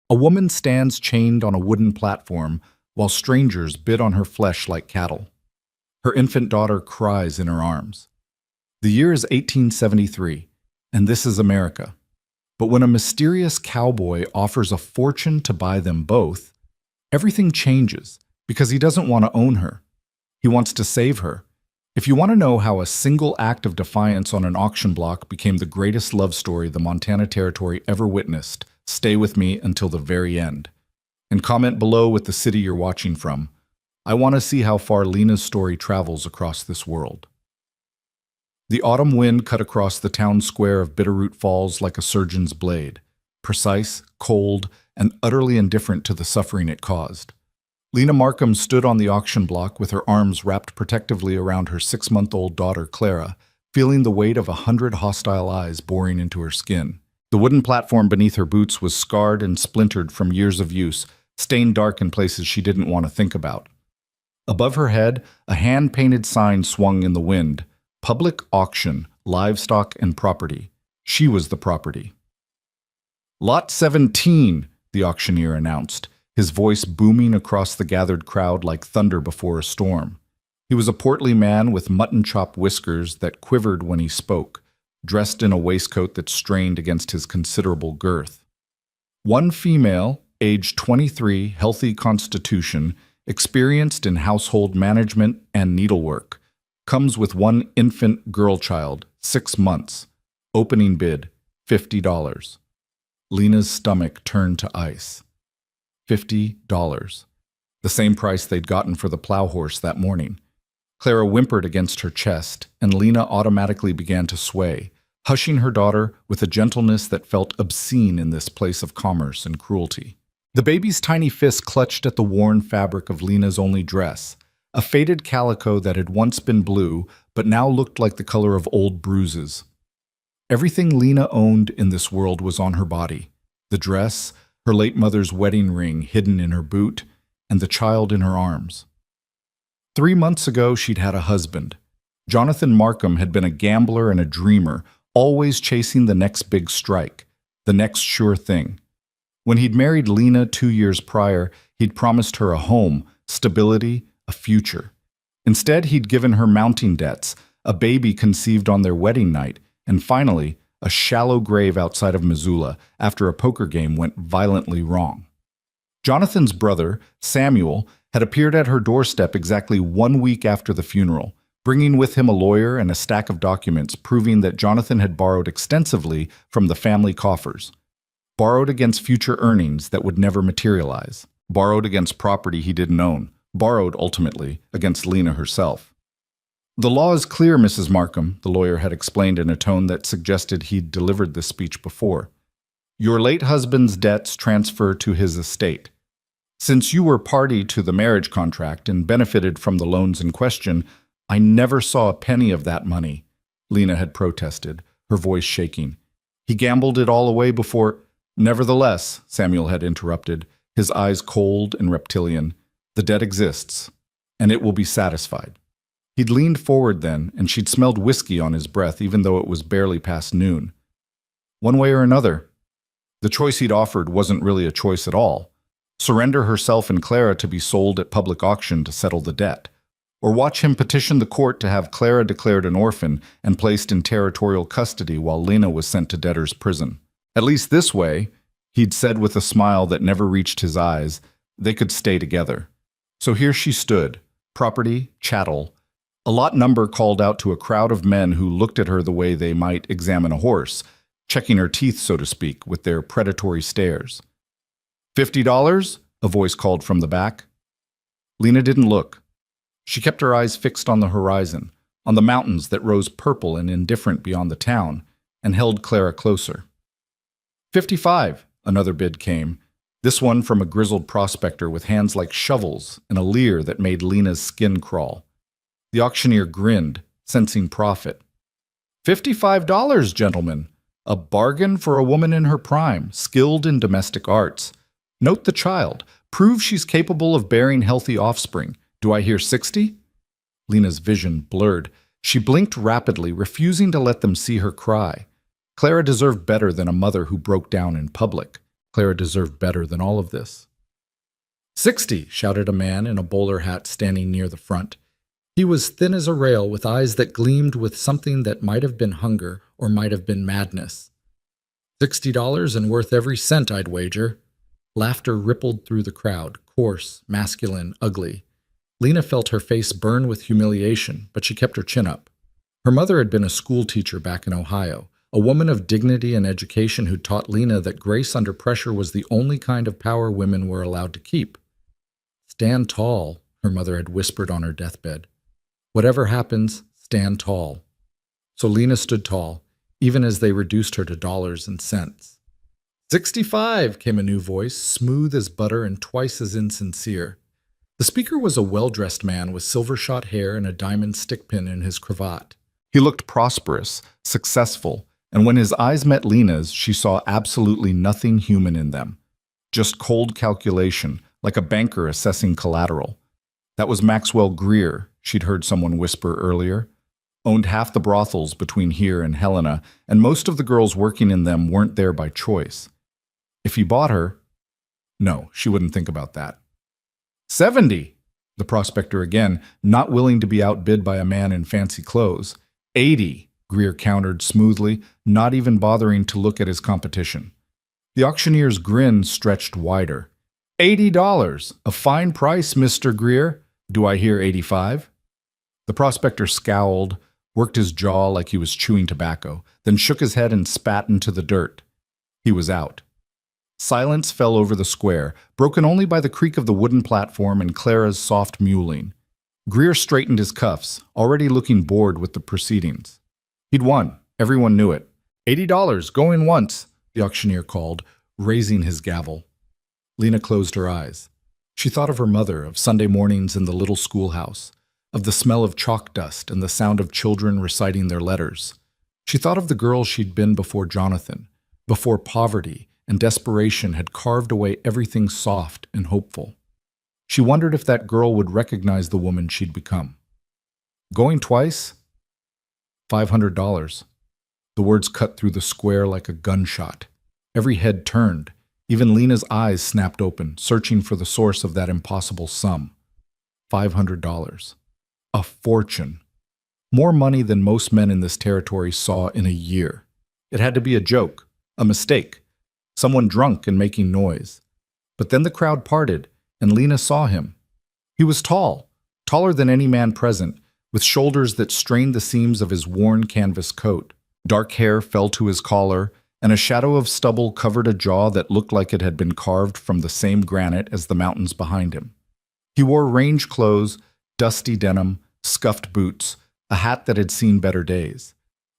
A woman stands chained on a wooden platform while strangers bid on her flesh like cattle. Her infant daughter cries in her arms. The year is 1873, and this is America. But when a mysterious cowboy offers a fortune to buy them both, everything changes because he doesn't want to own her. He wants to save her. If you want to know how a single act of defiance on an auction block became the greatest love story the Montana Territory ever witnessed, stay with me until the very end. And comment below with the city you're watching from. I want to see how far Lena's story travels across this world. The autumn wind cut across the town square of Bitterroot Falls like a surgeon's blade, precise, cold, and utterly indifferent to the suffering it caused. Lena Markham stood on the auction block with her arms wrapped protectively around her 6-month-old daughter, Clara, feeling the weight of 100 hostile eyes boring into her skin. The wooden platform beneath her boots was scarred and splintered from years of use, stained dark in places she didn't want to think about. Above her head, a hand-painted sign swung in the wind. Public auction, livestock and property. She was the property. Lot 17, the auctioneer announced, his voice booming across the gathered crowd like thunder before a storm. He was a portly man with mutton-chop whiskers that quivered when he spoke, dressed in a waistcoat that strained against his considerable girth. One female, age 23, healthy constitution, experienced in household management and needlework, comes with one infant girl child, 6 months. Opening bid, $50. Lena's stomach turned to ice. $50. The same price they'd gotten for the plow horse that morning. Clara whimpered against her chest, and Lena automatically began to sway, hushing her daughter with a gentleness that felt obscene in this place of commerce and cruelty. The baby's tiny fist clutched at the worn fabric of Lena's only dress, a faded calico that had once been blue but now looked like the color of old bruises. Everything Lena owned in this world was on her body: the dress, her late mother's wedding ring hidden in her boot, and the child in her arms. 3 months ago, she'd had a husband. Jonathan Markham had been a gambler and a dreamer, always chasing the next big strike, the next sure thing. When he'd married Lena 2 years prior, he'd promised her a home, stability, a future. Instead, he'd given her mounting debts, a baby conceived on their wedding night, and finally, a shallow grave outside of Missoula after a poker game went violently wrong. Jonathan's brother, Samuel, had appeared at her doorstep exactly 1 week after the funeral, bringing with him a lawyer and a stack of documents proving that Jonathan had borrowed extensively from the family coffers. Borrowed against future earnings that would never materialize. Borrowed against property he didn't own. Borrowed, ultimately, against Lena herself. "The law is clear, Mrs. Markham," the lawyer had explained in a tone that suggested he'd delivered this speech before. "Your late husband's debts transfer to his estate. Since you were party to the marriage contract and benefited from the loans in question, I never saw a penny of that money," Lena had protested, her voice shaking. "He gambled it all away before—" "Nevertheless," Samuel had interrupted, his eyes cold and reptilian, "the debt exists, and it will be satisfied." He'd leaned forward then, and she'd smelled whiskey on his breath even though it was barely past noon. One way or another, the choice he'd offered wasn't really a choice at all. Surrender herself and Clara to be sold at public auction to settle the debt, or watch him petition the court to have Clara declared an orphan and placed in territorial custody while Lena was sent to debtor's prison. At least this way, he'd said with a smile that never reached his eyes, they could stay together. So here she stood, property, chattel. A lot number called out to a crowd of men who looked at her the way they might examine a horse, checking her teeth, so to speak, with their predatory stares. $50? A voice called from the back. Lena didn't look. She kept her eyes fixed on the horizon, on the mountains that rose purple and indifferent beyond the town, and held Clara closer. $55, another bid came, this one from a grizzled prospector with hands like shovels and a leer that made Lena's skin crawl. The auctioneer grinned, sensing profit. $55, gentlemen. A bargain for a woman in her prime, skilled in domestic arts. Note the child. Prove she's capable of bearing healthy offspring. Do I hear 60? Lena's vision blurred. She blinked rapidly, refusing to let them see her cry. Clara deserved better than a mother who broke down in public. Clara deserved better than all of this. 60, shouted a man in a bowler hat standing near the front. He was thin as a rail, with eyes that gleamed with something that might have been hunger or might have been madness. $60 and worth every cent, I'd wager. Laughter rippled through the crowd, coarse, masculine, ugly. Lena felt her face burn with humiliation, but she kept her chin up. Her mother had been a school teacher back in Ohio, a woman of dignity and education who taught Lena that grace under pressure was the only kind of power women were allowed to keep. Stand tall, her mother had whispered on her deathbed. Whatever happens, stand tall. So Lena stood tall, even as they reduced her to dollars and cents. 65, came a new voice, smooth as butter and twice as insincere. The speaker was a well-dressed man with silver-shot hair and a diamond stickpin in his cravat. He looked prosperous, successful, and when his eyes met Lena's, she saw absolutely nothing human in them. Just cold calculation, like a banker assessing collateral. That was Maxwell Greer, she'd heard someone whisper earlier. Owned half the brothels between here and Helena, and most of the girls working in them weren't there by choice. If he bought her, no, she wouldn't think about that. 70, the prospector again, not willing to be outbid by a man in fancy clothes. 80, Greer countered smoothly, not even bothering to look at his competition. The auctioneer's grin stretched wider. $80, a fine price, Mr. Greer. Do I hear 85? The prospector scowled, worked his jaw like he was chewing tobacco, then shook his head and spat into the dirt. He was out. Silence fell over the square, broken only by the creak of the wooden platform and Clara's soft mewling. Greer straightened his cuffs, already looking bored with the proceedings. He'd won. Everyone knew it. $80, going once, the auctioneer called, raising his gavel. Lena closed her eyes. She thought of her mother, of Sunday mornings in the little schoolhouse, of the smell of chalk dust and the sound of children reciting their letters. She thought of the girl she'd been before Jonathan, before poverty and desperation had carved away everything soft and hopeful. She wondered if that girl would recognize the woman she'd become. Going twice? $500. The words cut through the square like a gunshot. Every head turned. Even Lena's eyes snapped open, searching for the source of that impossible sum. $500. A fortune. More money than most men in this territory saw in a year. It had to be a joke, a mistake, someone drunk and making noise. But then the crowd parted, and Lena saw him. He was tall, taller than any man present, with shoulders that strained the seams of his worn canvas coat. Dark hair fell to his collar, and a shadow of stubble covered a jaw that looked like it had been carved from the same granite as the mountains behind him. He wore range clothes, dusty denim, scuffed boots, a hat that had seen better days.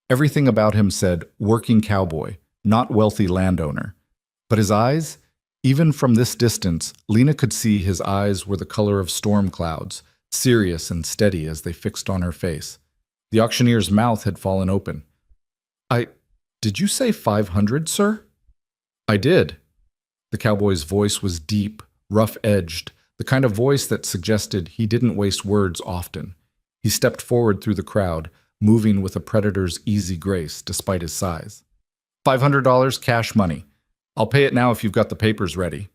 Everything about him said working cowboy, not wealthy landowner. But his eyes, even from this distance, Lena could see his eyes were the color of storm clouds, serious and steady as they fixed on her face. The auctioneer's mouth had fallen open. Did you say 500, sir? I did. The cowboy's voice was deep, rough-edged, the kind of voice that suggested he didn't waste words often. He stepped forward through the crowd, moving with a predator's easy grace despite his size. $500 cash money. I'll pay it now if you've got the papers ready.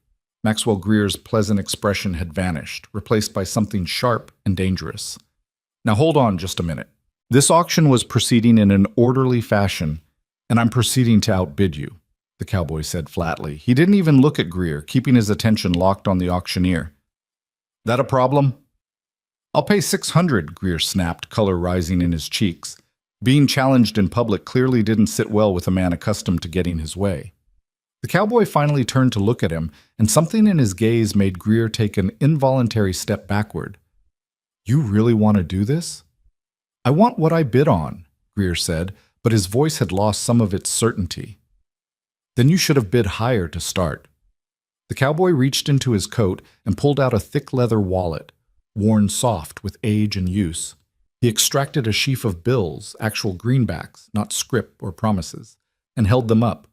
Maxwell Greer's pleasant expression had vanished, replaced by something sharp and dangerous. Now hold on just a minute. This auction was proceeding in an orderly fashion, and I'm proceeding to outbid you, the cowboy said flatly. He didn't even look at Greer, keeping his attention locked on the auctioneer. That a problem? I'll pay $600, Greer snapped, color rising in his cheeks. Being challenged in public clearly didn't sit well with a man accustomed to getting his way. The cowboy finally turned to look at him, and something in his gaze made Greer take an involuntary step backward. You really want to do this? I want what I bid on, Greer said, but his voice had lost some of its certainty. Then you should have bid higher to start. The cowboy reached into his coat and pulled out a thick leather wallet, worn soft with age and use. He extracted a sheaf of bills, actual greenbacks, not scrip or promises, and held them up.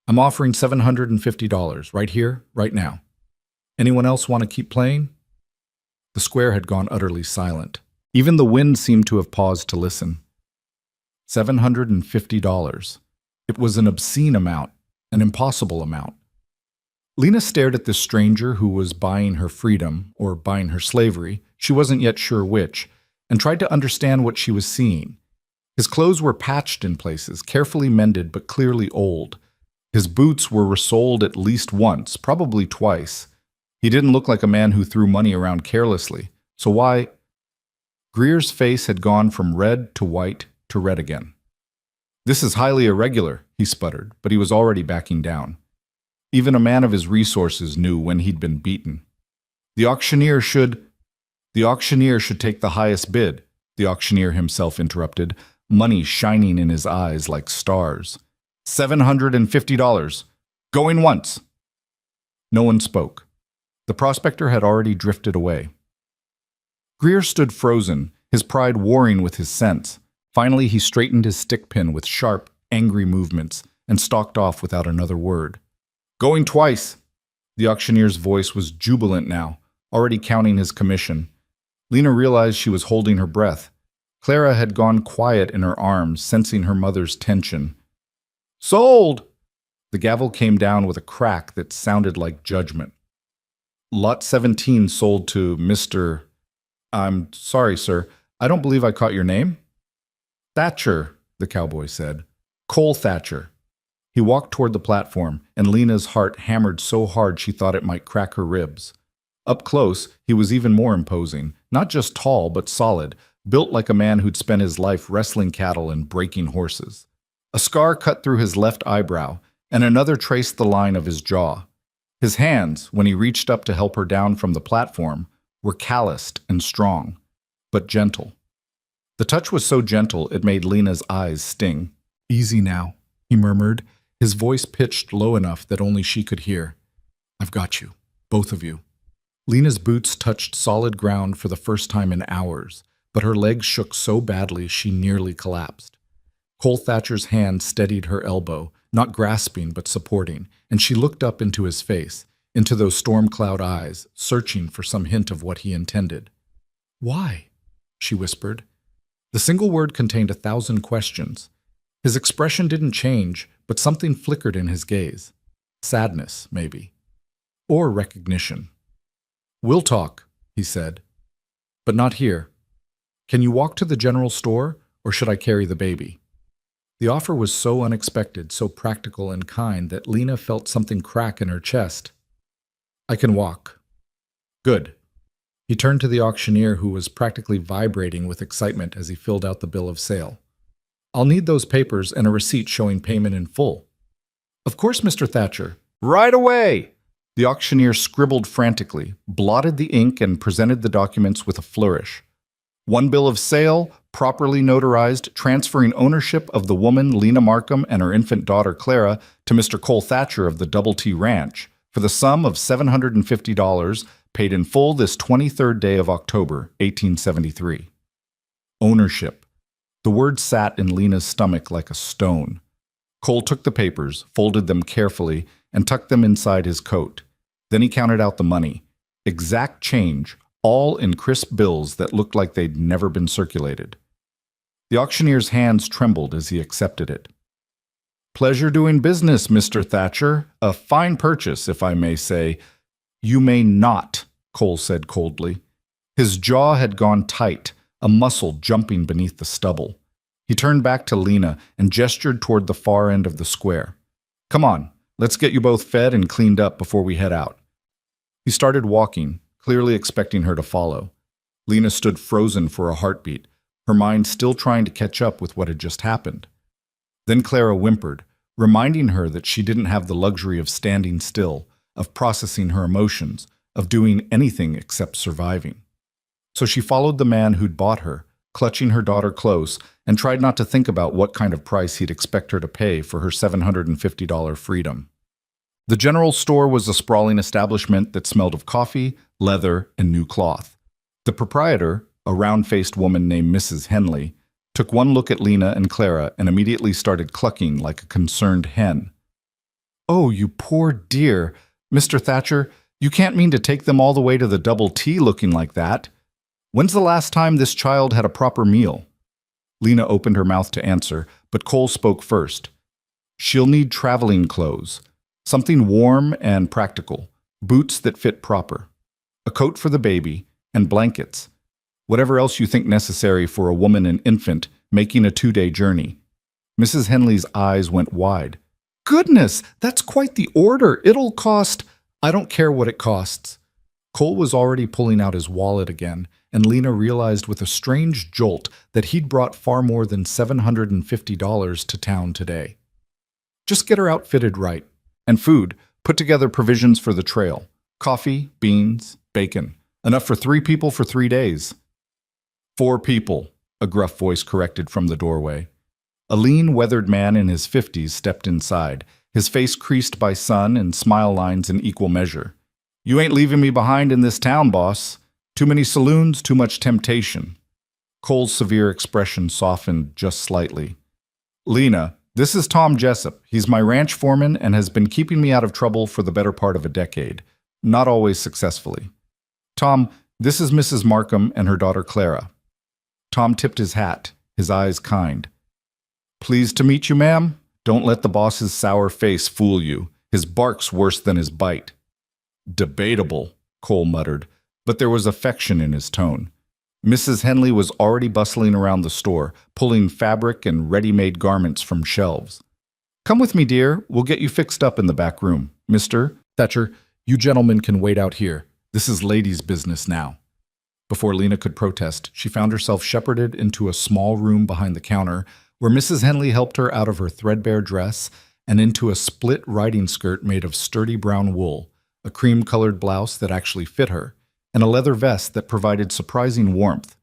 I'm offering $750, right here, right now. Anyone else want to keep playing? The square had gone utterly silent. Even the wind seemed to have paused to listen. $750. It was an obscene amount, an impossible amount. Lena stared at this stranger who was buying her freedom, or buying her slavery, she wasn't yet sure which, and tried to understand what she was seeing. His clothes were patched in places, carefully mended but clearly old. His boots were resoled at least once, probably twice. He didn't look like a man who threw money around carelessly. So why? Greer's face had gone from red to white to red again. "This is highly irregular," he sputtered, but he was already backing down. Even a man of his resources knew when he'd been beaten. The auctioneer should take the highest bid," the auctioneer himself interrupted, money shining in his eyes like stars. $750. Going once." No one spoke. The prospector had already drifted away. Greer stood frozen, his pride warring with his sense. Finally, he straightened his stick pin with sharp, angry movements and stalked off without another word. "Going twice." The auctioneer's voice was jubilant now, already counting his commission. Lena realized she was holding her breath. Clara had gone quiet in her arms, sensing her mother's tension. "Sold!" The gavel came down with a crack that sounded like judgment. "Lot 17 sold to Mr. I'm sorry, sir. I don't believe I caught your name." "Thatcher," the cowboy said. "Cole Thatcher." He walked toward the platform, and Lena's heart hammered so hard she thought it might crack her ribs. Up close, he was even more imposing, not just tall, but solid, built like a man who'd spent his life wrestling cattle and breaking horses. A scar cut through his left eyebrow, and another traced the line of his jaw. His hands, when he reached up to help her down from the platform, were calloused and strong, but gentle. The touch was so gentle it made Lena's eyes sting. "Easy now," he murmured, his voice pitched low enough that only she could hear. "I've got you, both of you." Lena's boots touched solid ground for the first time in hours, but her legs shook so badly she nearly collapsed. Cole Thatcher's hand steadied her elbow, not grasping but supporting, and she looked up into his face, into those storm cloud eyes, searching for some hint of what he intended. "Why?" she whispered. The single word contained 1,000 questions. His expression didn't change, but something flickered in his gaze. Sadness, maybe. Or recognition. "We'll talk," he said. "But not here. Can you walk to the general store, or should I carry the baby?" The offer was so unexpected, so practical and kind that Lena felt something crack in her chest. "I can walk." "Good." He turned to the auctioneer, who was practically vibrating with excitement as he filled out the bill of sale. "I'll need those papers and a receipt showing payment in full." "Of course, Mr. Thatcher." "Right away!" The auctioneer scribbled frantically, blotted the ink, and presented the documents with a flourish. "One bill of sale, properly notarized, transferring ownership of the woman Lena Markham and her infant daughter Clara to Mr. Cole Thatcher of the Double T Ranch for the sum of $750, paid in full this 23rd day of October, 1873. Ownership. The word sat in Lena's stomach like a stone. Cole took the papers, folded them carefully, and tucked them inside his coat. Then he counted out the money. Exact change, all in crisp bills that looked like they'd never been circulated. The auctioneer's hands trembled as he accepted it. "Pleasure doing business, Mr. Thatcher. A fine purchase, if I may say." "You may not," Cole said coldly. His jaw had gone tight, a muscle jumping beneath the stubble. He turned back to Lena and gestured toward the far end of the square. "Come on, let's get you both fed and cleaned up before we head out." He started walking, clearly expecting her to follow. Lena stood frozen for a heartbeat, her mind still trying to catch up with what had just happened. Then Clara whimpered, reminding her that she didn't have the luxury of standing still, of processing her emotions, of doing anything except surviving. So she followed the man who'd bought her, clutching her daughter close, and tried not to think about what kind of price he'd expect her to pay for her $750 freedom. The general store was a sprawling establishment that smelled of coffee, leather, and new cloth. The proprietor, a round-faced woman named Mrs. Henley, took one look at Lena and Clara and immediately started clucking like a concerned hen. "Oh, you poor dear. Mr. Thatcher, you can't mean to take them all the way to the Double T looking like that. When's the last time this child had a proper meal?" Lena opened her mouth to answer, but Cole spoke first. "She'll need traveling clothes. Something warm and practical, boots that fit proper, a coat for the baby, and blankets. Whatever else you think necessary for a woman and infant making a 2-day journey. Mrs. Henley's eyes went wide. Goodness, that's quite the order. It'll cost— I don't care what it costs. Cole was already pulling out his wallet again, and Lena realized with a strange jolt that he'd brought far more than $750 to town today. Just get her outfitted right. And food, put together provisions for the trail. Coffee, beans, bacon. Enough for 3 people for 3 days. 4 people, a gruff voice corrected from the doorway. A lean, weathered man in his 50s stepped inside, his face creased by sun and smile lines in equal measure. You ain't leaving me behind in this town, boss. Too many saloons, too much temptation. Cole's severe expression softened just slightly. Lena, this is Tom Jessup. He's my ranch foreman and has been keeping me out of trouble for the better part of a decade. Not always successfully. Tom, this is Mrs. Markham and her daughter Clara. Tom tipped his hat, his eyes kind. Pleased to meet you, ma'am. Don't let the boss's sour face fool you. His bark's worse than his bite. Debatable, Cole muttered, but there was affection in his tone. Mrs. Henley was already bustling around the store, pulling fabric and ready-made garments from shelves. Come with me, dear. We'll get you fixed up in the back room. Mr. Thatcher, you gentlemen can wait out here. This is ladies' business now. Before Lena could protest, she found herself shepherded into a small room behind the counter, where Mrs. Henley helped her out of her threadbare dress and into a split riding skirt made of sturdy brown wool, a cream-colored blouse that actually fit her, and a leather vest that provided surprising warmth.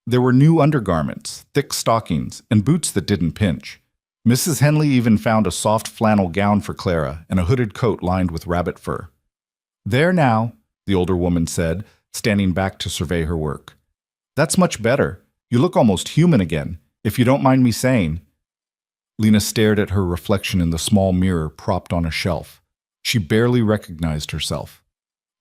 There were new undergarments, thick stockings, and boots that didn't pinch. Mrs. Henley even found a soft flannel gown for Clara and a hooded coat lined with rabbit fur. There now, the older woman said, standing back to survey her work. That's much better. You look almost human again, if you don't mind me saying. Lena stared at her reflection in the small mirror propped on a shelf. She barely recognized herself.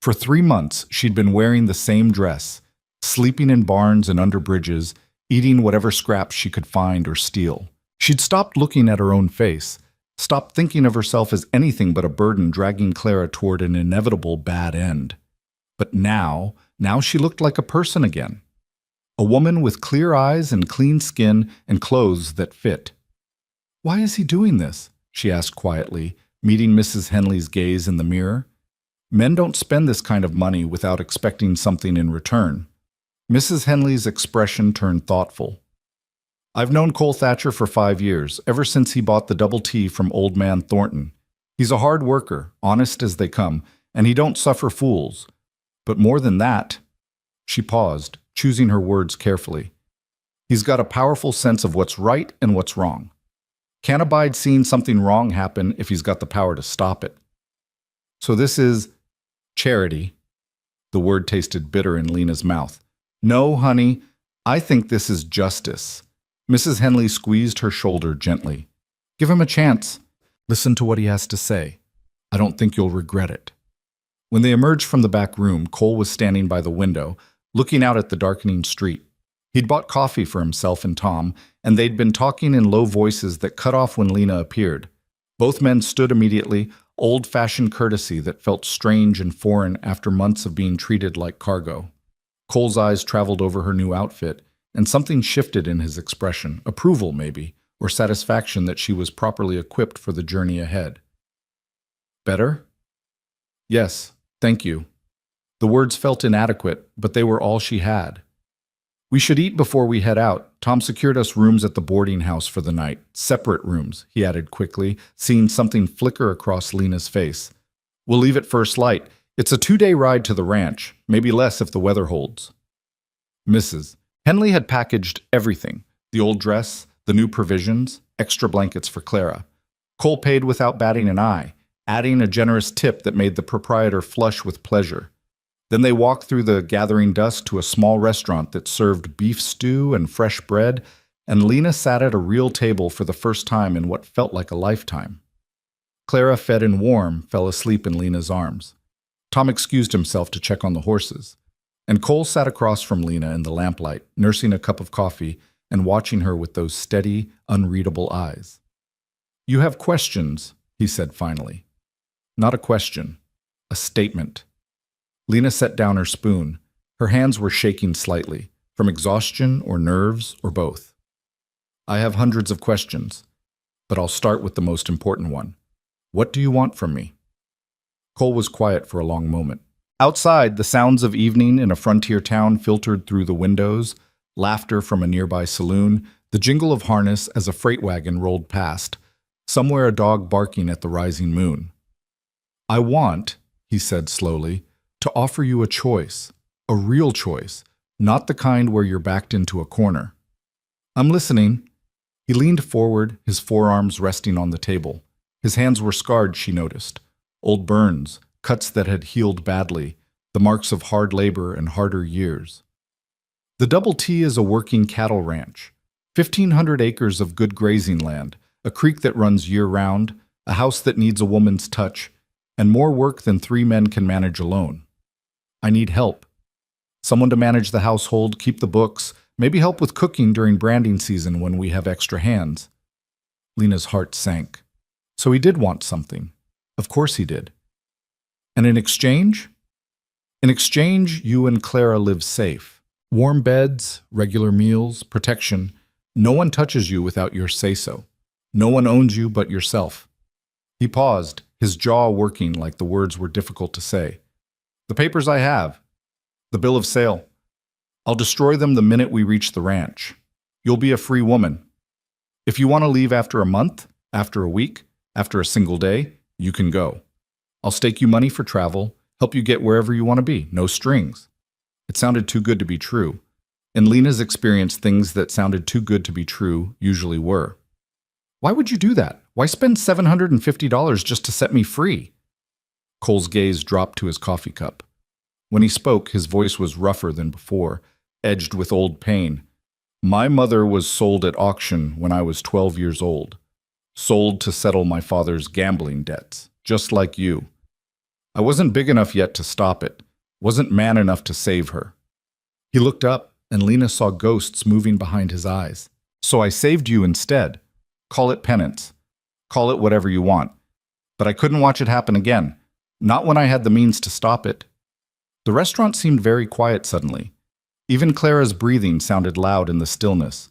For 3 months, she'd been wearing the same dress, sleeping in barns and under bridges, eating whatever scraps she could find or steal. She'd stopped looking at her own face, stopped thinking of herself as anything but a burden dragging Clara toward an inevitable bad end. But now she looked like a person again. A woman with clear eyes and clean skin and clothes that fit. Why is he doing this? She asked quietly, meeting Mrs. Henley's gaze in the mirror. Men don't spend this kind of money without expecting something in return. Mrs. Henley's expression turned thoughtful. I've known Cole Thatcher for 5 years, ever since he bought the double T from old man Thornton. He's a hard worker, honest as they come, and he don't suffer fools. But more than that, she paused, choosing her words carefully. He's got a powerful sense of what's right and what's wrong. Can't abide seeing something wrong happen if he's got the power to stop it. So this is charity. The word tasted bitter in Lena's mouth. No, honey, I think this is justice. Mrs. Henley squeezed her shoulder gently. Give him a chance. Listen to what he has to say. I don't think you'll regret it. When they emerged from the back room, Cole was standing by the window, looking out at the darkening street. He'd bought coffee for himself and Tom, and they'd been talking in low voices that cut off when Lena appeared. Both men stood immediately, old-fashioned courtesy that felt strange and foreign after months of being treated like cargo. Cole's eyes traveled over her new outfit, and something shifted in his expression, approval maybe, or satisfaction that she was properly equipped for the journey ahead. Better? Yes, thank you. The words felt inadequate, but they were all she had. We should eat before we head out. Tom secured us rooms at the boarding house for the night. Separate rooms, he added quickly, seeing something flicker across Lena's face. We'll leave at first light. It's a 2-day ride to the ranch, maybe less if the weather holds. Mrs. Henley had packaged everything, the old dress, the new provisions, extra blankets for Clara. Cole paid without batting an eye, adding a generous tip that made the proprietor flush with pleasure. Then they walked through the gathering dusk to a small restaurant that served beef stew and fresh bread, and Lena sat at a real table for the first time in what felt like a lifetime. Clara, fed and warm, fell asleep in Lena's arms. Tom excused himself to check on the horses, and Cole sat across from Lena in the lamplight, nursing a cup of coffee and watching her with those steady, unreadable eyes. You have questions, he said finally. Not a question. A statement. Lena set down her spoon. Her hands were shaking slightly, from exhaustion or nerves or both. I have hundreds of questions, but I'll start with the most important one. What do you want from me? Cole was quiet for a long moment. Outside, the sounds of evening in a frontier town filtered through the windows, laughter from a nearby saloon, the jingle of harness as a freight wagon rolled past, somewhere a dog barking at the rising moon. I want, he said slowly, to offer you a choice, a real choice, not the kind where you're backed into a corner. I'm listening. He leaned forward, his forearms resting on the table. His hands were scarred, she noticed. Old burns, cuts that had healed badly, the marks of hard labor and harder years. The Double T is a working cattle ranch. 1,500 acres of good grazing land, a creek that runs year-round, a house that needs a woman's touch, and more work than 3 men can manage alone. I need help. Someone to manage the household, keep the books, maybe help with cooking during branding season when we have extra hands. Lena's heart sank. So he did want something. Of course he did. And in exchange? In exchange, you and Clara live safe. Warm beds, regular meals, protection. No one touches you without your say-so. No one owns you but yourself. He paused, his jaw working like the words were difficult to say. The papers I have. The bill of sale. I'll destroy them the minute we reach the ranch. You'll be a free woman. If you want to leave after a month, after a week, after a single day, you can go. I'll stake you money for travel, help you get wherever you want to be, no strings. It sounded too good to be true. In Lena's experience, things that sounded too good to be true usually were. Why would you do that? Why spend $750 just to set me free? Cole's gaze dropped to his coffee cup. When he spoke, his voice was rougher than before, edged with old pain. My mother was sold at auction when I was 12 years old. Sold to settle my father's gambling debts, just like you. I wasn't big enough yet to stop it, wasn't man enough to save her. He looked up, and Lena saw ghosts moving behind his eyes. So I saved you instead. Call it penance. Call it whatever you want. But I couldn't watch it happen again. Not when I had the means to stop it. The restaurant seemed very quiet suddenly. Even Clara's breathing sounded loud in the stillness.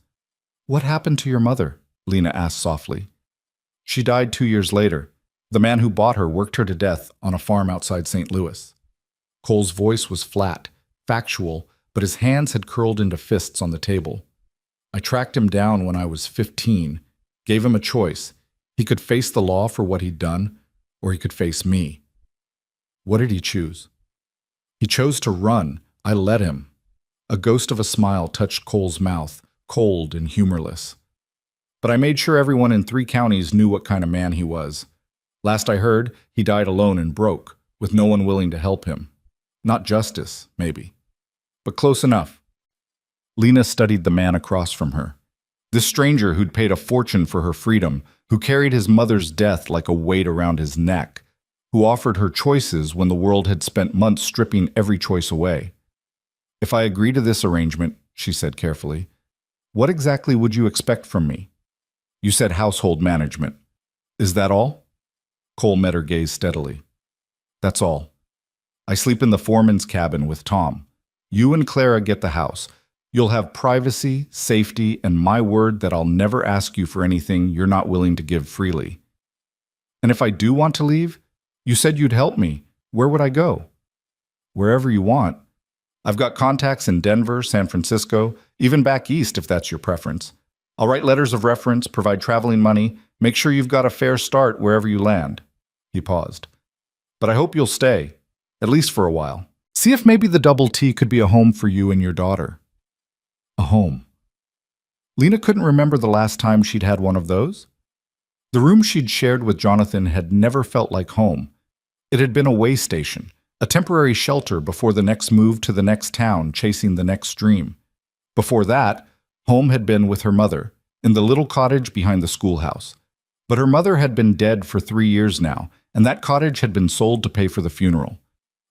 What happened to your mother? Lena asked softly. She died 2 years later. The man who bought her worked her to death on a farm outside St. Louis. Cole's voice was flat, factual, but his hands had curled into fists on the table. I tracked him down when I was 15, gave him a choice. He could face the law for what he'd done, or he could face me. What did he choose? He chose to run. I let him. A ghost of a smile touched Cole's mouth, cold and humorless. But I made sure everyone in 3 counties knew what kind of man he was. Last I heard, he died alone and broke, with no one willing to help him. Not justice, maybe, but close enough. Lena studied the man across from her. This stranger who'd paid a fortune for her freedom, who carried his mother's death like a weight around his neck, who offered her choices when the world had spent months stripping every choice away. If I agree to this arrangement, she said carefully, what exactly would you expect from me? You said household management. Is that all? Cole met her gaze steadily. That's all. I sleep in the foreman's cabin with Tom. You and Clara get the house. You'll have privacy, safety, and my word that I'll never ask you for anything you're not willing to give freely. And if I do want to leave, you said you'd help me. Where would I go? Wherever you want. I've got contacts in Denver, San Francisco, even back east if that's your preference. I'll write letters of reference, provide traveling money, make sure you've got a fair start wherever you land. He paused. But I hope you'll stay, at least for a while. See if maybe the Double T could be a home for you and your daughter. A home. Lena couldn't remember the last time she'd had one of those. The room she'd shared with Jonathan had never felt like home. It had been a way station, a temporary shelter before the next move to the next town chasing the next dream. Before that, home had been with her mother, in the little cottage behind the schoolhouse. But her mother had been dead for 3 years now, and that cottage had been sold to pay for the funeral.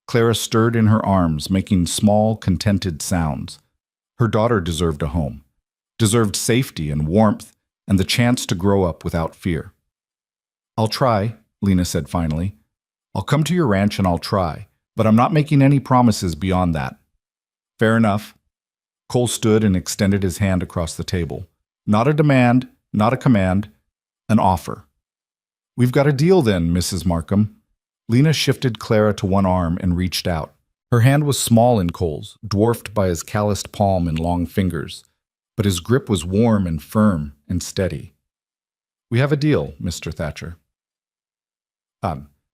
Clara stirred in her arms, making small, contented sounds. Her daughter deserved a home, deserved safety and warmth, and the chance to grow up without fear. I'll try, Lena said finally. I'll come to your ranch and I'll try, but I'm not making any promises beyond that." "Fair enough." Cole stood and extended his hand across the table. "Not a demand, not a command, an offer." "We've got a deal then, Mrs. Markham." Lena shifted Clara to one arm and reached out. Her hand was small in Cole's, dwarfed by his calloused palm and long fingers, but his grip was warm and firm and steady. "We have a deal, Mr. Thatcher."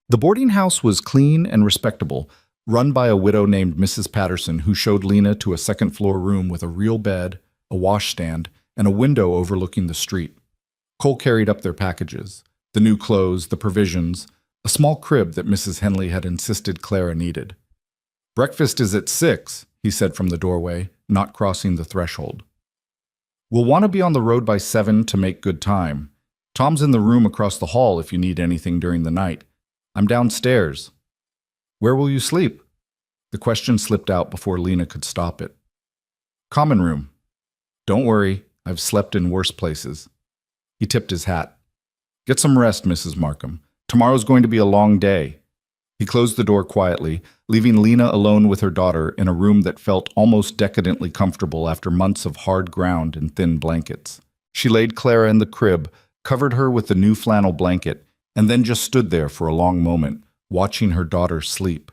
The boarding house was clean and respectable, run by a widow named Mrs. Patterson, who showed Lena to a second-floor room with a real bed, a washstand, and a window overlooking the street. Cole carried up their packages, the new clothes, the provisions, a small crib that Mrs. Henley had insisted Clara needed. "Breakfast is at 6, he said from the doorway, not crossing the threshold. "We'll want to be on the road by 7 to make good time. Tom's in the room across the hall if you need anything during the night. I'm downstairs." "Where will you sleep?" The question slipped out before Lena could stop it. "Common room." "Don't worry, I've slept in worse places." He tipped his hat. "Get some rest, Mrs. Markham. Tomorrow's going to be a long day." He closed the door quietly, leaving Lena alone with her daughter in a room that felt almost decadently comfortable after months of hard ground and thin blankets. She laid Clara in the crib, covered her with the new flannel blanket, and then just stood there for a long moment, watching her daughter sleep.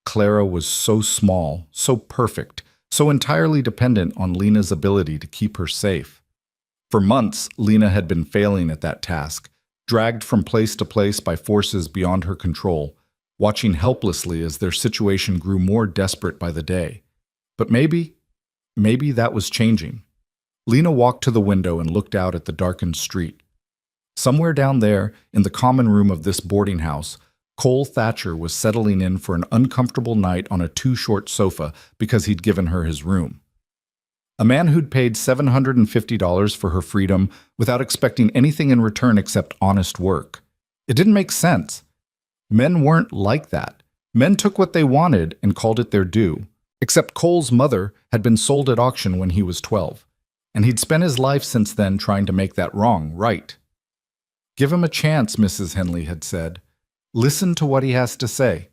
Clara was so small, so perfect, so entirely dependent on Lena's ability to keep her safe. For months, Lena had been failing at that task, dragged from place to place by forces beyond her control, watching helplessly as their situation grew more desperate by the day. But maybe that was changing. Lena walked to the window and looked out at the darkened street. Somewhere down there, in the common room of this boarding house, Cole Thatcher was settling in for an uncomfortable night on a too-short sofa because he'd given her his room. A man who'd paid $750 for her freedom without expecting anything in return except honest work. It didn't make sense. Men weren't like that. Men took what they wanted and called it their due. Except Cole's mother had been sold at auction when he was 12, and he'd spent his life since then trying to make that wrong right. "Give him a chance," Mrs. Henley had said. "Listen to what he has to say."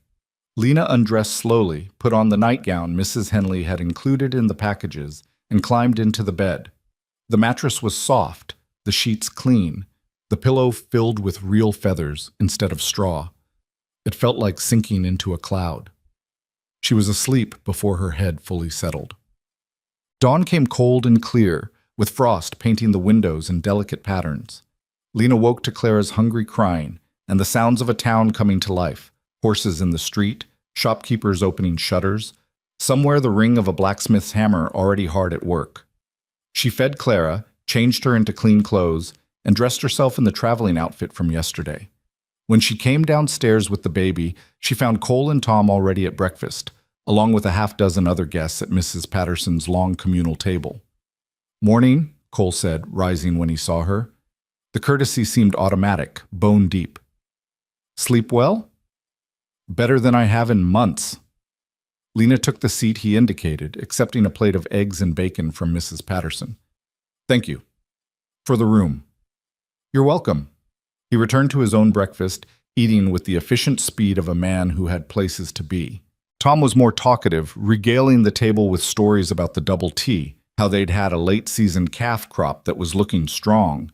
Lena undressed slowly, put on the nightgown Mrs. Henley had included in the packages, and climbed into the bed. The mattress was soft, the sheets clean, the pillow filled with real feathers instead of straw. It felt like sinking into a cloud. She was asleep before her head fully settled. Dawn came cold and clear, with frost painting the windows in delicate patterns. Lena woke to Clara's hungry crying and the sounds of a town coming to life, horses in the street, shopkeepers opening shutters, somewhere the ring of a blacksmith's hammer already hard at work. She fed Clara, changed her into clean clothes, and dressed herself in the traveling outfit from yesterday. When she came downstairs with the baby, she found Cole and Tom already at breakfast, along with a half-dozen other guests at Mrs. Patterson's long communal table. "Morning," Cole said, rising when he saw her. The courtesy seemed automatic, bone deep. "Sleep well?" "Better than I have in months." Lena took the seat he indicated, accepting a plate of eggs and bacon from Mrs. Patterson. "Thank you. For the room." "You're welcome." He returned to his own breakfast, eating with the efficient speed of a man who had places to be. Tom was more talkative, regaling the table with stories about the double T, how they'd had a late-season calf crop that was looking strong,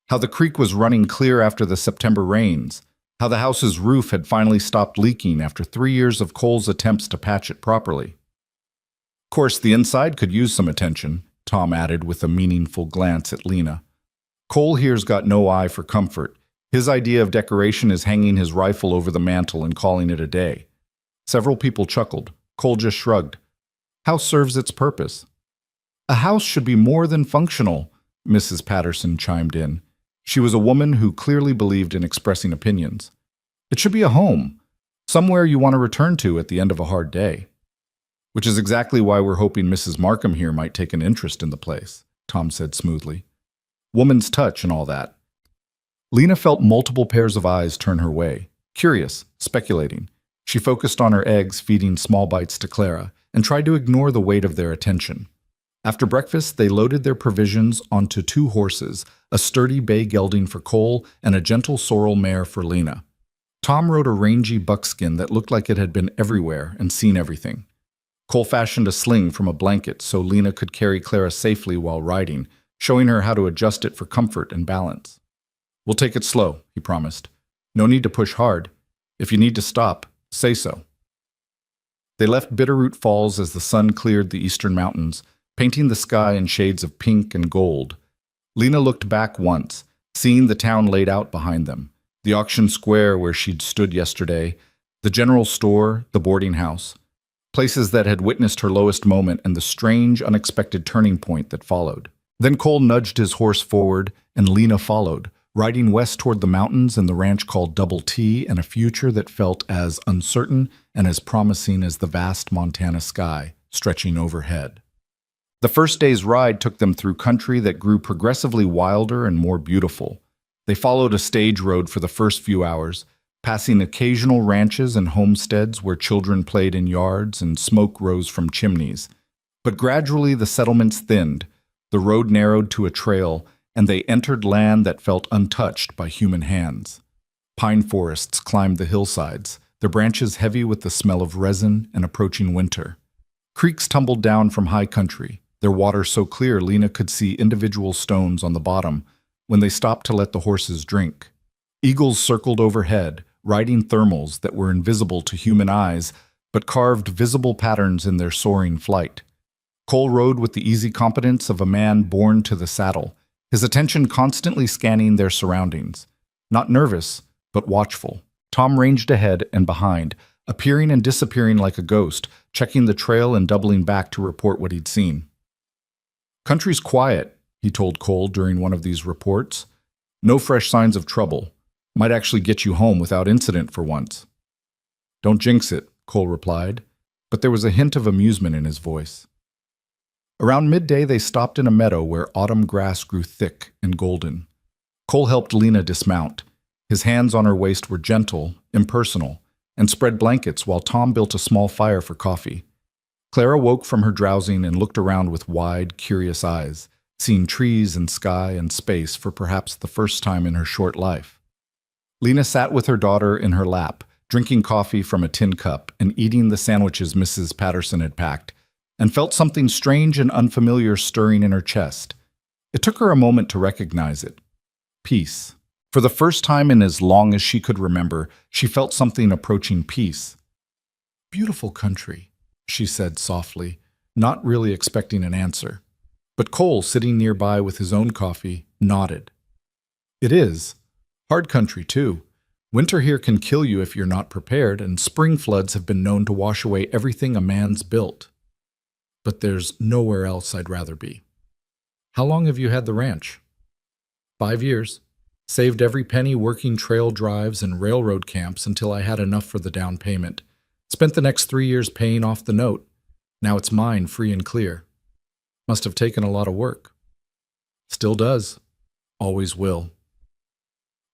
how the creek was running clear after the September rains, how the house's roof had finally stopped leaking after 3 years of Cole's attempts to patch it properly. "Of course, the inside could use some attention," Tom added with a meaningful glance at Lena. "Cole here's got no eye for comfort. His idea of decoration is hanging his rifle over the mantel and calling it a day." Several people chuckled. Cole just shrugged. "House serves its purpose." "A house should be more than functional," Mrs. Patterson chimed in. She was a woman who clearly believed in expressing opinions. "It should be a home, somewhere you want to return to at the end of a hard day." "Which is exactly why we're hoping Mrs. Markham here might take an interest in the place," Tom said smoothly. "Woman's touch and all that." Lena felt multiple pairs of eyes turn her way, curious, speculating. She focused on her eggs, feeding small bites to Clara, and tried to ignore the weight of their attention. After breakfast, they loaded their provisions onto 2 horses, a sturdy bay gelding for Cole and a gentle sorrel mare for Lena. Tom rode a rangy buckskin that looked like it had been everywhere and seen everything. Cole fashioned a sling from a blanket so Lena could carry Clara safely while riding, showing her how to adjust it for comfort and balance. "We'll take it slow," he promised. "No need to push hard. If you need to stop, say so." They left Bitterroot Falls as the sun cleared the eastern mountains, painting the sky in shades of pink and gold. Lena looked back once, seeing the town laid out behind them, the auction square where she'd stood yesterday, the general store, the boarding house, places that had witnessed her lowest moment and the strange, unexpected turning point that followed. Then Cole nudged his horse forward, and Lena followed, riding west toward the mountains and the ranch called Double T and a future that felt as uncertain and as promising as the vast Montana sky stretching overhead. The first day's ride took them through country that grew progressively wilder and more beautiful. They followed a stage road for the first few hours, passing occasional ranches and homesteads where children played in yards and smoke rose from chimneys. But gradually the settlements thinned, the road narrowed to a trail, and they entered land that felt untouched by human hands. Pine forests climbed the hillsides, their branches heavy with the smell of resin and approaching winter. Creeks tumbled down from high country, their water so clear Lena could see individual stones on the bottom when they stopped to let the horses drink. Eagles circled overhead, riding thermals that were invisible to human eyes, but carved visible patterns in their soaring flight. Cole rode with the easy competence of a man born to the saddle, his attention constantly scanning their surroundings. Not nervous, but watchful. Tom ranged ahead and behind, appearing and disappearing like a ghost, checking the trail and doubling back to report what he'd seen. "Country's quiet," he told Cole during one of these reports. "No fresh signs of trouble. Might actually get you home without incident for once." "Don't jinx it," Cole replied, but there was a hint of amusement in his voice. Around midday, they stopped in a meadow where autumn grass grew thick and golden. Cole helped Lena dismount. His hands on her waist were gentle, impersonal, and spread blankets while Tom built a small fire for coffee. Clara woke from her drowsing and looked around with wide, curious eyes, seeing trees and sky and space for perhaps the first time in her short life. Lena sat with her daughter in her lap, drinking coffee from a tin cup and eating the sandwiches Mrs. Patterson had packed, and felt something strange and unfamiliar stirring in her chest. It took her a moment to recognize it. Peace. For the first time in as long as she could remember, she felt something approaching peace. "Beautiful country," she said softly, not really expecting an answer. But Cole, sitting nearby with his own coffee, nodded. "It is. Hard country, too. Winter here can kill you if you're not prepared, and spring floods have been known to wash away everything a man's built. But there's nowhere else I'd rather be." "How long have you had the ranch?" 5 years. Saved every penny working trail drives and railroad camps until I had enough for the down payment. Spent the next 3 years paying off the note. Now it's mine, free and clear. Must have taken a lot of work." "Still does. Always will."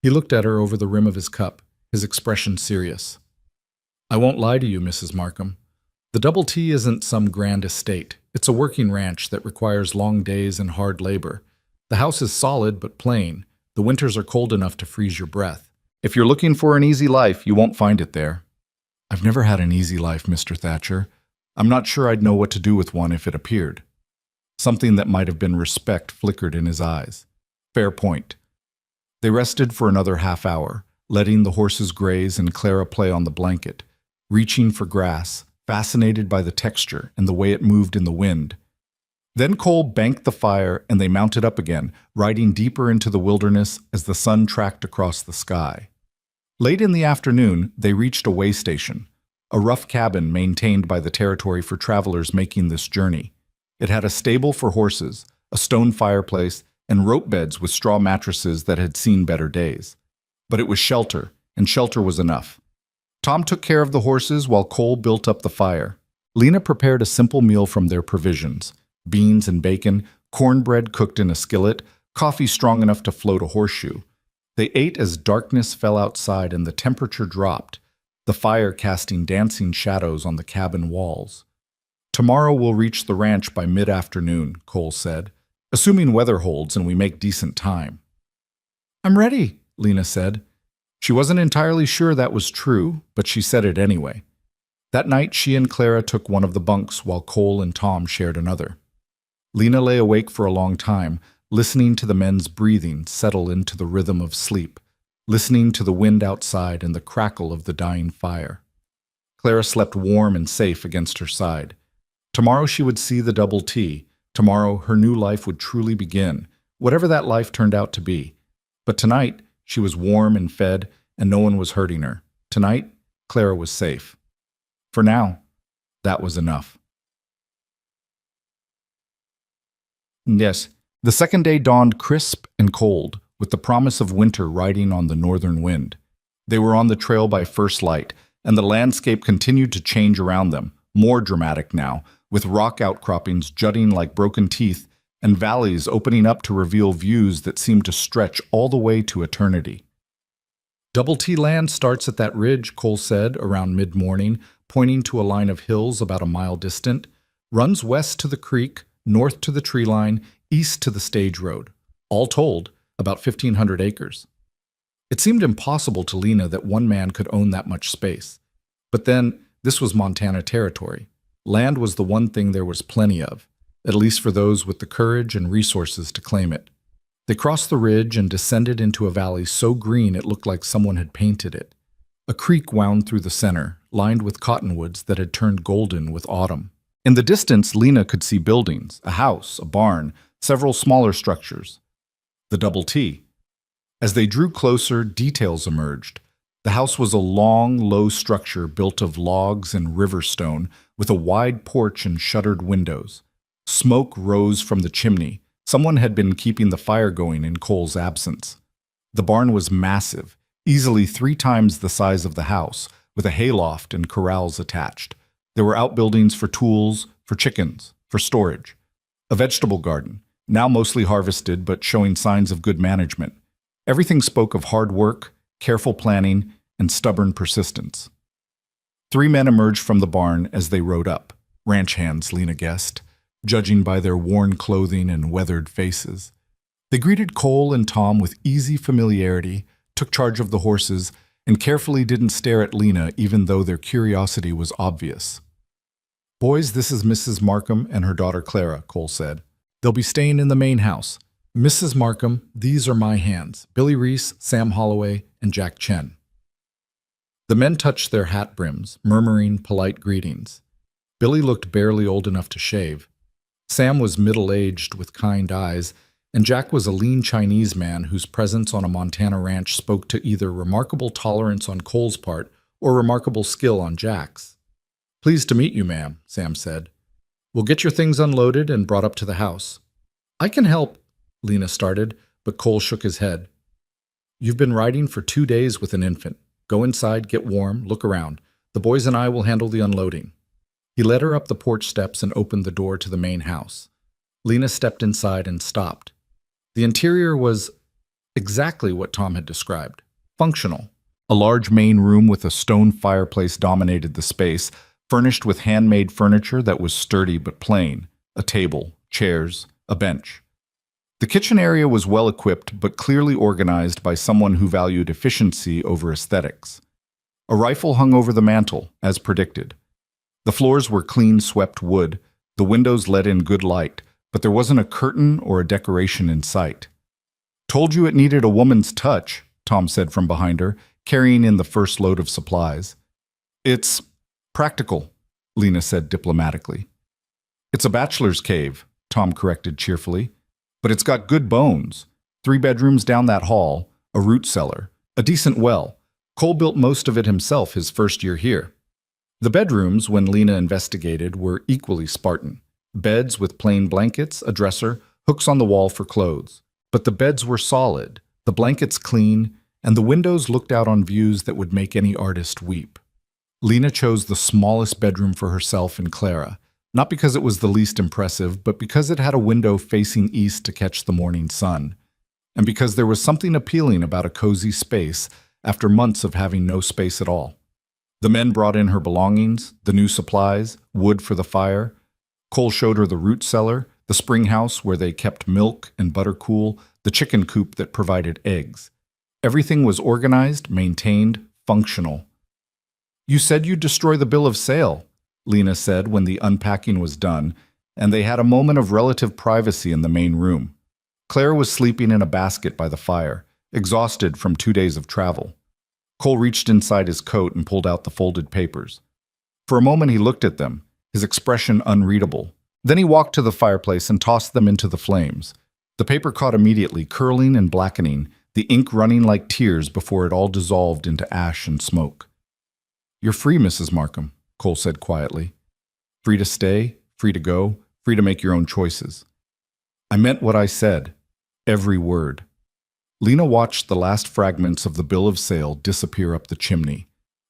He looked at her over the rim of his cup, his expression serious. "I won't lie to you, Mrs. Markham. The Double T isn't some grand estate. It's a working ranch that requires long days and hard labor. The house is solid but plain. The winters are cold enough to freeze your breath. If you're looking for an easy life, you won't find it there." "I've never had an easy life, Mr. Thatcher. I'm not sure I'd know what to do with one if it appeared." Something that might have been respect flickered in his eyes. Fair point. They rested for another half hour, letting the horses graze and Clara play on the blanket, reaching for grass, fascinated by the texture and the way it moved in the wind. Then Cole banked the fire and they mounted up again, riding deeper into the wilderness as the sun tracked across the sky. Late in the afternoon, they reached a way station, a rough cabin maintained by the territory for travelers making this journey. It had a stable for horses, a stone fireplace, and rope beds with straw mattresses that had seen better days. But it was shelter, and shelter was enough. Tom took care of the horses while Cole built up the fire. Lena prepared a simple meal from their provisions: beans and bacon, cornbread cooked in a skillet, coffee strong enough to float a horseshoe. They ate as darkness fell outside and the temperature dropped, the fire casting dancing shadows on the cabin walls. "Tomorrow we'll reach the ranch by mid-afternoon," Cole said, "assuming weather holds and we make decent time." "I'm ready," Lena said. She wasn't entirely sure that was true, but she said it anyway. That night, she and Clara took one of the bunks while Cole and Tom shared another. Lena lay awake for a long time, listening to the men's breathing settle into the rhythm of sleep, listening to the wind outside and the crackle of the dying fire. Clara slept warm and safe against her side. Tomorrow she would see the double T. Tomorrow her new life would truly begin, whatever that life turned out to be. But tonight, she was warm and fed, and no one was hurting her. Tonight, Clara was safe. For now, that was enough. Yes, the second day dawned crisp and cold, with the promise of winter riding on the northern wind. They were on the trail by first light, and the landscape continued to change around them, more dramatic now, with rock outcroppings jutting like broken teeth and valleys opening up to reveal views that seemed to stretch all the way to eternity. Double T Land starts at that ridge, Cole said around mid-morning, pointing to a line of hills about a mile distant, runs west to the creek, north to the tree line, east to the stage road. All told, about 1,500 acres. It seemed impossible to Lena that one man could own that much space. But then, this was Montana territory. Land was the one thing there was plenty of, at least for those with the courage and resources to claim it. They crossed the ridge and descended into a valley so green it looked like someone had painted it. A creek wound through the center, lined with cottonwoods that had turned golden with autumn. In the distance, Lena could see buildings, a house, a barn, several smaller structures. The double T. As they drew closer, details emerged. The house was a long, low structure built of logs and river stone, with a wide porch and shuttered windows. Smoke rose from the chimney. Someone had been keeping the fire going in Cole's absence. The barn was massive, easily 3 times the size of the house, with a hayloft and corrals attached. There were outbuildings for tools, for chickens, for storage. A vegetable garden, now mostly harvested but showing signs of good management. Everything spoke of hard work, careful planning, and stubborn persistence. 3 men emerged from the barn as they rode up. Ranch hands, Lena guessed, judging by their worn clothing and weathered faces. They greeted Cole and Tom with easy familiarity, took charge of the horses, and carefully didn't stare at Lena even though their curiosity was obvious. "Boys, this is Mrs. Markham and her daughter Clara," Cole said. "They'll be staying in the main house. Mrs. Markham, these are my hands, Billy Reese, Sam Holloway, and Jack Chen." The men touched their hat brims, murmuring polite greetings. Billy looked barely old enough to shave. Sam was middle-aged with kind eyes, and Jack was a lean Chinese man whose presence on a Montana ranch spoke to either remarkable tolerance on Cole's part or remarkable skill on Jack's. "Pleased to meet you, ma'am," Sam said. "We'll get your things unloaded and brought up to the house." "I can help," Lena started, but Cole shook his head. "You've been riding for 2 days with an infant. Go inside, get warm, look around. The boys and I will handle the unloading." He led her up the porch steps and opened the door to the main house. Lena stepped inside and stopped. The interior was exactly what Tom had described. Functional. A large main room with a stone fireplace dominated the space, furnished with handmade furniture that was sturdy but plain, a table, chairs, a bench. The kitchen area was well equipped but clearly organized by someone who valued efficiency over aesthetics. A rifle hung over the mantel, as predicted. The floors were clean swept wood, the windows let in good light, but there wasn't a curtain or a decoration in sight. "Told you it needed a woman's touch," Tom said from behind her, carrying in the first load of supplies. "It's practical," Lena said diplomatically. "It's a bachelor's cave," Tom corrected cheerfully. "But it's got good bones. 3 bedrooms down that hall, a root cellar, a decent well. Cole built most of it himself his first year here." The bedrooms, when Lena investigated, were equally Spartan. Beds with plain blankets, a dresser, hooks on the wall for clothes. But the beds were solid, the blankets clean, and the windows looked out on views that would make any artist weep. Lena chose the smallest bedroom for herself and Clara, not because it was the least impressive, but because it had a window facing east to catch the morning sun, and because there was something appealing about a cozy space after months of having no space at all. The men brought in her belongings, the new supplies, wood for the fire. Cole showed her the root cellar, the spring house where they kept milk and butter cool, the chicken coop that provided eggs. Everything was organized, maintained, functional. "You said you'd destroy the bill of sale," Lena said when the unpacking was done, and they had a moment of relative privacy in the main room. Clara was sleeping in a basket by the fire, exhausted from 2 days of travel. Cole reached inside his coat and pulled out the folded papers. For a moment he looked at them, his expression unreadable. Then he walked to the fireplace and tossed them into the flames. The paper caught immediately, curling and blackening, the ink running like tears before it all dissolved into ash and smoke. "You're free, Mrs. Markham," Cole said quietly. "Free to stay, free to go, free to make your own choices." "I meant what I said, every word." Lena watched the last fragments of the bill of sale disappear up the chimney.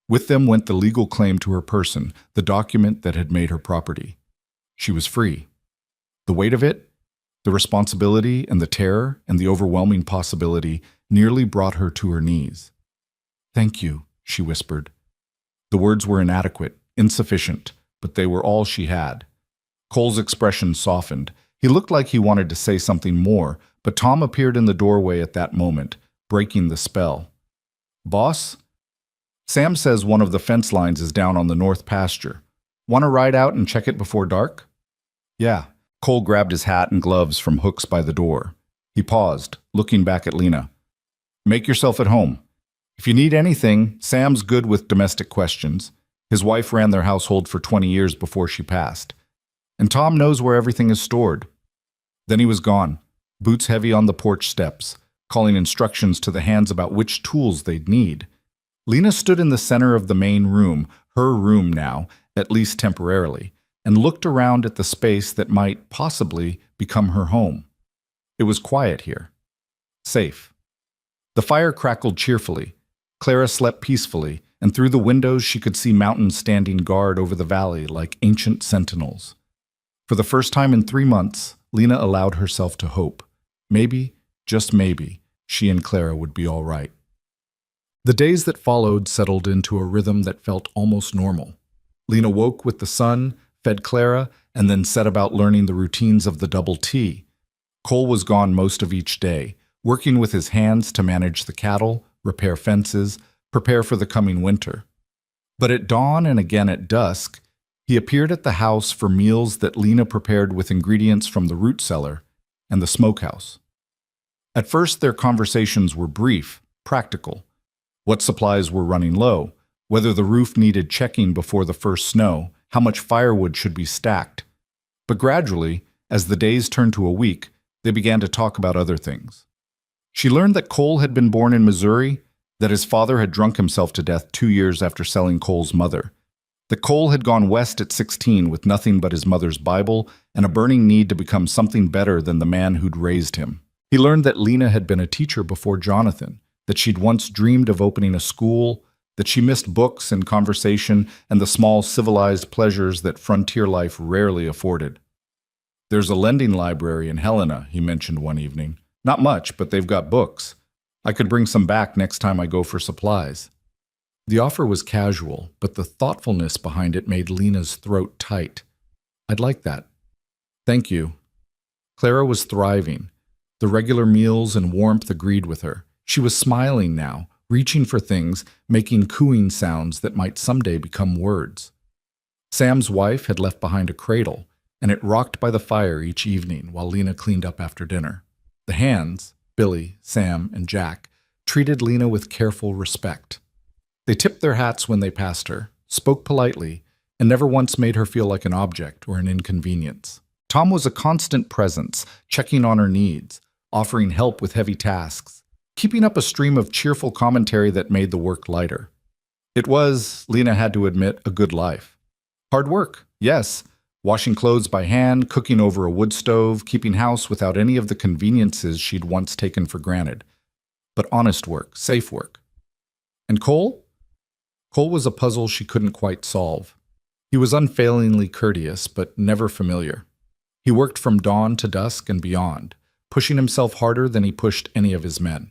With them went the legal claim to her person, the document that had made her property. She was free. The weight of it, the responsibility and the terror and the overwhelming possibility nearly brought her to her knees. "Thank you," she whispered. The words were inadequate, insufficient, but they were all she had. Cole's expression softened. He looked like he wanted to say something more, but Tom appeared in the doorway at that moment, breaking the spell. "Boss? Sam says one of the fence lines is down on the north pasture. Want to ride out and check it before dark?" "Yeah." Cole grabbed his hat and gloves from hooks by the door. He paused, looking back at Lena. "Make yourself at home. If you need anything, Sam's good with domestic questions. His wife ran their household for 20 years before she passed. And Tom knows where everything is stored." Then he was gone, boots heavy on the porch steps, calling instructions to the hands about which tools they'd need. Lena stood in the center of the main room, her room now, at least temporarily, and looked around at the space that might possibly become her home. It was quiet here. Safe. The fire crackled cheerfully. Clara slept peacefully, and through the windows she could see mountains standing guard over the valley like ancient sentinels. For the first time in 3 months, Lena allowed herself to hope. Maybe, just maybe, she and Clara would be all right. The days that followed settled into a rhythm that felt almost normal. Lena woke with the sun, fed Clara, and then set about learning the routines of the double T. Cole was gone most of each day, working with his hands to manage the cattle, repair fences, prepare for the coming winter. But at dawn and again at dusk, he appeared at the house for meals that Lena prepared with ingredients from the root cellar and the smokehouse. At first, their conversations were brief, practical. What supplies were running low, whether the roof needed checking before the first snow, how much firewood should be stacked. But gradually, as the days turned to a week, they began to talk about other things. She learned that Cole had been born in Missouri, that his father had drunk himself to death 2 years after selling Cole's mother, that Cole had gone west at 16 with nothing but his mother's Bible and a burning need to become something better than the man who'd raised him. He learned that Lena had been a teacher before Jonathan, that she'd once dreamed of opening a school, that she missed books and conversation and the small civilized pleasures that frontier life rarely afforded. "There's a lending library in Helena," he mentioned one evening. "Not much, but they've got books. I could bring some back next time I go for supplies." The offer was casual, but the thoughtfulness behind it made Lena's throat tight. "I'd like that." "Thank you." Clara was thriving. The regular meals and warmth agreed with her. She was smiling now, reaching for things, making cooing sounds that might someday become words. Sam's wife had left behind a cradle, and it rocked by the fire each evening while Lena cleaned up after dinner. The hands, Billy, Sam, and Jack, treated Lena with careful respect. They tipped their hats when they passed her, spoke politely, and never once made her feel like an object or an inconvenience. Tom was a constant presence, checking on her needs, offering help with heavy tasks, keeping up a stream of cheerful commentary that made the work lighter. It was, Lena had to admit, a good life. Hard work, yes, washing clothes by hand, cooking over a wood stove, keeping house without any of the conveniences she'd once taken for granted. But honest work, safe work. And Cole? Cole was a puzzle she couldn't quite solve. He was unfailingly courteous, but never familiar. He worked from dawn to dusk and beyond, pushing himself harder than he pushed any of his men.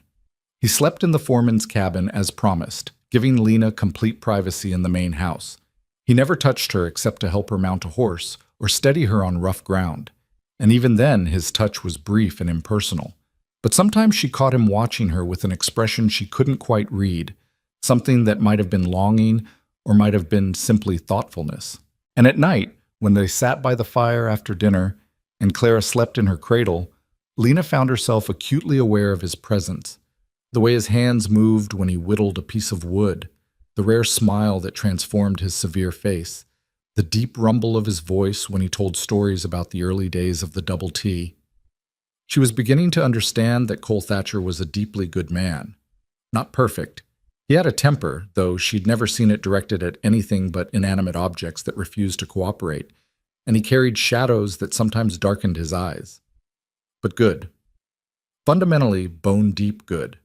He slept in the foreman's cabin as promised, giving Lena complete privacy in the main house. He never touched her except to help her mount a horse or steady her on rough ground. And even then, his touch was brief and impersonal. But sometimes she caught him watching her with an expression she couldn't quite read, something that might have been longing or might have been simply thoughtfulness. And at night, when they sat by the fire after dinner and Clara slept in her cradle, Lena found herself acutely aware of his presence, the way his hands moved when he whittled a piece of wood, the rare smile that transformed his severe face, the deep rumble of his voice when he told stories about the early days of the Double T. She was beginning to understand that Cole Thatcher was a deeply good man. Not perfect. He had a temper, though she'd never seen it directed at anything but inanimate objects that refused to cooperate, and he carried shadows that sometimes darkened his eyes. But good. Fundamentally, bone-deep good.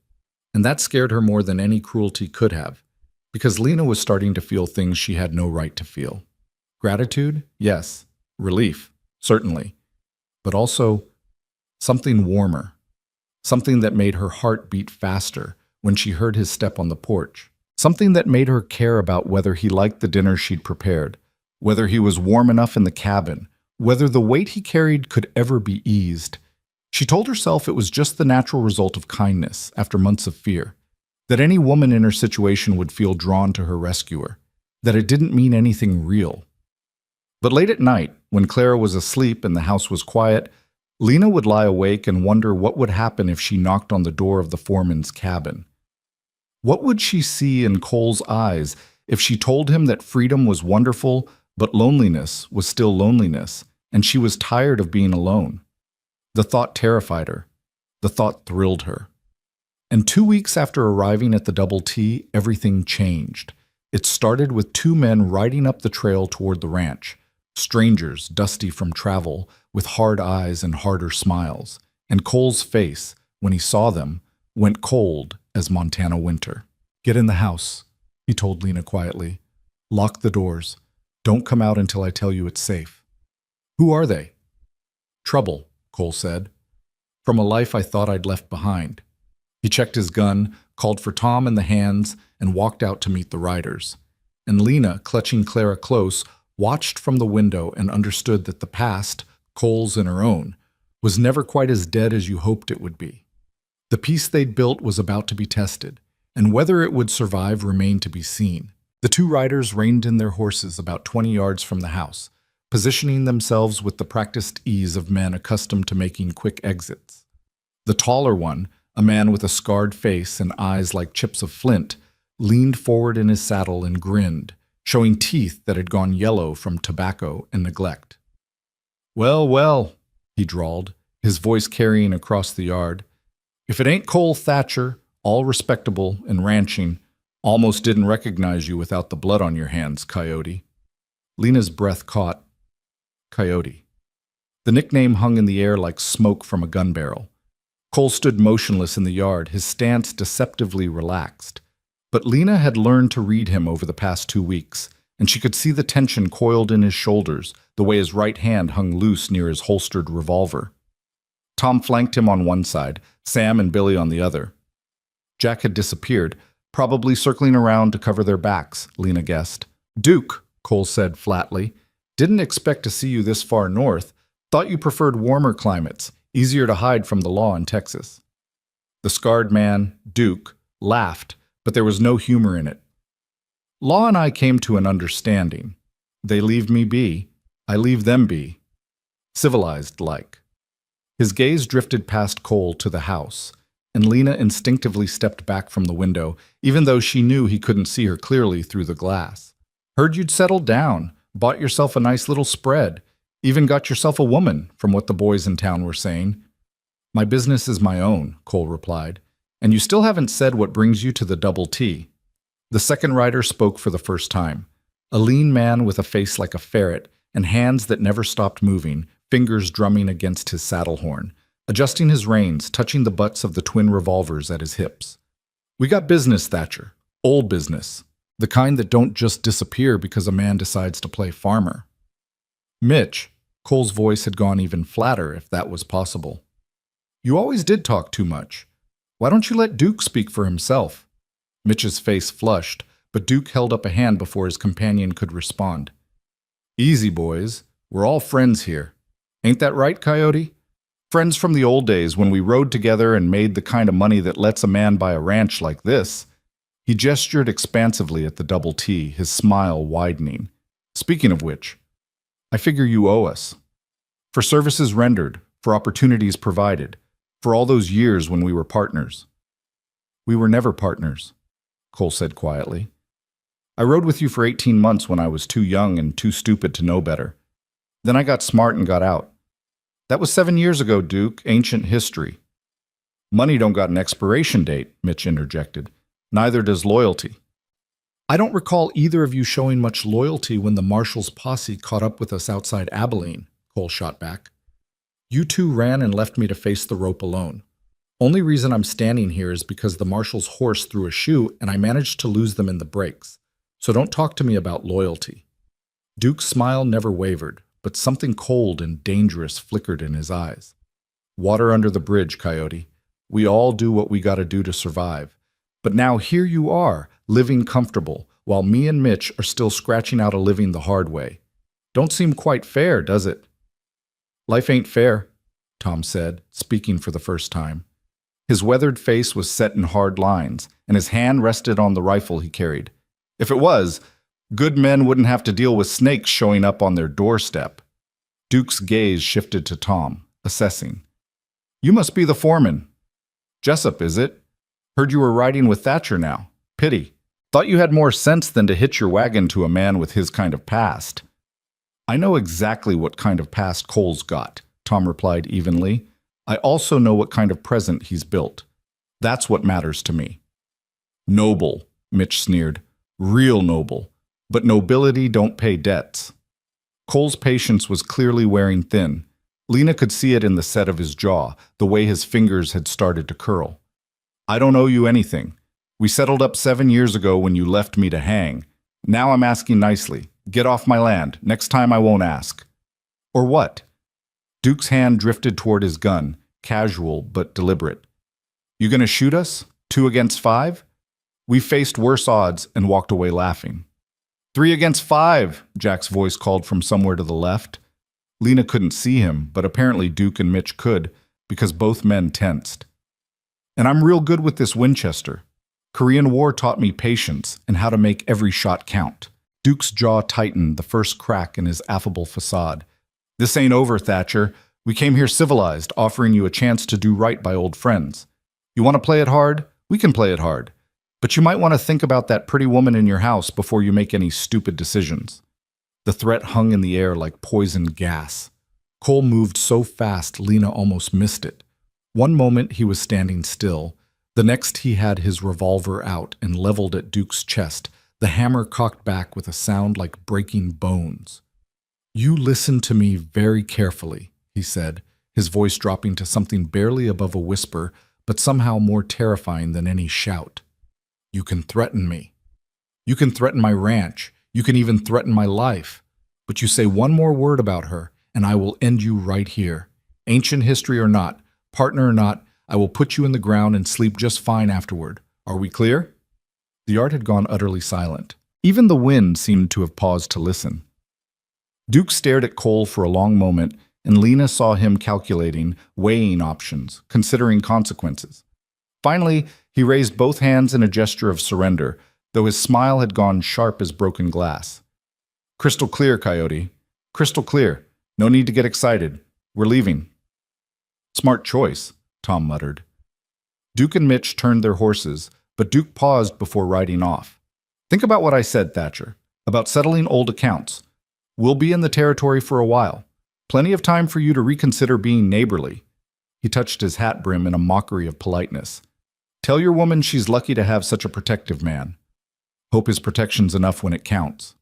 And that scared her more than any cruelty could have, because Lena was starting to feel things she had no right to feel. Gratitude? Yes. Relief? Certainly. But also something warmer. Something that made her heart beat faster when she heard his step on the porch. Something that made her care about whether he liked the dinner she'd prepared, whether he was warm enough in the cabin, whether the weight he carried could ever be eased. She told herself it was just the natural result of kindness after months of fear, that any woman in her situation would feel drawn to her rescuer, that it didn't mean anything real. But late at night, when Clara was asleep and the house was quiet, Lena would lie awake and wonder what would happen if she knocked on the door of the foreman's cabin. What would she see in Cole's eyes if she told him that freedom was wonderful, but loneliness was still loneliness, and she was tired of being alone? The thought terrified her. The thought thrilled her. And 2 weeks after arriving at the Double T, everything changed. It started with two men riding up the trail toward the ranch, strangers dusty from travel, with hard eyes and harder smiles, and Cole's face, when he saw them, went cold as Montana winter. "Get in the house," he told Lena quietly. "Lock the doors. Don't come out until I tell you it's safe." "Who are they?" "Trouble," Cole said. "From a life I thought I'd left behind." He checked his gun, called for Tom and the hands, and walked out to meet the riders. And Lena, clutching Clara close, watched from the window and understood that the past, Cole's and her own, was never quite as dead as you hoped it would be. The peace they'd built was about to be tested, and whether it would survive remained to be seen. The two riders reined in their horses about 20 yards from the house, positioning themselves with the practiced ease of men accustomed to making quick exits. The taller one, a man with a scarred face and eyes like chips of flint, leaned forward in his saddle and grinned, showing teeth that had gone yellow from tobacco and neglect. "Well, well," he drawled, his voice carrying across the yard. "If it ain't Cole Thatcher, all respectable and ranching, almost didn't recognize you without the blood on your hands, Coyote." Lena's breath caught. Coyote. The nickname hung in the air like smoke from a gun barrel. Cole stood motionless in the yard, his stance deceptively relaxed. But Lena had learned to read him over the past 2 weeks, and she could see the tension coiled in his shoulders, the way his right hand hung loose near his holstered revolver. Tom flanked him on one side, Sam and Billy on the other. Jack had disappeared, probably circling around to cover their backs, Lena guessed. "Duke," Cole said flatly, "didn't expect to see you this far north. Thought you preferred warmer climates, easier to hide from the law in Texas." The scarred man, Duke, laughed, but there was no humor in it. "Law and I came to an understanding. They leave me be. I leave them be. Civilized-like." His gaze drifted past Cole to the house, and Lena instinctively stepped back from the window, even though she knew he couldn't see her clearly through the glass. "Heard you'd settled down, bought yourself a nice little spread, even got yourself a woman, from what the boys in town were saying." "My business is my own," Cole replied. "And you still haven't said what brings you to the Double T." The second rider spoke for the first time. A lean man with a face like a ferret and hands that never stopped moving, fingers drumming against his saddle horn, adjusting his reins, touching the butts of the twin revolvers at his hips. "We got business, Thatcher. Old business. The kind that don't just disappear because a man decides to play farmer." "Mitch," Cole's voice had gone even flatter if that was possible. "You always did talk too much. Why don't you let Duke speak for himself?" Mitch's face flushed, but Duke held up a hand before his companion could respond. "Easy, boys. We're all friends here. Ain't that right, Coyote?" Friends from the old days when we rode together and made the kind of money that lets a man buy a ranch like this." He gestured expansively at the double T, his smile widening. "Speaking of which, I figure you owe us. For services rendered, for opportunities provided, for all those years when we were partners." "We were never partners," Cole said quietly. "I rode with you for 18 months when I was too young and too stupid to know better. Then I got smart and got out. That was 7 years ago, Duke, ancient history." "Money don't got an expiration date," Mitch interjected. "Neither does loyalty." "I don't recall either of you showing much loyalty when the Marshal's posse caught up with us outside Abilene," Cole shot back. "You two ran and left me to face the rope alone. Only reason I'm standing here is because the Marshal's horse threw a shoe and I managed to lose them in the breaks. So don't talk to me about loyalty." Duke's smile never wavered, but something cold and dangerous flickered in his eyes. "Water under the bridge, Coyote. We all do what we gotta do to survive. But now here you are, living comfortable, while me and Mitch are still scratching out a living the hard way. Don't seem quite fair, does it?" "Life ain't fair," Tom said, speaking for the first time. His weathered face was set in hard lines, and his hand rested on the rifle he carried. If it was, good men wouldn't have to deal with snakes showing up on their doorstep. Duke's gaze shifted to Tom, assessing. "You must be the foreman." "Jessup, is it? Heard you were riding with Thatcher now. Pity. Thought you had more sense than to hitch your wagon to a man with his kind of past." "I know exactly what kind of past Cole's got," Tom replied evenly. "I also know what kind of present he's built. That's what matters to me." "Noble," Mitch sneered. "Real noble. But nobility don't pay debts." Cole's patience was clearly wearing thin. Lena could see it in the set of his jaw, the way his fingers had started to curl. "I don't owe you anything. We settled up 7 years ago when you left me to hang. Now I'm asking nicely. Get off my land. Next time I won't ask." "Or what?" Duke's hand drifted toward his gun, casual but deliberate. "You gonna shoot us? 2 against 5? We faced worse odds and walked away laughing." "3 against 5, Jack's voice called from somewhere to the left. Lena couldn't see him, but apparently Duke and Mitch could, because both men tensed. "And I'm real good with this Winchester. Korean War taught me patience and how to make every shot count." Duke's jaw tightened, the first crack in his affable facade. "This ain't over, Thatcher. We came here civilized, offering you a chance to do right by old friends. You want to play it hard? We can play it hard. But you might want to think about that pretty woman in your house before you make any stupid decisions." The threat hung in the air like poison gas. Cole moved so fast Lena almost missed it. One moment he was standing still. The next he had his revolver out and leveled at Duke's chest, the hammer cocked back with a sound like breaking bones. "You listen to me very carefully," he said, his voice dropping to something barely above a whisper, but somehow more terrifying than any shout. "You can threaten me. You can threaten my ranch. You can even threaten my life. But you say one more word about her, and I will end you right here. Ancient history or not, partner or not, I will put you in the ground and sleep just fine afterward. Are we clear?" The yard had gone utterly silent. Even the wind seemed to have paused to listen. Duke stared at Cole for a long moment, and Lena saw him calculating, weighing options, considering consequences. Finally, he raised both hands in a gesture of surrender, though his smile had gone sharp as broken glass. "Crystal clear, Coyote. Crystal clear. No need to get excited. We're leaving." "Smart choice," Tom muttered. Duke and Mitch turned their horses, but Duke paused before riding off. "Think about what I said, Thatcher, about settling old accounts. We'll be in the territory for a while. Plenty of time for you to reconsider being neighborly." He touched his hat brim in a mockery of politeness. "Tell your woman she's lucky to have such a protective man. Hope his protection's enough when it counts."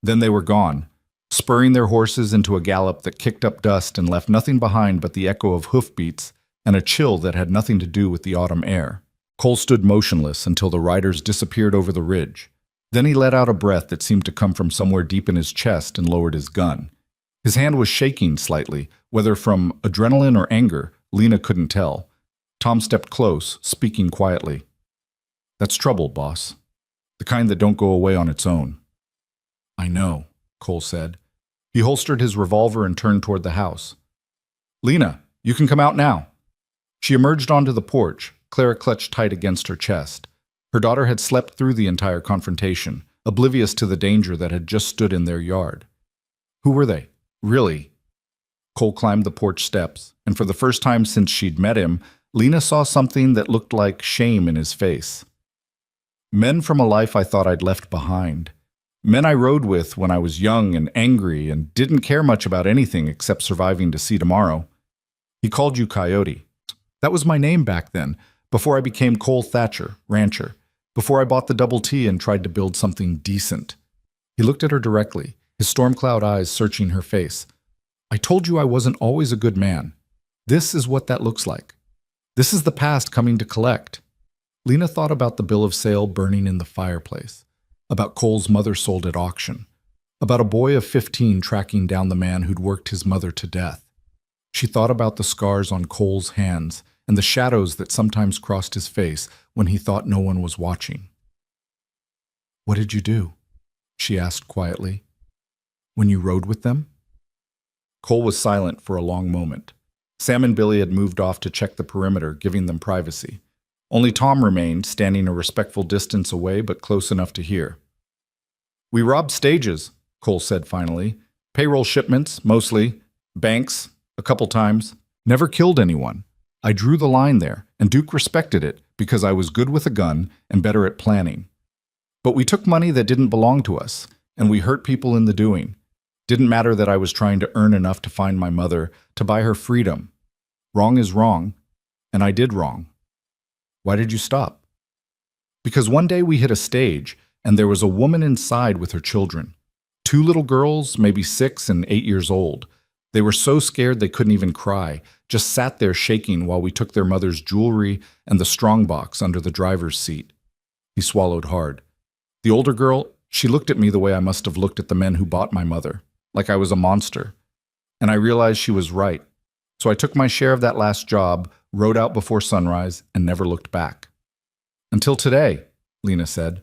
Then they were gone, spurring their horses into a gallop that kicked up dust and left nothing behind but the echo of hoofbeats and a chill that had nothing to do with the autumn air. Cole stood motionless until the riders disappeared over the ridge. Then he let out a breath that seemed to come from somewhere deep in his chest and lowered his gun. His hand was shaking slightly, whether from adrenaline or anger, Lena couldn't tell. Tom stepped close, speaking quietly. "That's trouble, boss. The kind that don't go away on its own." "I know," Cole said. He holstered his revolver and turned toward the house. "Lena, You can come out now." She emerged onto the porch, Clara clutched tight against her chest. Her daughter had slept through the entire confrontation, oblivious to the danger that had just stood in their yard. Who were they? Really? Cole climbed the porch steps, and for the first time since she'd met him, Lena saw something that looked like shame in his face. Men from a life I thought I'd left behind. Men I rode with when I was young and angry and didn't care much about anything except surviving to see tomorrow. He called you Coyote. That was my name back then, before I became Cole Thatcher, rancher, before I bought the double T and tried to build something decent. He looked at her directly, his storm cloud eyes searching her face. I told you I wasn't always a good man. This is what that looks like. This is the past coming to collect. Lena thought about the bill of sale burning in the fireplace, about Cole's mother sold at auction, about a boy of 15 tracking down the man who'd worked his mother to death. She thought about the scars on Cole's hands and the shadows that sometimes crossed his face when he thought no one was watching. "What did you do?" she asked quietly. "When you rode with them?" Cole was silent for a long moment. Sam and Billy had moved off to check the perimeter, giving them privacy. Only Tom remained, standing a respectful distance away but close enough to hear. "We robbed stages," Cole said finally. "Payroll shipments, mostly. Banks, a couple times. Never killed anyone. I drew the line there, and Duke respected it because I was good with a gun and better at planning. But we took money that didn't belong to us, and we hurt people in the doing. Didn't matter that I was trying to earn enough to find my mother, to buy her freedom. Wrong is wrong, and I did wrong." "Why did you stop?" "Because one day we hit a stage, and there was a woman inside with her children. 2 little girls, maybe 6 and 8 years old. They were so scared they couldn't even cry, just sat there shaking while we took their mother's jewelry and the strongbox under the driver's seat." He swallowed hard. "The older girl, she looked at me the way I must have looked at the men who bought my mother, like I was a monster. And I realized she was right. So I took my share of that last job, rode out before sunrise, and never looked back." "Until today," Lena said.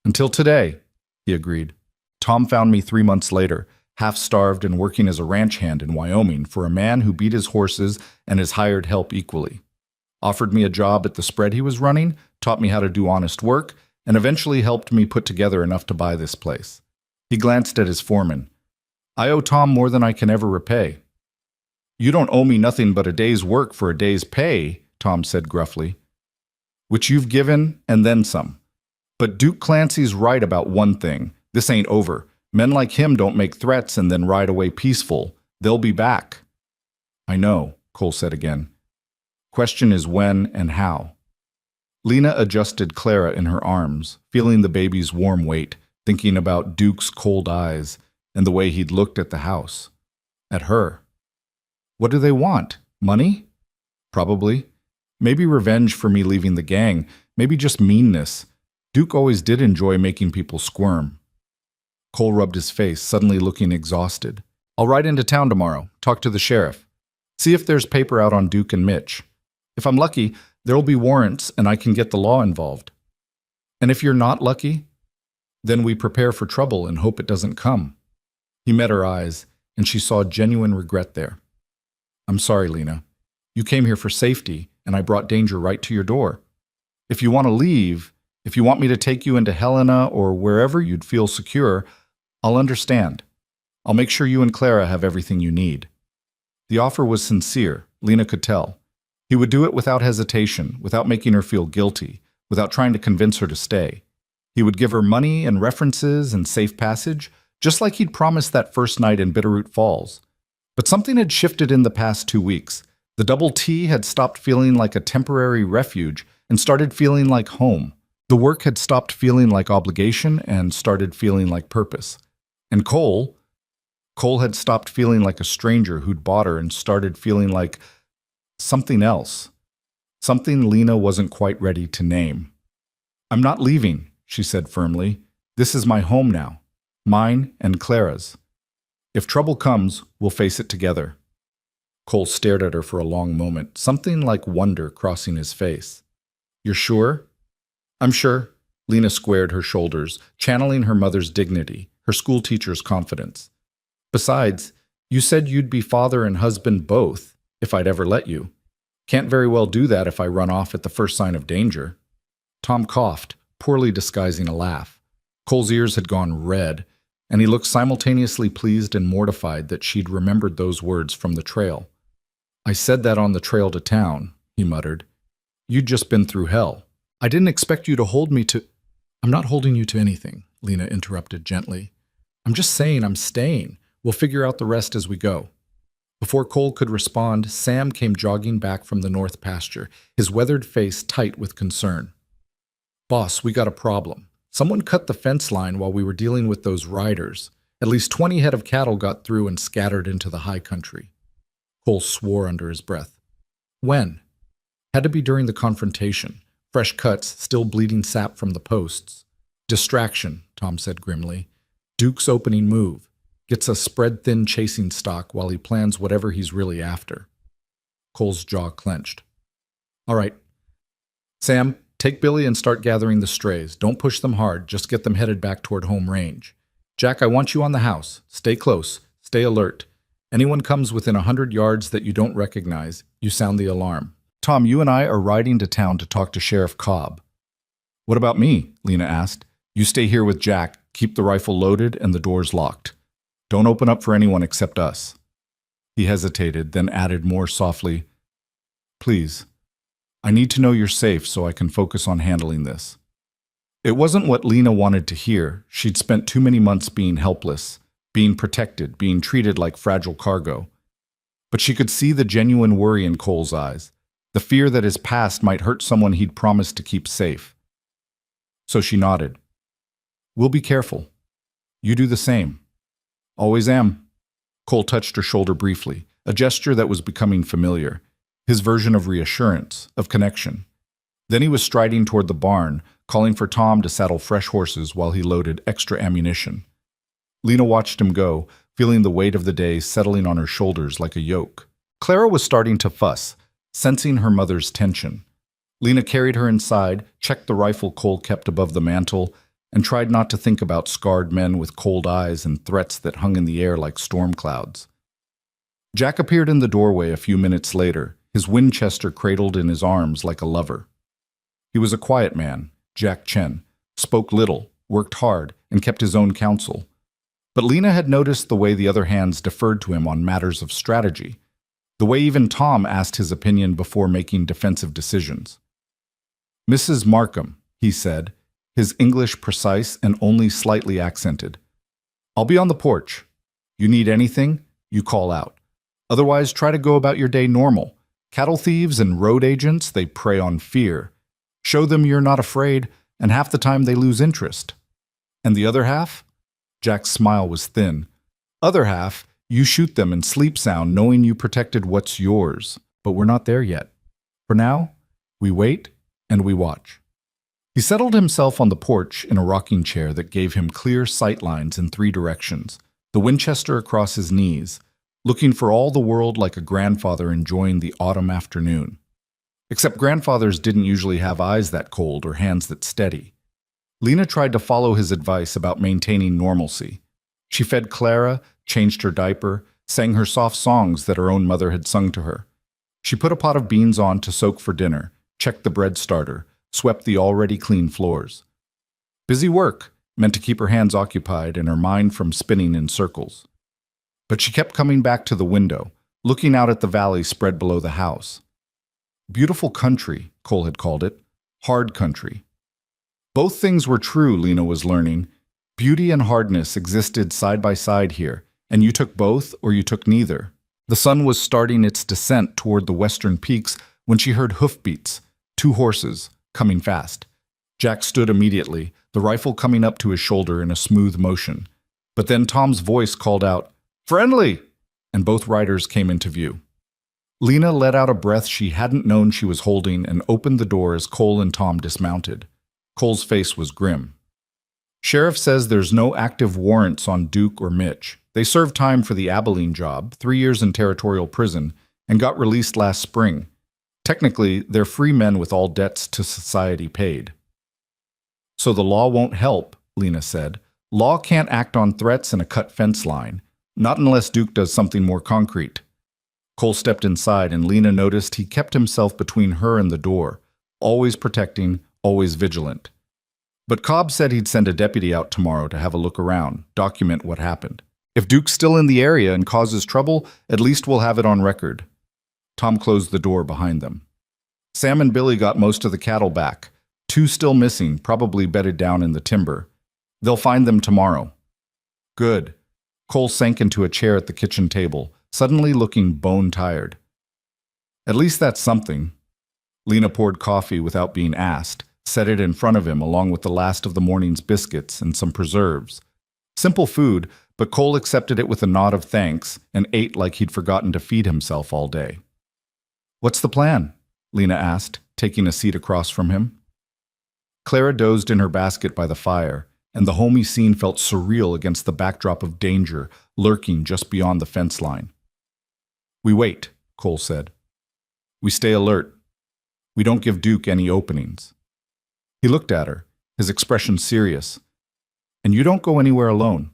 "Until today," he agreed. "Tom found me 3 months later, half-starved and working as a ranch hand in Wyoming for a man who beat his horses and his hired help equally. Offered me a job at the spread he was running, taught me how to do honest work, and eventually helped me put together enough to buy this place." He glanced at his foreman. "I owe Tom more than I can ever repay." "You don't owe me nothing but a day's work for a day's pay," Tom said gruffly. "Which you've given, and then some. But Duke Clancy's right about one thing. This ain't over. Men like him don't make threats and then ride away peaceful. They'll be back." "I know," Cole said again. "Question is when and how." Lena adjusted Clara in her arms, feeling the baby's warm weight, thinking about Duke's cold eyes and the way he'd looked at the house. At her. What do they want? Money? Probably. Maybe revenge for me leaving the gang. Maybe just meanness. Duke always did enjoy making people squirm. Cole rubbed his face, suddenly looking exhausted. "I'll ride into town tomorrow, talk to the sheriff. See if there's paper out on Duke and Mitch. If I'm lucky, there'll be warrants and I can get the law involved. And if you're not lucky, then we prepare for trouble and hope it doesn't come." He met her eyes, and she saw genuine regret there. "I'm sorry, Lena. You came here for safety, and I brought danger right to your door. If you want to leave, if you want me to take you into Helena or wherever you'd feel secure, I'll understand. I'll make sure you and Clara have everything you need." The offer was sincere, Lena could tell. He would do it without hesitation, without making her feel guilty, without trying to convince her to stay. He would give her money and references and safe passage, just like he'd promised that first night in Bitterroot Falls. But something had shifted in the past 2 weeks. The double T had stopped feeling like a temporary refuge and started feeling like home. The work had stopped feeling like obligation and started feeling like purpose. And Cole had stopped feeling like a stranger who'd bought her and started feeling like something else. Something Lena wasn't quite ready to name. "I'm not leaving," she said firmly. "This is my home now. Mine and Clara's. If trouble comes, we'll face it together." Cole stared at her for a long moment, something like wonder crossing his face. "You're sure?" "I'm sure." Lena squared her shoulders, channeling her mother's dignity, her school teacher's confidence. "Besides, you said you'd be father and husband both. If I'd ever let you. Can't very well do that if I run off at the first sign of danger. Tom coughed, poorly disguising a laugh. Cole's ears had gone red, and he looked simultaneously pleased and mortified that she'd remembered those words from the trail. I said that on the trail to town, he muttered. You'd just been through hell. I didn't expect you to hold me to— I'm not holding you to anything, Lena interrupted gently. I'm just saying I'm staying. We'll figure out the rest as we go. Before Cole could respond, Sam came jogging back from the north pasture, his weathered face tight with concern. Boss, we got a problem. Someone cut the fence line while we were dealing with those riders. At least 20 head of cattle got through and scattered into the high country. Cole swore under his breath. When? Had to be during the confrontation. Fresh cuts, still bleeding sap from the posts. Distraction, Tom said grimly. Duke's opening move. Gets us spread-thin chasing stock while he plans whatever he's really after. Cole's jaw clenched. All right. Sam, take Billy and start gathering the strays. Don't push them hard, just get them headed back toward home range. Jack, I want you on the house. Stay close. Stay alert. Anyone comes within 100 yards that you don't recognize, you sound the alarm. Tom, you and I are riding to town to talk to Sheriff Cobb. What about me? Lena asked. You stay here with Jack, keep the rifle loaded and the doors locked. Don't open up for anyone except us. He hesitated, then added more softly, Please, I need to know you're safe so I can focus on handling this. It wasn't what Lena wanted to hear. She'd spent too many months being helpless, being protected, being treated like fragile cargo. But she could see the genuine worry in Cole's eyes, the fear that his past might hurt someone he'd promised to keep safe. So she nodded. We'll be careful. You do the same. Always am. Cole touched her shoulder briefly, a gesture that was becoming familiar, his version of reassurance, of connection. Then he was striding toward the barn, calling for Tom to saddle fresh horses while he loaded extra ammunition. Lena watched him go, feeling the weight of the day settling on her shoulders like a yoke. Clara was starting to fuss, sensing her mother's tension. Lena carried her inside, checked the rifle Cole kept above the mantel, and tried not to think about scarred men with cold eyes and threats that hung in the air like storm clouds. Jack appeared in the doorway a few minutes later, his Winchester cradled in his arms like a lover. He was a quiet man, Jack Chen, spoke little, worked hard, and kept his own counsel. But Lena had noticed the way the other hands deferred to him on matters of strategy, the way even Tom asked his opinion before making defensive decisions. Mrs. Markham, he said, his English precise and only slightly accented. I'll be on the porch. You need anything, you call out. Otherwise, try to go about your day normal. Cattle thieves and road agents, they prey on fear. Show them you're not afraid, and half the time they lose interest. And the other half? Jack's smile was thin. Other half, you shoot them and sleep sound knowing you protected what's yours. But we're not there yet. For now, we wait and we watch. He settled himself on the porch in a rocking chair that gave him clear sight lines in 3 directions, the Winchester across his knees, looking for all the world like a grandfather enjoying the autumn afternoon. Except grandfathers didn't usually have eyes that cold or hands that steady. Lena tried to follow his advice about maintaining normalcy. She fed Clara, changed her diaper, sang her soft songs that her own mother had sung to her. She put a pot of beans on to soak for dinner, checked the bread starter, swept the already clean floors. Busy work, meant to keep her hands occupied and her mind from spinning in circles. But she kept coming back to the window, looking out at the valley spread below the house. Beautiful country, Cole had called it. Hard country. Both things were true, Lena was learning. Beauty and hardness existed side by side here, and you took both or you took neither. The sun was starting its descent toward the western peaks when she heard hoofbeats, 2 horses, coming fast. Jack stood immediately, the rifle coming up to his shoulder in a smooth motion. But then Tom's voice called out, "Friendly!" and both riders came into view. Lena let out a breath she hadn't known she was holding and opened the door as Cole and Tom dismounted. Cole's face was grim. Sheriff says there's no active warrants on Duke or Mitch. They served time for the Abilene job, 3 years in territorial prison, and got released last spring. Technically, they're free men with all debts to society paid. So the law won't help, Lena said. Law can't act on threats and a cut fence line, not unless Duke does something more concrete. Cole stepped inside, and Lena noticed he kept himself between her and the door, always protecting, always vigilant. But Cobb said he'd send a deputy out tomorrow to have a look around, document what happened. If Duke's still in the area and causes trouble, at least we'll have it on record. Tom closed the door behind them. Sam and Billy got most of the cattle back. 2 still missing, probably bedded down in the timber. They'll find them tomorrow. Good. Cole sank into a chair at the kitchen table, suddenly looking bone-tired. At least that's something. Lena poured coffee without being asked, set it in front of him along with the last of the morning's biscuits and some preserves. Simple food, but Cole accepted it with a nod of thanks and ate like he'd forgotten to feed himself all day. "What's the plan?" Lena asked, taking a seat across from him. Clara dozed in her basket by the fire, and the homey scene felt surreal against the backdrop of danger lurking just beyond the fence line. "We wait," Cole said. "We stay alert. We don't give Duke any openings." He looked at her, his expression serious. "And you don't go anywhere alone.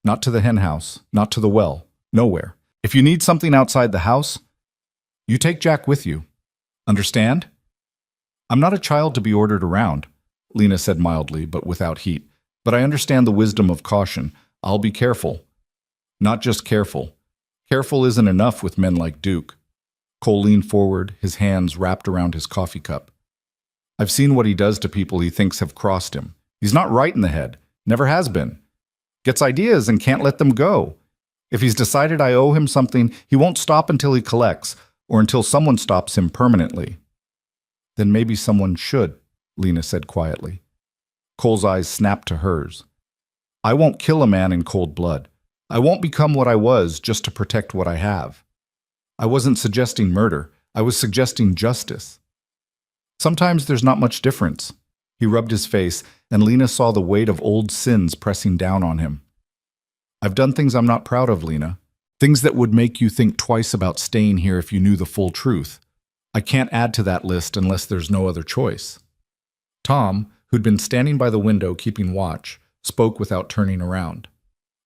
Not to the hen house, not to the well, nowhere. If you need something outside the house, you take Jack with you. Understand?" "I'm not a child to be ordered around," Lena said mildly, but without heat. "But I understand the wisdom of caution. I'll be careful." "Not just careful. Careful isn't enough with men like Duke." Cole leaned forward, his hands wrapped around his coffee cup. "I've seen what he does to people he thinks have crossed him. He's not right in the head. Never has been. Gets ideas and can't let them go. If he's decided I owe him something, he won't stop until he collects, or until someone stops him permanently." "Then maybe someone should," Lena said quietly. Cole's eyes snapped to hers. "I won't kill a man in cold blood. I won't become what I was just to protect what I have. I wasn't suggesting murder. I was suggesting justice. Sometimes there's not much difference." He rubbed his face, and Lena saw the weight of old sins pressing down on him. "I've done things I'm not proud of, Lena. Things that would make you think twice about staying here if you knew the full truth. I can't add to that list unless there's no other choice." Tom, who'd been standing by the window keeping watch, spoke without turning around.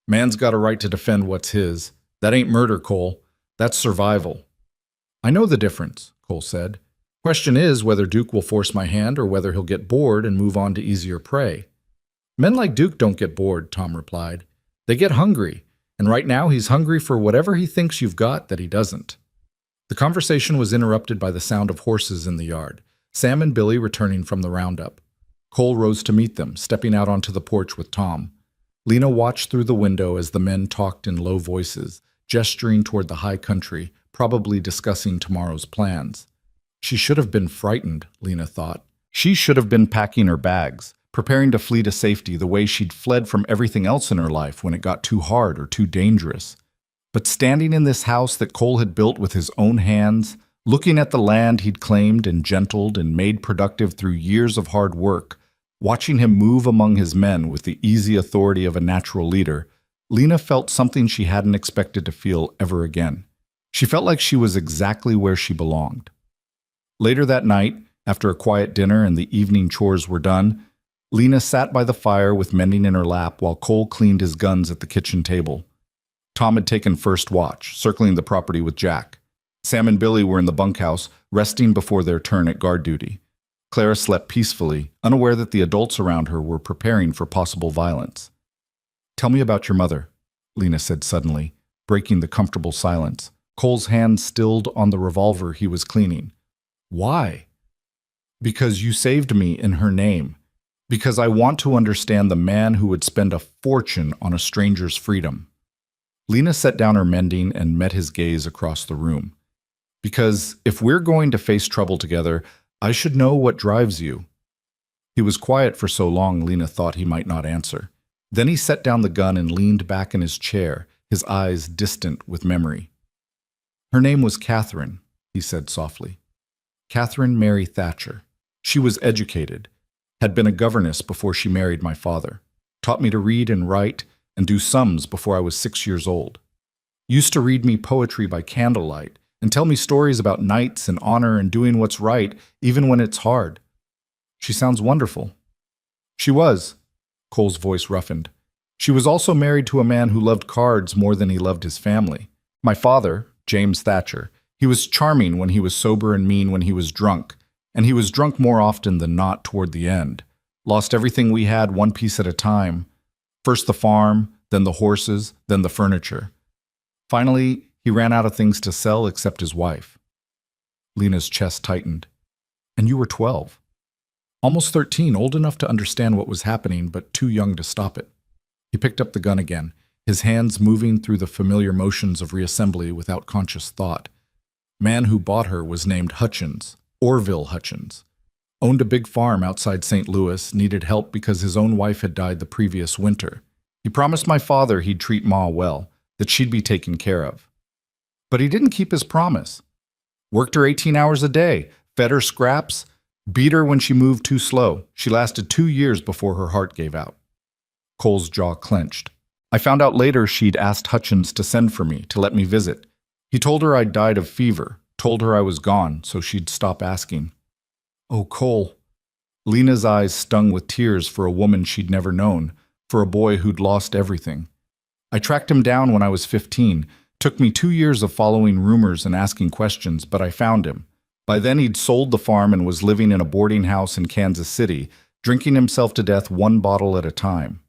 "Man's got a right to defend what's his. That ain't murder, Cole. That's survival." "I know the difference," Cole said. "Question is whether Duke will force my hand or whether he'll get bored and move on to easier prey." "Men like Duke don't get bored," Tom replied. "They get hungry, and right now he's hungry for whatever he thinks you've got that he doesn't." The conversation was interrupted by the sound of horses in the yard, Sam and Billy returning from the roundup. Cole rose to meet them, stepping out onto the porch with Tom. Lena watched through the window as the men talked in low voices, gesturing toward the high country, probably discussing tomorrow's plans. She should have been frightened, Lena thought. She should have been packing her bags, preparing to flee to safety the way she'd fled from everything else in her life when it got too hard or too dangerous. But standing in this house that Cole had built with his own hands, looking at the land he'd claimed and gentled and made productive through years of hard work, watching him move among his men with the easy authority of a natural leader, Lena felt something she hadn't expected to feel ever again. She felt like she was exactly where she belonged. Later that night, after a quiet dinner and the evening chores were done, Lena sat by the fire with mending in her lap while Cole cleaned his guns at the kitchen table. Tom had taken first watch, circling the property with Jack. Sam and Billy were in the bunkhouse, resting before their turn at guard duty. Clara slept peacefully, unaware that the adults around her were preparing for possible violence. "Tell me about your mother," Lena said suddenly, breaking the comfortable silence. Cole's hand stilled on the revolver he was cleaning. "Why?" "Because you saved me in her name. Because I want to understand the man who would spend a fortune on a stranger's freedom." Lena set down her mending and met his gaze across the room. "Because if we're going to face trouble together, I should know what drives you." He was quiet for so long Lena thought he might not answer. Then he set down the gun and leaned back in his chair, his eyes distant with memory. "Her name was Catherine," he said softly. "Catherine Mary Thatcher. She was educated, had been a governess before she married my father, taught me to read and write and do sums before I was 6 years old. Used to read me poetry by candlelight and tell me stories about knights and honor and doing what's right even when it's hard. She sounds wonderful." "She was." Cole's voice roughened. "She was also married to a man who loved cards more than he loved his family. My father, James Thatcher, He was charming when he was sober and mean when he was drunk, and he was drunk more often than not toward the end. Lost everything we had one piece at a time. First the farm, then the horses, then the furniture. Finally, he ran out of things to sell except his wife. Lena's chest tightened. And you were 12. Almost 13, old enough to understand what was happening, but too young to stop it. He picked up the gun again, his hands moving through the familiar motions of reassembly without conscious thought. Man who bought her was named Hutchins, Orville Hutchins. Owned a big farm outside St. Louis, needed help because his own wife had died the previous winter. He promised my father he'd treat Ma well, that she'd be taken care of. But he didn't keep his promise. Worked her 18 hours a day, fed her scraps, beat her when she moved too slow. She lasted 2 years before her heart gave out. Cole's jaw clenched. I found out later she'd asked Hutchins to send for me, to let me visit. He told her I'd died of fever, told her I was gone, so she'd stop asking. Oh, Cole. Lena's eyes stung with tears for a woman she'd never known, for a boy who'd lost everything. I tracked him down when I was 15. Took me 2 years of following rumors and asking questions, but I found him. By then he'd sold the farm and was living in a boarding house in Kansas City, drinking himself to death one bottle at a time.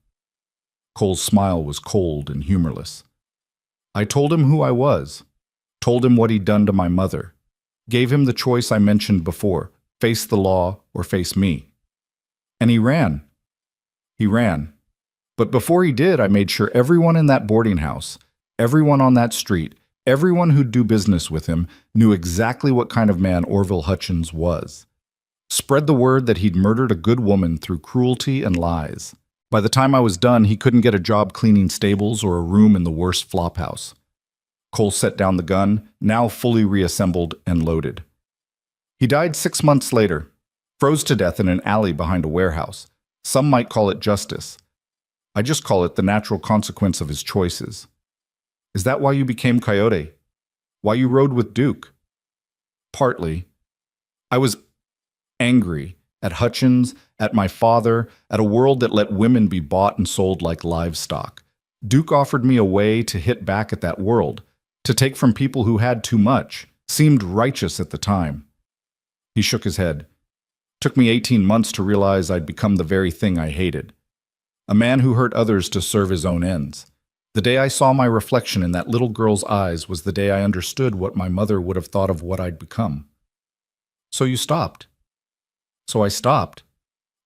Cole's smile was cold and humorless. I told him who I was, told him what he'd done to my mother, gave him the choice I mentioned before, face the law or face me. And he ran. He ran. But before he did, I made sure everyone in that boarding house, everyone on that street, everyone who'd do business with him knew exactly what kind of man Orville Hutchins was. Spread the word that he'd murdered a good woman through cruelty and lies. By the time I was done, he couldn't get a job cleaning stables or a room in the worst flophouse. Cole set down the gun, now fully reassembled and loaded. He died 6 months later, froze to death in an alley behind a warehouse. Some might call it justice. I just call it the natural consequence of his choices. Is that why you became Coyote? Why you rode with Duke? Partly. I was angry at Hutchins, at my father, at a world that let women be bought and sold like livestock. Duke offered me a way to hit back at that world, to take from people who had too much, seemed righteous at the time. He shook his head. Took me 18 months to realize I'd become the very thing I hated. A man who hurt others to serve his own ends. The day I saw my reflection in that little girl's eyes was the day I understood what my mother would have thought of what I'd become. So you stopped. So I stopped.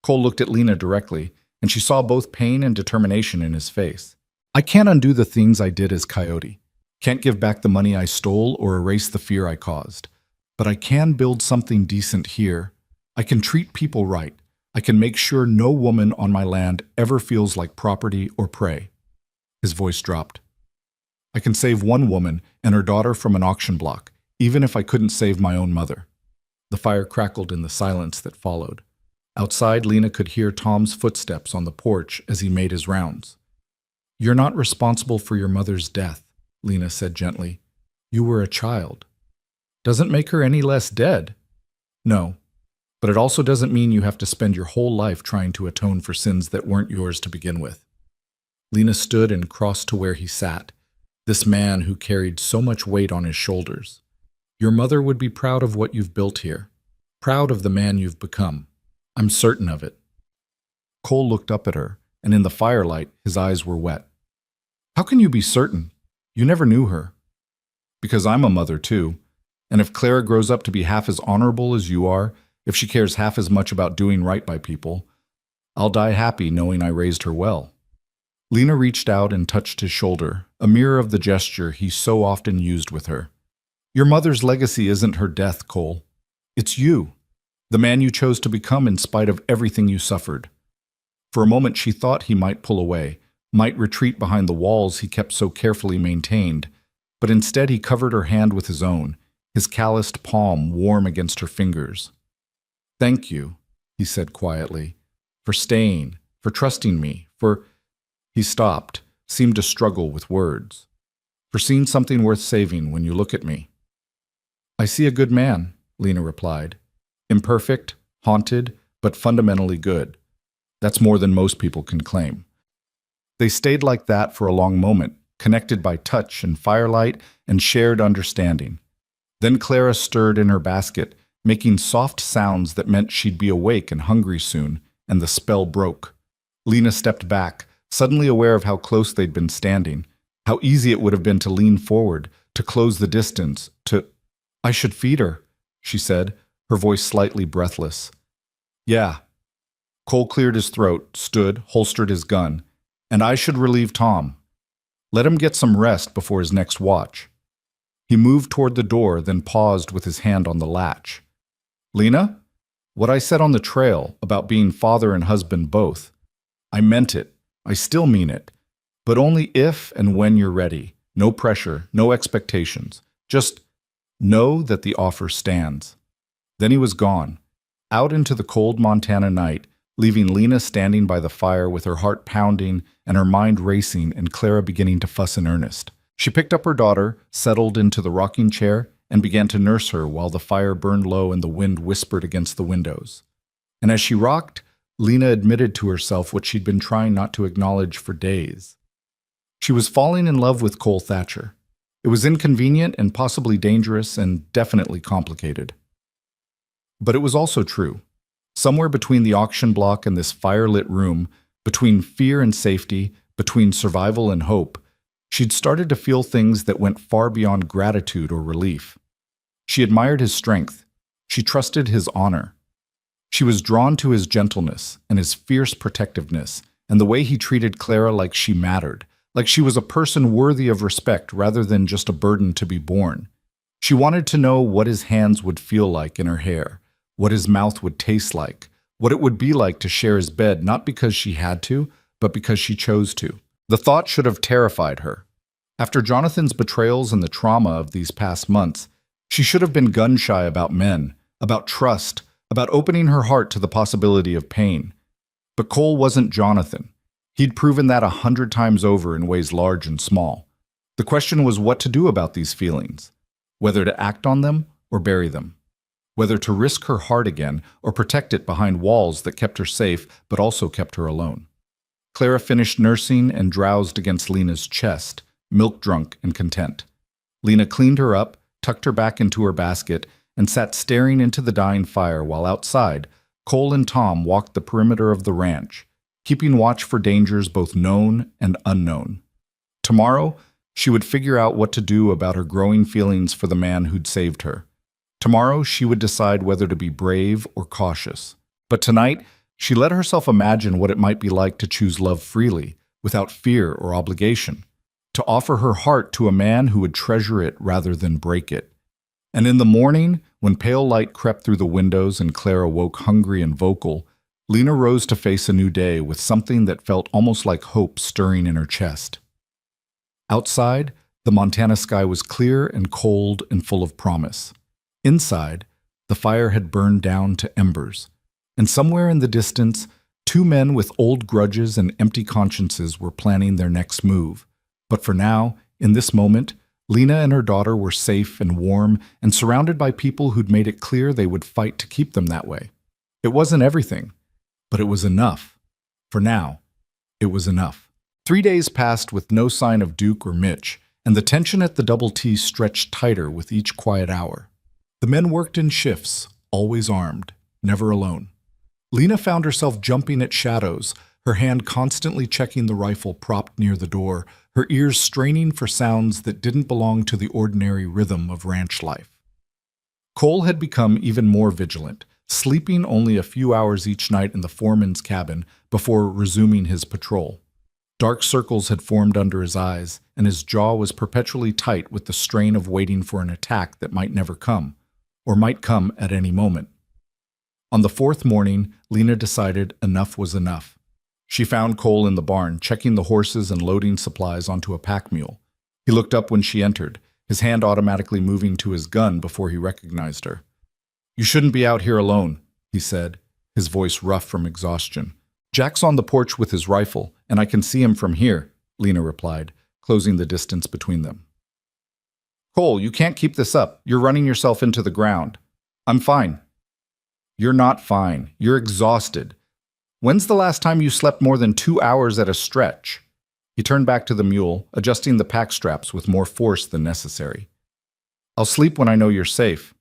Cole looked at Lena directly, and she saw both pain and determination in his face. I can't undo the things I did as Coyote. Can't give back the money I stole or erase the fear I caused. But I can build something decent here. I can treat people right. I can make sure no woman on my land ever feels like property or prey. His voice dropped. I can save one woman and her daughter from an auction block, even if I couldn't save my own mother. The fire crackled in the silence that followed. Outside, Lena could hear Tom's footsteps on the porch as he made his rounds. You're not responsible for your mother's death, Lena said gently. You were a child. Doesn't make her any less dead. No, but it also doesn't mean you have to spend your whole life trying to atone for sins that weren't yours to begin with. Lena stood and crossed to where he sat, this man who carried so much weight on his shoulders. Your mother would be proud of what you've built here, proud of the man you've become. I'm certain of it. Cole looked up at her, and in the firelight, his eyes were wet. How can you be certain? You never knew her. Because I'm a mother too, and if Clara grows up to be half as honorable as you are, if she cares half as much about doing right by people, I'll die happy knowing I raised her well. Lena reached out and touched his shoulder, a mirror of the gesture he so often used with her. Your mother's legacy isn't her death, Cole. It's you, the man you chose to become in spite of everything you suffered. For a moment she thought he might pull away, might retreat behind the walls he kept so carefully maintained, but instead he covered her hand with his own, his calloused palm warm against her fingers. Thank you, he said quietly, for staying, for trusting me, for... He stopped, seemed to struggle with words. For seeing something worth saving when you look at me. I see a good man, Lena replied. Imperfect, haunted, but fundamentally good. That's more than most people can claim. They stayed like that for a long moment, connected by touch and firelight and shared understanding. Then Clara stirred in her basket, making soft sounds that meant she'd be awake and hungry soon, and the spell broke. Lena stepped back, suddenly aware of how close they'd been standing, how easy it would have been to lean forward, to close the distance, to... "I should feed her," she said, her voice slightly breathless. "Yeah." Cole cleared his throat, stood, holstered his gun. "And I should relieve Tom. Let him get some rest before his next watch." He moved toward the door, then paused with his hand on the latch. "Lena, what I said on the trail about being father and husband both, I meant it. I still mean it. But only if and when you're ready. No pressure, no expectations. Just know that the offer stands." Then he was gone, out into the cold Montana night, leaving Lena standing by the fire with her heart pounding and her mind racing and Clara beginning to fuss in earnest. She picked up her daughter, settled into the rocking chair, and began to nurse her while the fire burned low and the wind whispered against the windows. And as she rocked, Lena admitted to herself what she'd been trying not to acknowledge for days. She was falling in love with Cole Thatcher. It was inconvenient and possibly dangerous and definitely complicated. But it was also true. Somewhere between the auction block and this fire-lit room, between fear and safety, between survival and hope, she'd started to feel things that went far beyond gratitude or relief. She admired his strength. She trusted his honor. She was drawn to his gentleness and his fierce protectiveness and the way he treated Clara like she mattered, like she was a person worthy of respect rather than just a burden to be borne. She wanted to know what his hands would feel like in her hair, what his mouth would taste like, what it would be like to share his bed not because she had to, but because she chose to. The thought should have terrified her. After Jonathan's betrayals and the trauma of these past months, she should have been gun-shy about men, about trust, about opening her heart to the possibility of pain. But Cole wasn't Jonathan. He'd proven that 100 times over in ways large and small. The question was what to do about these feelings, whether to act on them or bury them, whether to risk her heart again or protect it behind walls that kept her safe but also kept her alone. Clara finished nursing and drowsed against Lena's chest, milk-drunk and content. Lena cleaned her up, tucked her back into her basket, and sat staring into the dying fire while outside, Cole and Tom walked the perimeter of the ranch, keeping watch for dangers both known and unknown. Tomorrow, she would figure out what to do about her growing feelings for the man who'd saved her. Tomorrow, she would decide whether to be brave or cautious. But tonight, she let herself imagine what it might be like to choose love freely, without fear or obligation, to offer her heart to a man who would treasure it rather than break it. And in the morning, when pale light crept through the windows and Clara woke hungry and vocal, Lena rose to face a new day with something that felt almost like hope stirring in her chest. Outside, the Montana sky was clear and cold and full of promise. Inside, the fire had burned down to embers, and somewhere in the distance, two men with old grudges and empty consciences were planning their next move. But for now, in this moment, Lena and her daughter were safe and warm and surrounded by people who'd made it clear they would fight to keep them that way. It wasn't everything, but it was enough. For now, it was enough. 3 days passed with no sign of Duke or Mitch, and the tension at the Double T stretched tighter with each quiet hour. The men worked in shifts, always armed, never alone. Lena found herself jumping at shadows, her hand constantly checking the rifle propped near the door, her ears straining for sounds that didn't belong to the ordinary rhythm of ranch life. Cole had become even more vigilant, sleeping only a few hours each night in the foreman's cabin before resuming his patrol. Dark circles had formed under his eyes, and his jaw was perpetually tight with the strain of waiting for an attack that might never come, or might come at any moment. On the 4th morning, Lena decided enough was enough. She found Cole in the barn, checking the horses and loading supplies onto a pack mule. He looked up when she entered, his hand automatically moving to his gun before he recognized her. "You shouldn't be out here alone," he said, his voice rough from exhaustion. "Jack's on the porch with his rifle, and I can see him from here," Lena replied, closing the distance between them. "Cole, you can't keep this up. You're running yourself into the ground." "I'm fine." "You're not fine. You're exhausted. When's the last time you slept more than 2 hours at a stretch?" He turned back to the mule, adjusting the pack straps with more force than necessary. I'll sleep when I know you're safe.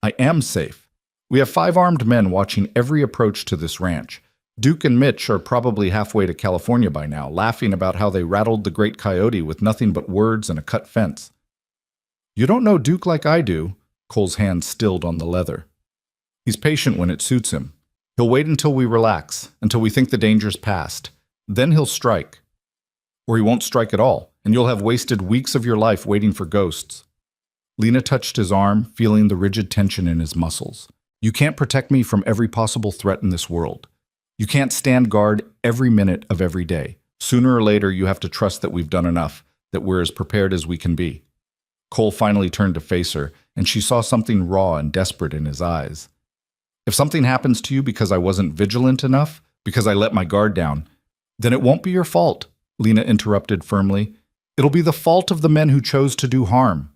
I am safe. We have 5 armed men watching every approach to this ranch. Duke and Mitch are probably halfway to California by now, laughing about how they rattled the great coyote with nothing but words and a cut fence. You don't know Duke like I do. Cole's hand stilled on the leather. He's patient when it suits him. He'll wait until we relax, until we think the danger's past. Then he'll strike. Or he won't strike at all, and you'll have wasted weeks of your life waiting for ghosts. Lena touched his arm, feeling the rigid tension in his muscles. You can't protect me from every possible threat in this world. You can't stand guard every minute of every day. Sooner or later, you have to trust that we've done enough, that we're as prepared as we can be. Cole finally turned to face her, and she saw something raw and desperate in his eyes. If something happens to you because I wasn't vigilant enough, because I let my guard down, then it won't be your fault, Lena interrupted firmly. It'll be the fault of the men who chose to do harm.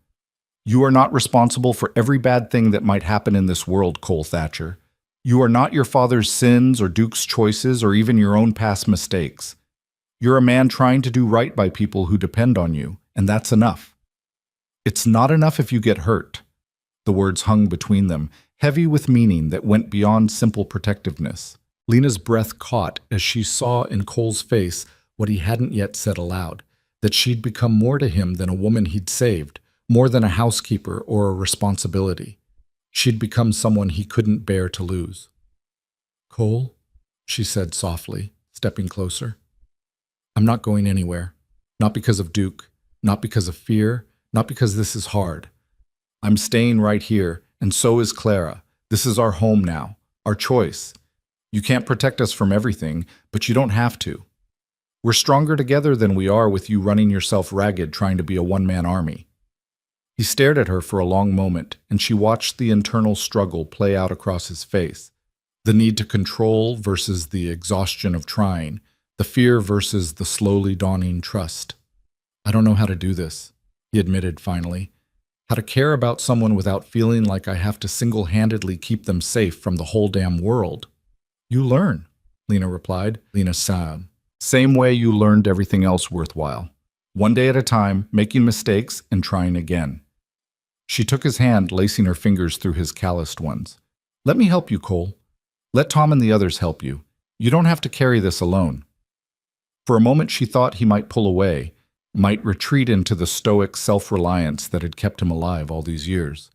You are not responsible for every bad thing that might happen in this world, Cole Thatcher. You are not your father's sins or Duke's choices or even your own past mistakes. You're a man trying to do right by people who depend on you, and that's enough. It's not enough if you get hurt. The words hung between them, heavy with meaning that went beyond simple protectiveness. Lena's breath caught as she saw in Cole's face what he hadn't yet said aloud, that she'd become more to him than a woman he'd saved, more than a housekeeper or a responsibility. She'd become someone he couldn't bear to lose. Cole, she said softly, stepping closer. I'm not going anywhere. Not because of Duke, not because of fear, not because this is hard. I'm staying right here, and so is Clara. This is our home now, our choice. You can't protect us from everything, but you don't have to. We're stronger together than we are with you running yourself ragged trying to be a one-man army. He stared at her for a long moment, and she watched the internal struggle play out across his face. The need to control versus the exhaustion of trying, the fear versus the slowly dawning trust. I don't know how to do this, he admitted finally. How to care about someone without feeling like I have to single-handedly keep them safe from the whole damn world. You learn, Lena replied. Lena sighed. Same way you learned everything else worthwhile. One day at a time, making mistakes and trying again. She took his hand, lacing her fingers through his calloused ones. Let me help you, Cole. Let Tom and the others help you. You don't have to carry this alone. For a moment she thought he might pull away, might retreat into the stoic self-reliance that had kept him alive all these years.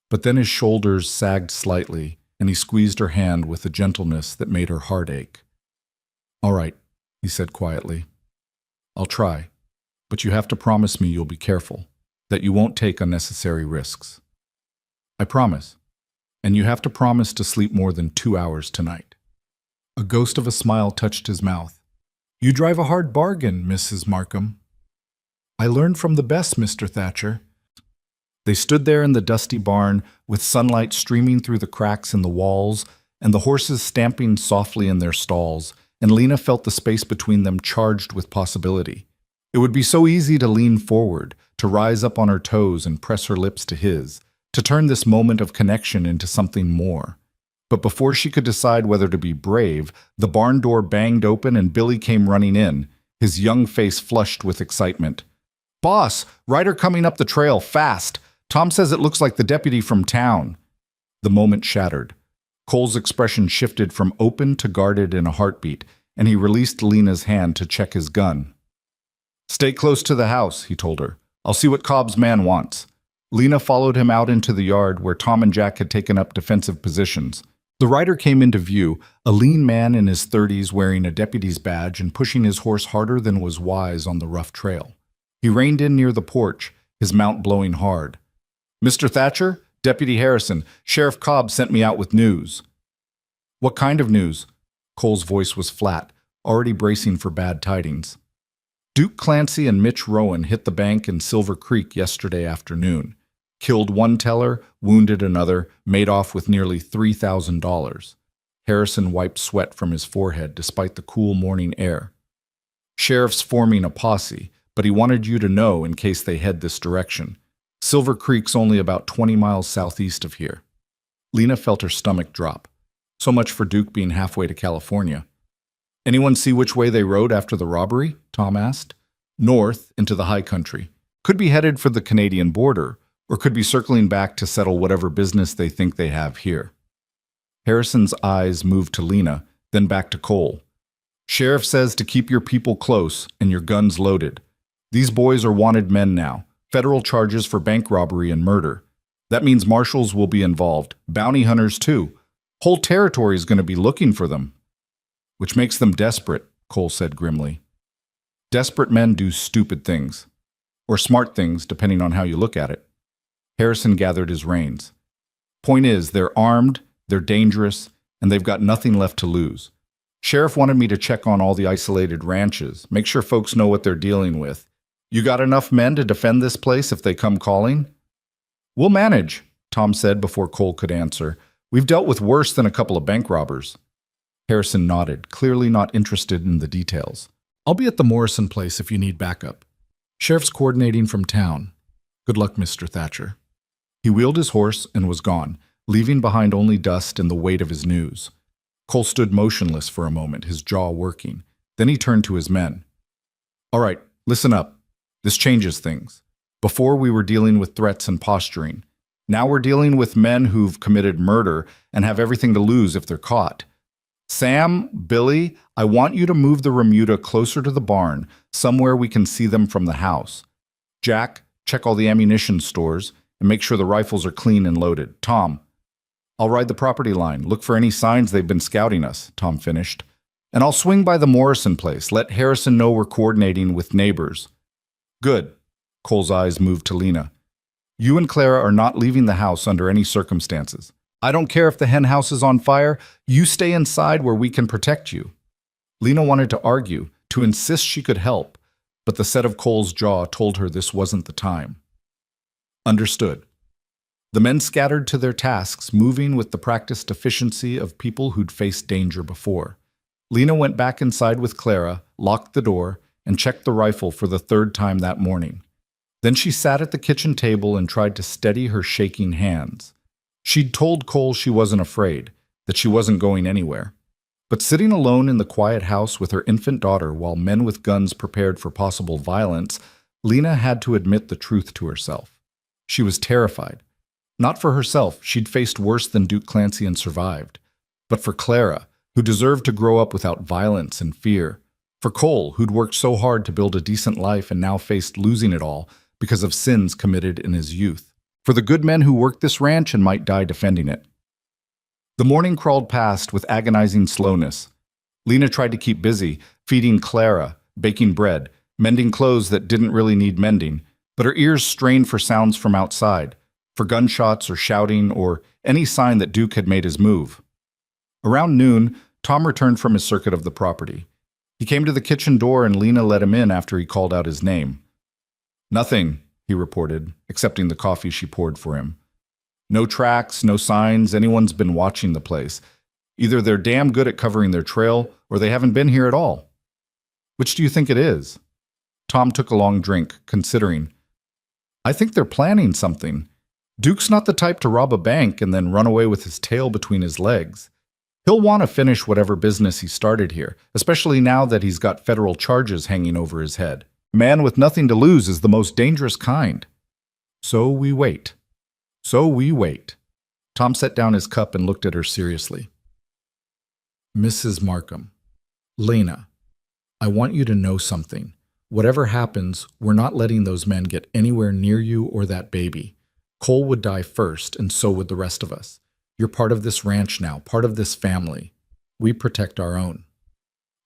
But then his shoulders sagged slightly, and he squeezed her hand with a gentleness that made her heart ache. All right, he said quietly. I'll try, but you have to promise me you'll be careful, that you won't take unnecessary risks. I promise. And you have to promise to sleep more than 2 hours tonight. A ghost of a smile touched his mouth. You drive a hard bargain, Mrs. Markham. I learned from the best, Mr. Thatcher. They stood there in the dusty barn, with sunlight streaming through the cracks in the walls, and the horses stamping softly in their stalls, and Lena felt the space between them charged with possibility. It would be so easy to lean forward, to rise up on her toes and press her lips to his, to turn this moment of connection into something more. But before she could decide whether to be brave, the barn door banged open and Billy came running in, his young face flushed with excitement. Boss, rider coming up the trail, fast. Tom says it looks like the deputy from town. The moment shattered. Cole's expression shifted from open to guarded in a heartbeat, and he released Lena's hand to check his gun. Stay close to the house, he told her. I'll see what Cobb's man wants. Lena followed him out into the yard where Tom and Jack had taken up defensive positions. The rider came into view, a lean man in his 30s wearing a deputy's badge and pushing his horse harder than was wise on the rough trail. He reined in near the porch, his mount blowing hard. Mr. Thatcher, Deputy Harrison, Sheriff Cobb sent me out with news. What kind of news? Cole's voice was flat, already bracing for bad tidings. Duke Clancy and Mitch Rowan hit the bank in Silver Creek yesterday afternoon. Killed one teller, wounded another, made off with nearly $3,000. Harrison wiped sweat from his forehead despite the cool morning air. Sheriff's forming a posse, but he wanted you to know in case they head this direction. Silver Creek's only about 20 miles southeast of here. Lena felt her stomach drop. So much for Duke being halfway to California. Anyone see which way they rode after the robbery? Tom asked. North, into the high country. Could be headed for the Canadian border, or could be circling back to settle whatever business they think they have here. Harrison's eyes moved to Lena, then back to Cole. Sheriff says to keep your people close and your guns loaded. These boys are wanted men now, federal charges for bank robbery and murder. That means marshals will be involved, bounty hunters too. Whole territory is going to be looking for them. Which makes them desperate, Cole said grimly. Desperate men do stupid things. Or smart things, depending on how you look at it. Harrison gathered his reins. Point is, they're armed, they're dangerous, and they've got nothing left to lose. Sheriff wanted me to check on all the isolated ranches, make sure folks know what they're dealing with. You got enough men to defend this place if they come calling? We'll manage, Tom said before Cole could answer. We've dealt with worse than a couple of bank robbers. Harrison nodded, clearly not interested in the details. I'll be at the Morrison place if you need backup. Sheriff's coordinating from town. Good luck, Mr. Thatcher. He wheeled his horse and was gone, leaving behind only dust and the weight of his news. Cole stood motionless for a moment, his jaw working. Then he turned to his men. All right, listen up. This changes things. Before we were dealing with threats and posturing. Now we're dealing with men who've committed murder and have everything to lose if they're caught. Sam, Billy, I want you to move the remuda closer to the barn, somewhere we can see them from the house. Jack, check all the ammunition stores and make sure the rifles are clean and loaded. Tom, I'll ride the property line. Look for any signs they've been scouting us, Tom finished. And I'll swing by the Morrison place. Let Harrison know we're coordinating with neighbors. Good. Cole's eyes moved to Lena. You and Clara are not leaving the house under any circumstances. I don't care if the hen house is on fire. You stay inside where we can protect you. Lena wanted to argue, to insist she could help, but the set of Cole's jaw told her this wasn't the time. Understood. The men scattered to their tasks, moving with the practiced efficiency of people who'd faced danger before. Lena went back inside with Clara, locked the door, and checked the rifle for the third time that morning. Then she sat at the kitchen table and tried to steady her shaking hands. She'd told Cole she wasn't afraid, that she wasn't going anywhere. But sitting alone in the quiet house with her infant daughter while men with guns prepared for possible violence, Lena had to admit the truth to herself. She was terrified. Not for herself, she'd faced worse than Duke Clancy and survived. But for Clara, who deserved to grow up without violence and fear. For Cole, who'd worked so hard to build a decent life and now faced losing it all because of sins committed in his youth. For the good men who worked this ranch and might die defending it. The morning crawled past with agonizing slowness. Lena tried to keep busy, feeding Clara, baking bread, mending clothes that didn't really need mending, but her ears strained for sounds from outside, for gunshots or shouting or any sign that Duke had made his move. Around noon, Tom returned from his circuit of the property. He came to the kitchen door and Lena let him in after he called out his name. Nothing, he reported, accepting the coffee she poured for him. No tracks, no signs, anyone's been watching the place. Either they're damn good at covering their trail or they haven't been here at all. Which do you think it is? Tom took a long drink, considering. I think they're planning something. Duke's not the type to rob a bank and then run away with his tail between his legs. He'll want to finish whatever business he started here, especially now that he's got federal charges hanging over his head. A man with nothing to lose is the most dangerous kind. So we wait. Tom set down his cup and looked at her seriously. Mrs. Markham, Lena, I want you to know something. Whatever happens, we're not letting those men get anywhere near you or that baby. Cole would die first, and so would the rest of us. You're part of this ranch now, part of this family. We protect our own.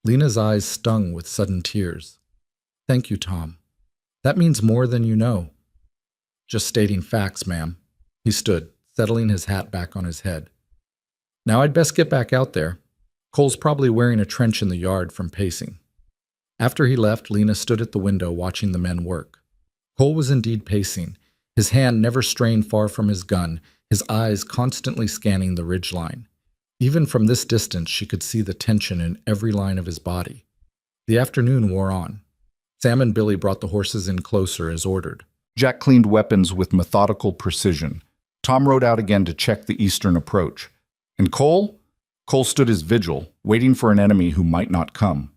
Lena's eyes stung with sudden tears. Thank you, Tom. That means more than you know. Just stating facts, ma'am. He stood, settling his hat back on his head. Now I'd best get back out there. Cole's probably wearing a trench in the yard from pacing. After he left, Lena stood at the window watching the men work. Cole was indeed pacing, his hand never straying far from his gun, his eyes constantly scanning the ridgeline. Even from this distance, she could see the tension in every line of his body. The afternoon wore on. Sam and Billy brought the horses in closer as ordered. Jack cleaned weapons with methodical precision. Tom rode out again to check the eastern approach. And Cole? Cole stood his vigil, waiting for an enemy who might not come.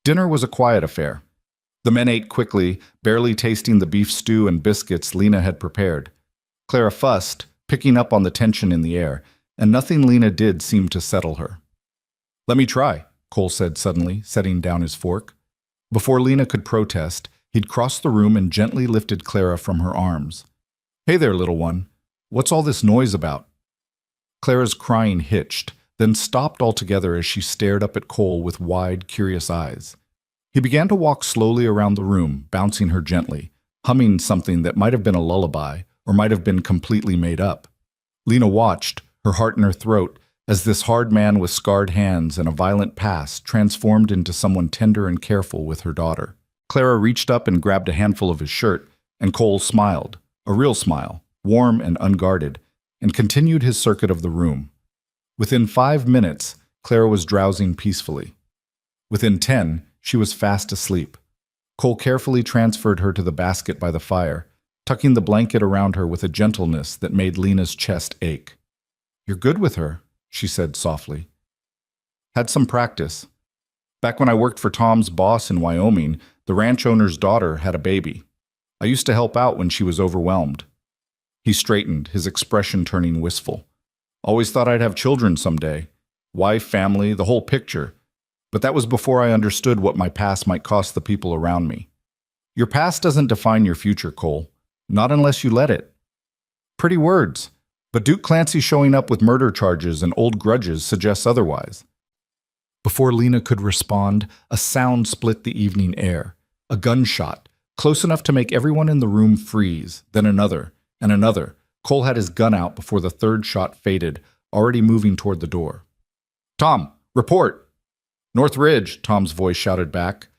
Dinner was a quiet affair. The men ate quickly, barely tasting the beef stew and biscuits Lena had prepared. Clara fussed, picking up on the tension in the air, and nothing Lena did seemed to settle her. "Let me try," Cole said suddenly, setting down his fork. Before Lena could protest, he'd crossed the room and gently lifted Clara from her arms. "Hey there, little one. What's all this noise about?" Clara's crying hitched, then stopped altogether as she stared up at Cole with wide, curious eyes. He began to walk slowly around the room, bouncing her gently, humming something that might have been a lullaby or might have been completely made up. Lena watched, her heart in her throat, as this hard man with scarred hands and a violent past transformed into someone tender and careful with her daughter. Clara reached up and grabbed a handful of his shirt, and Cole smiled, a real smile, warm and unguarded, and continued his circuit of the room. Within 5 minutes, Clara was drowsing peacefully. Within 10, she was fast asleep. Cole carefully transferred her to the basket by the fire, tucking the blanket around her with a gentleness that made Lena's chest ache. "You're good with her," she said softly. "Had some practice. Back when I worked for Tom's boss in Wyoming, the ranch owner's daughter had a baby. I used to help out when she was overwhelmed." He straightened, his expression turning wistful. "Always thought I'd have children someday. Wife, family, the whole picture. But that was before I understood what my past might cost the people around me." "Your past doesn't define your future, Cole. Not unless you let it." Pretty words, but Duke Clancy showing up with murder charges and old grudges suggests otherwise. Before Lena could respond, a sound split the evening air. A gunshot, close enough to make everyone in the room freeze, then another, and another. Cole had his gun out before the third shot faded, already moving toward the door. "Tom, report!" "North Ridge," Tom's voice shouted back.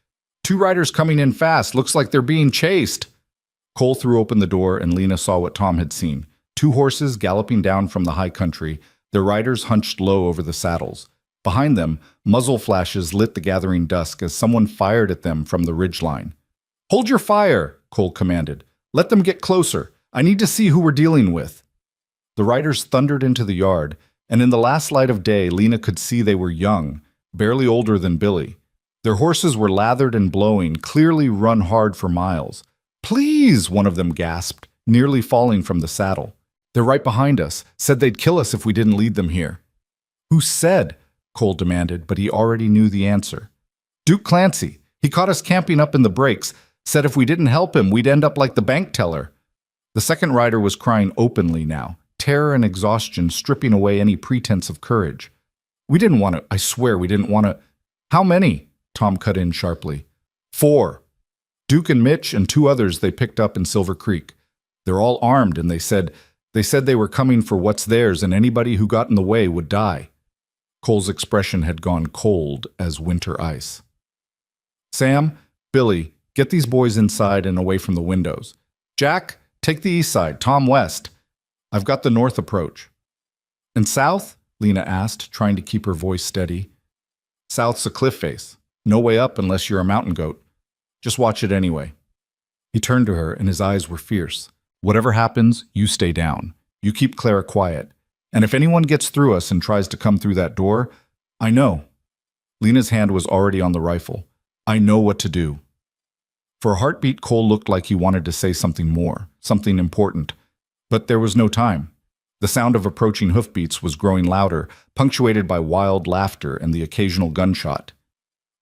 "Two riders coming in fast. Looks like they're being chased." Cole threw open the door and Lena saw what Tom had seen. 2 horses galloping down from the high country, their riders hunched low over the saddles. Behind them, muzzle flashes lit the gathering dusk as someone fired at them from the ridgeline. "Hold your fire," Cole commanded. "Let them get closer. I need to see who we're dealing with." The riders thundered into the yard, and in the last light of day, Lena could see they were young, barely older than Billy. Their horses were lathered and blowing, clearly run hard for miles. "Please," one of them gasped, nearly falling from the saddle. "They're right behind us. Said they'd kill us if we didn't lead them here." "Who said?" Cole demanded, but he already knew the answer. "Duke Clancy. He caught us camping up in the breaks. Said if we didn't help him, we'd end up like the bank teller." The second rider was crying openly now, terror and exhaustion stripping away any pretense of courage. "We didn't want to. I swear we didn't want to." "How many?" Tom cut in sharply. 4. Duke and Mitch and 2 others they picked up in Silver Creek. They're all armed, and they said they were coming for what's theirs, and anybody who got in the way would die. Cole's expression had gone cold as winter ice. "Sam, Billy, get these boys inside and away from the windows. Jack, take the east side, Tom west. I've got the north approach." "And south?" Lena asked, trying to keep her voice steady. "South's a cliff face. No way up unless you're a mountain goat. Just watch it anyway." He turned to her and his eyes were fierce. "Whatever happens, you stay down. You keep Clara quiet. And if anyone gets through us and tries to come through that door, I know." Lena's hand was already on the rifle. "I know what to do." For a heartbeat, Cole looked like he wanted to say something more, something important. But there was no time. The sound of approaching hoofbeats was growing louder, punctuated by wild laughter and the occasional gunshot.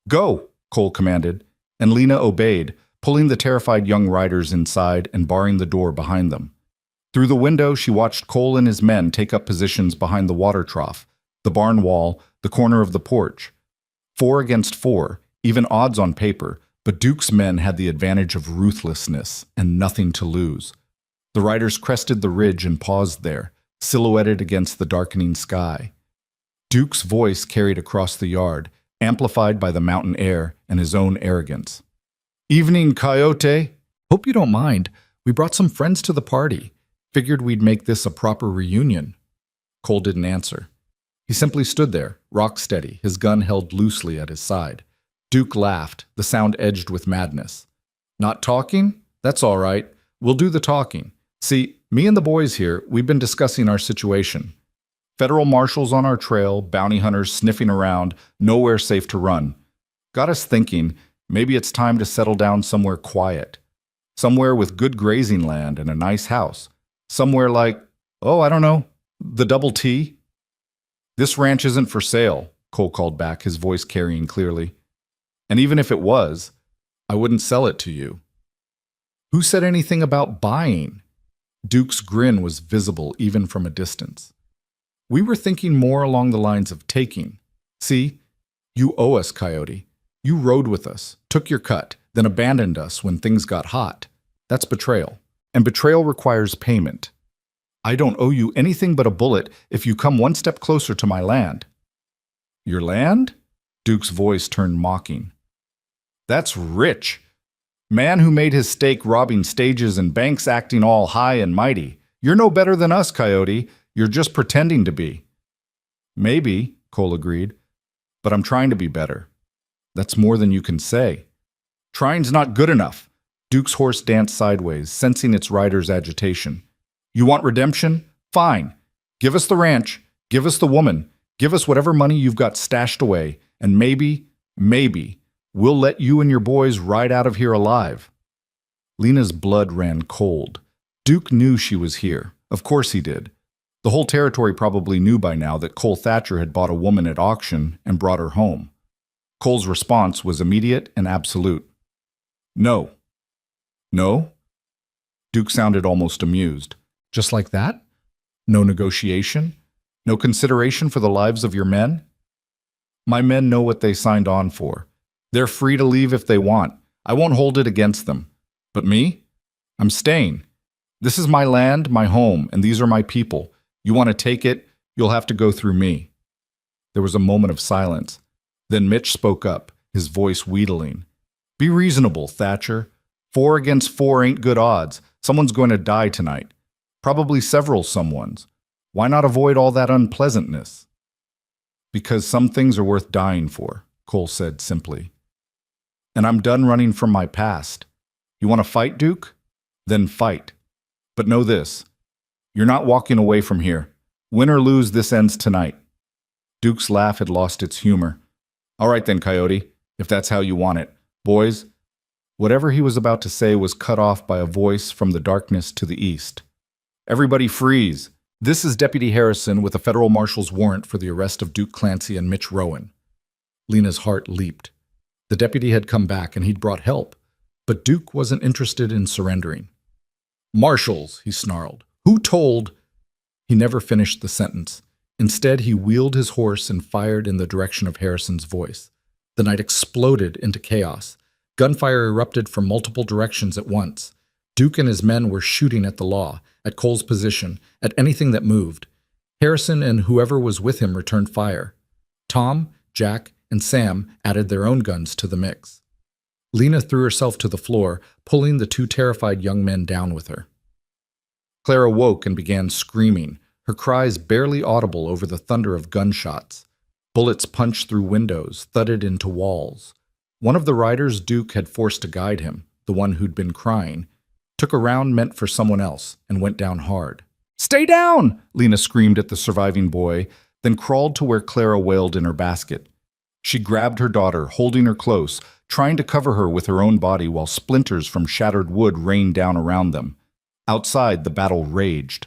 "Go," Cole commanded, and Lena obeyed, pulling the terrified young riders inside and barring the door behind them. Through the window, she watched Cole and his men take up positions behind the water trough, the barn wall, the corner of the porch. 4 against 4, even odds on paper, but Duke's men had the advantage of ruthlessness and nothing to lose. The riders crested the ridge and paused there, silhouetted against the darkening sky. Duke's voice carried across the yard, amplified by the mountain air and his own arrogance. "Evening, Coyote. Hope you don't mind. We brought some friends to the party. Figured we'd make this a proper reunion." Cole didn't answer. He simply stood there, rock steady, his gun held loosely at his side. Duke laughed, the sound edged with madness. "Not talking? That's all right. We'll do the talking. See, me and the boys here, we've been discussing our situation. Federal marshals on our trail, bounty hunters sniffing around, nowhere safe to run. Got us thinking, maybe it's time to settle down somewhere quiet. Somewhere with good grazing land and a nice house. Somewhere like, oh, I don't know, the Double T? This ranch isn't for sale, Cole called back, his voice carrying clearly. And even if it was, I wouldn't sell it to you. Who said anything about buying? Duke's grin was visible even from a distance. We were thinking more along the lines of taking. See, you owe us, Coyote. You rode with us, took your cut, then abandoned us when things got hot. That's betrayal. And betrayal requires payment. I don't owe you anything but a bullet if you come one step closer to my land. Your land? Duke's voice turned mocking. That's rich. Man who made his stake robbing stages and banks acting all high and mighty. You're no better than us, Coyote. You're just pretending to be. Maybe, Cole agreed, but I'm trying to be better. That's more than you can say. Trying's not good enough. Duke's horse danced sideways, sensing its rider's agitation. You want redemption? Fine. Give us the ranch. Give us the woman. Give us whatever money you've got stashed away. And maybe, we'll let you and your boys ride out of here alive. Lena's blood ran cold. Duke knew she was here. Of course he did. The whole territory probably knew by now that Cole Thatcher had bought a woman at auction and brought her home. Cole's response was immediate and absolute. No. No? Duke sounded almost amused. Just like that? No negotiation? No consideration for the lives of your men? My men know what they signed on for. They're free to leave if they want. I won't hold it against them. But me? I'm staying. This is my land, my home, and these are my people. You want to take it, you'll have to go through me. There was a moment of silence. Then Mitch spoke up, his voice wheedling. Be reasonable, Thatcher. 4 against 4 ain't good odds. Someone's going to die tonight. Probably several someones. Why not avoid all that unpleasantness? Because some things are worth dying for, Cole said simply. And I'm done running from my past. You want to fight, Duke? Then fight. But know this. You're not walking away from here. Win or lose, this ends tonight. Duke's laugh had lost its humor. All right then, Coyote, if that's how you want it. Boys, whatever he was about to say was cut off by a voice from the darkness to the east. Everybody freeze. This is Deputy Harrison with a federal marshal's warrant for the arrest of Duke Clancy and Mitch Rowan. Lena's heart leaped. The deputy had come back and he'd brought help, but Duke wasn't interested in surrendering. Marshals, he snarled. Who told? He never finished the sentence. Instead, he wheeled his horse and fired in the direction of Harrison's voice. The night exploded into chaos. Gunfire erupted from multiple directions at once. Duke and his men were shooting at the law, at Cole's position, at anything that moved. Harrison and whoever was with him returned fire. Tom, Jack, and Sam added their own guns to the mix. Lena threw herself to the floor, pulling the 2 terrified young men down with her. Clara woke and began screaming, her cries barely audible over the thunder of gunshots. Bullets punched through windows, thudded into walls. One of the riders Duke had forced to guide him, the one who'd been crying, took a round meant for someone else and went down hard. Stay down! Lena screamed at the surviving boy, then crawled to where Clara wailed in her basket. She grabbed her daughter, holding her close, trying to cover her with her own body while splinters from shattered wood rained down around them. Outside, the battle raged.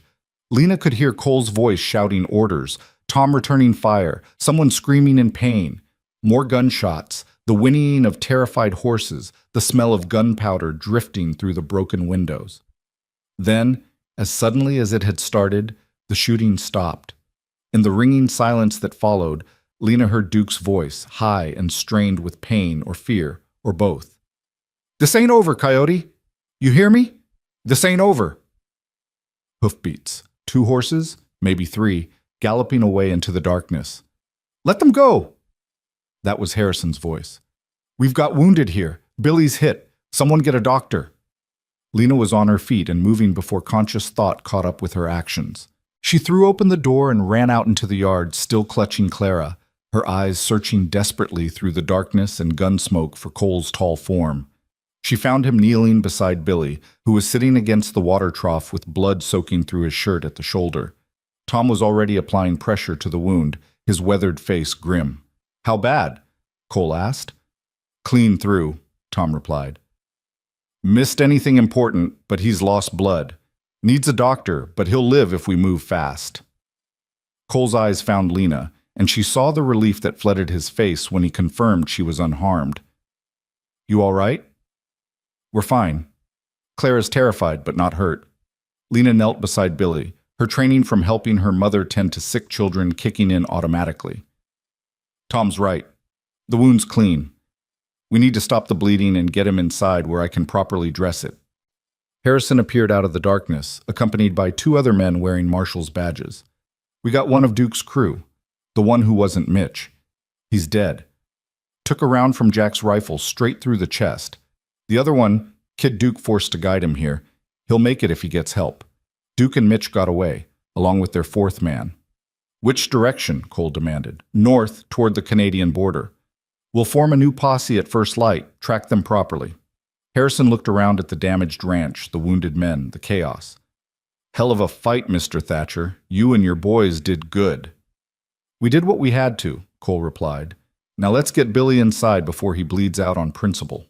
Lena could hear Cole's voice shouting orders, Tom returning fire, someone screaming in pain. More gunshots, the whinnying of terrified horses, the smell of gunpowder drifting through the broken windows. Then, as suddenly as it had started, the shooting stopped. In the ringing silence that followed, Lena heard Duke's voice, high and strained with pain or fear, or both. This ain't over, Coyote. You hear me? This ain't over. Hoofbeats. 2 horses, maybe 3, galloping away into the darkness. Let them go! That was Harrison's voice. We've got wounded here. Billy's hit. Someone get a doctor. Lena was on her feet and moving before conscious thought caught up with her actions. She threw open the door and ran out into the yard, still clutching Clara, her eyes searching desperately through the darkness and gun smoke for Cole's tall form. She found him kneeling beside Billy, who was sitting against the water trough with blood soaking through his shirt at the shoulder. Tom was already applying pressure to the wound, his weathered face grim. How bad? Cole asked. Clean through, Tom replied. Missed anything important, but he's lost blood. Needs a doctor, but he'll live if we move fast. Cole's eyes found Lena, and she saw the relief that flooded his face when he confirmed she was unharmed. You all right? We're fine. Clara's terrified, but not hurt. Lena knelt beside Billy, her training from helping her mother tend to sick children kicking in automatically. Tom's right. The wound's clean. We need to stop the bleeding and get him inside where I can properly dress it. Harrison appeared out of the darkness, accompanied by two other men wearing marshal's badges. We got one of Duke's crew, the one who wasn't Mitch. He's dead. Took a round from Jack's rifle straight through the chest. The other one, Kid Duke forced to guide him here. He'll make it if he gets help. Duke and Mitch got away, along with their fourth man. Which direction? Cole demanded. North, toward the Canadian border. We'll form a new posse at first light, track them properly. Harrison looked around at the damaged ranch, the wounded men, the chaos. Hell of a fight, Mr. Thatcher. You and your boys did good. We did what we had to, Cole replied. Now let's get Billy inside before he bleeds out on principle.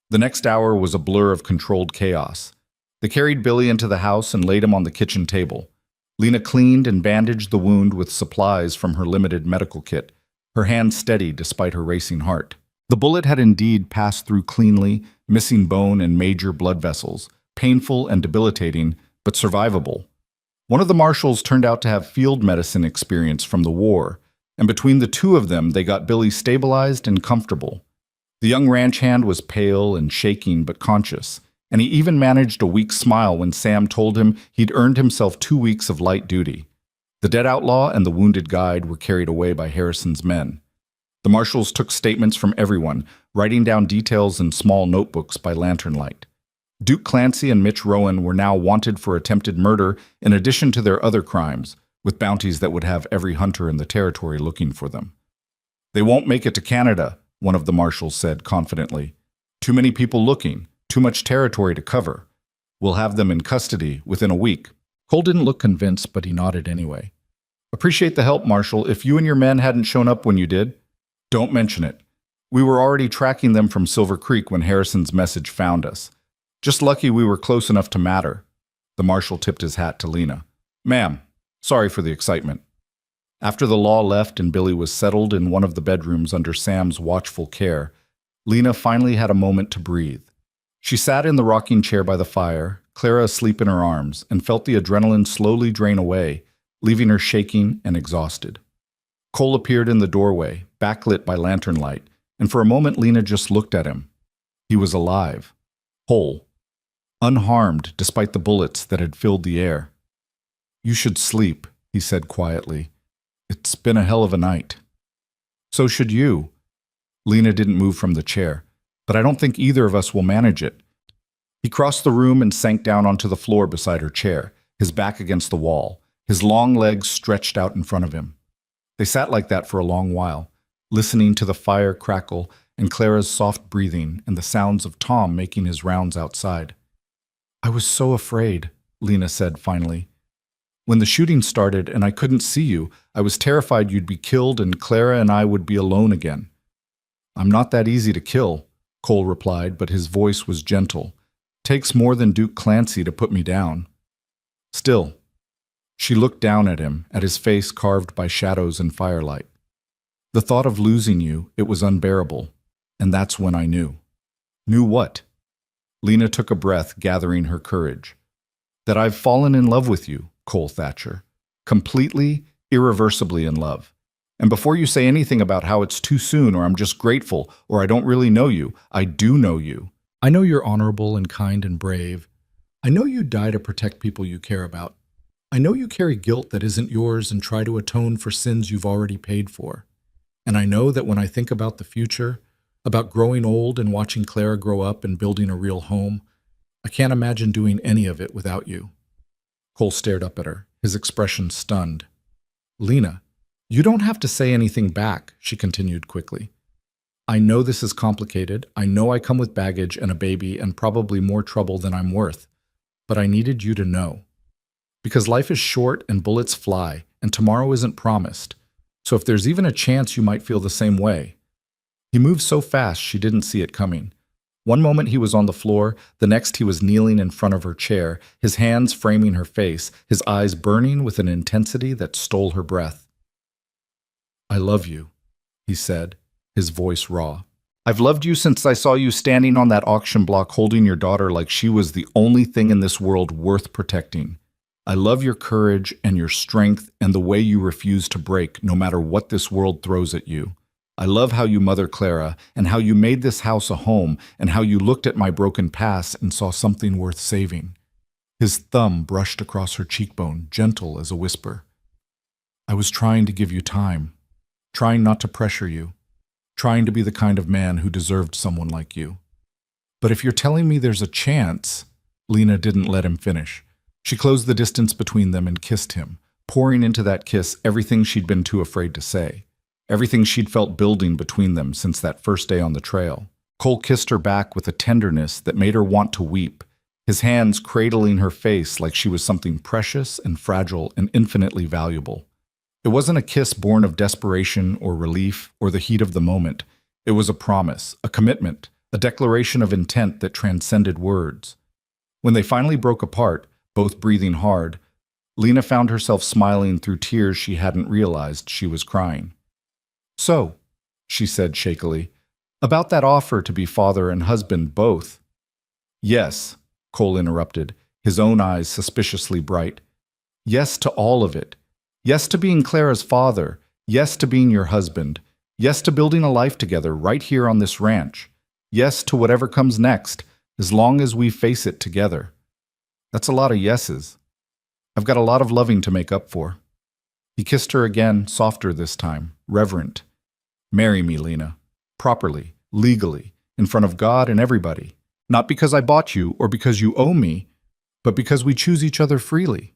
The next hour was a blur of controlled chaos. They carried Billy into the house and laid him on the kitchen table. Lena cleaned and bandaged the wound with supplies from her limited medical kit, her hand steady despite her racing heart. The bullet had indeed passed through cleanly, missing bone and major blood vessels, painful and debilitating, but survivable. One of the marshals turned out to have field medicine experience from the war, and between the two of them they got Billy stabilized and comfortable. The young ranch hand was pale and shaking but conscious, and he even managed a weak smile when Sam told him he'd earned himself 2 weeks of light duty. The dead outlaw and the wounded guide were carried away by Harrison's men. The marshals took statements from everyone, writing down details in small notebooks by lantern light. Duke Clancy and Mitch Rowan were now wanted for attempted murder in addition to their other crimes, with bounties that would have every hunter in the territory looking for them. They won't make it to Canada, one of the marshals said confidently. Too many people looking, too much territory to cover. We'll have them in custody within a week. Cole didn't look convinced, but he nodded anyway. Appreciate the help, Marshal. If you and your men hadn't shown up when you did, don't mention it. We were already tracking them from Silver Creek when Harrison's message found us. Just lucky we were close enough to matter. The marshal tipped his hat to Lena. Ma'am, sorry for the excitement. After the law left and Billy was settled in one of the bedrooms under Sam's watchful care, Lena finally had a moment to breathe. She sat in the rocking chair by the fire, Clara asleep in her arms, and felt the adrenaline slowly drain away, leaving her shaking and exhausted. Cole appeared in the doorway, backlit by lantern light, and for a moment Lena just looked at him. He was alive, whole, unharmed despite the bullets that had filled the air. You should sleep, he said quietly. It's been a hell of a night. So should you. Lena didn't move from the chair, but I don't think either of us will manage it. He crossed the room and sank down onto the floor beside her chair, his back against the wall, his long legs stretched out in front of him. They sat like that for a long while, listening to the fire crackle and Clara's soft breathing and the sounds of Tom making his rounds outside. I was so afraid, Lena said finally. When the shooting started and I couldn't see you, I was terrified you'd be killed and Clara and I would be alone again. I'm not that easy to kill, Cole replied, but his voice was gentle. Takes more than Duke Clancy to put me down. Still, she looked down at him, at his face carved by shadows and firelight. The thought of losing you, it was unbearable, and that's when I knew. Knew what? Lena took a breath, gathering her courage. That I've fallen in love with you, Cole Thatcher. Completely, irreversibly in love. And before you say anything about how it's too soon or I'm just grateful or I don't really know you, I do know you. I know you're honorable and kind and brave. I know you die to protect people you care about. I know you carry guilt that isn't yours and try to atone for sins you've already paid for. And I know that when I think about the future, about growing old and watching Clara grow up and building a real home, I can't imagine doing any of it without you. Cole stared up at her, his expression stunned. Lena, you don't have to say anything back, she continued quickly. I know this is complicated. I know I come with baggage and a baby and probably more trouble than I'm worth. But I needed you to know. Because life is short and bullets fly, and tomorrow isn't promised. So if there's even a chance you might feel the same way. He moved so fast she didn't see it coming. One moment he was on the floor, the next he was kneeling in front of her chair, his hands framing her face, his eyes burning with an intensity that stole her breath. "I love you," he said, his voice raw. "I've loved you since I saw you standing on that auction block holding your daughter like she was the only thing in this world worth protecting. I love your courage and your strength and the way you refuse to break no matter what this world throws at you. I love how you mother Clara and how you made this house a home and how you looked at my broken past and saw something worth saving." His thumb brushed across her cheekbone, gentle as a whisper. "I was trying to give you time, trying not to pressure you, trying to be the kind of man who deserved someone like you. But if you're telling me there's a chance..." Lena didn't let him finish. She closed the distance between them and kissed him, pouring into that kiss everything she'd been too afraid to say. Everything she'd felt building between them since that first day on the trail. Cole kissed her back with a tenderness that made her want to weep, his hands cradling her face like she was something precious and fragile and infinitely valuable. It wasn't a kiss born of desperation or relief or the heat of the moment. It was a promise, a commitment, a declaration of intent that transcended words. When they finally broke apart, both breathing hard, Lena found herself smiling through tears she hadn't realized she was crying. "So," she said shakily, "about that offer to be father and husband both." "Yes," Cole interrupted, his own eyes suspiciously bright. "Yes to all of it. Yes to being Clara's father. Yes to being your husband. Yes to building a life together right here on this ranch. Yes to whatever comes next, as long as we face it together." That's a lot of yeses. I've got a lot of loving to make up for. He kissed her again, softer this time, reverent. "Marry me, Lena. Properly, legally, in front of God and everybody. Not because I bought you or because you owe me, but because we choose each other freely."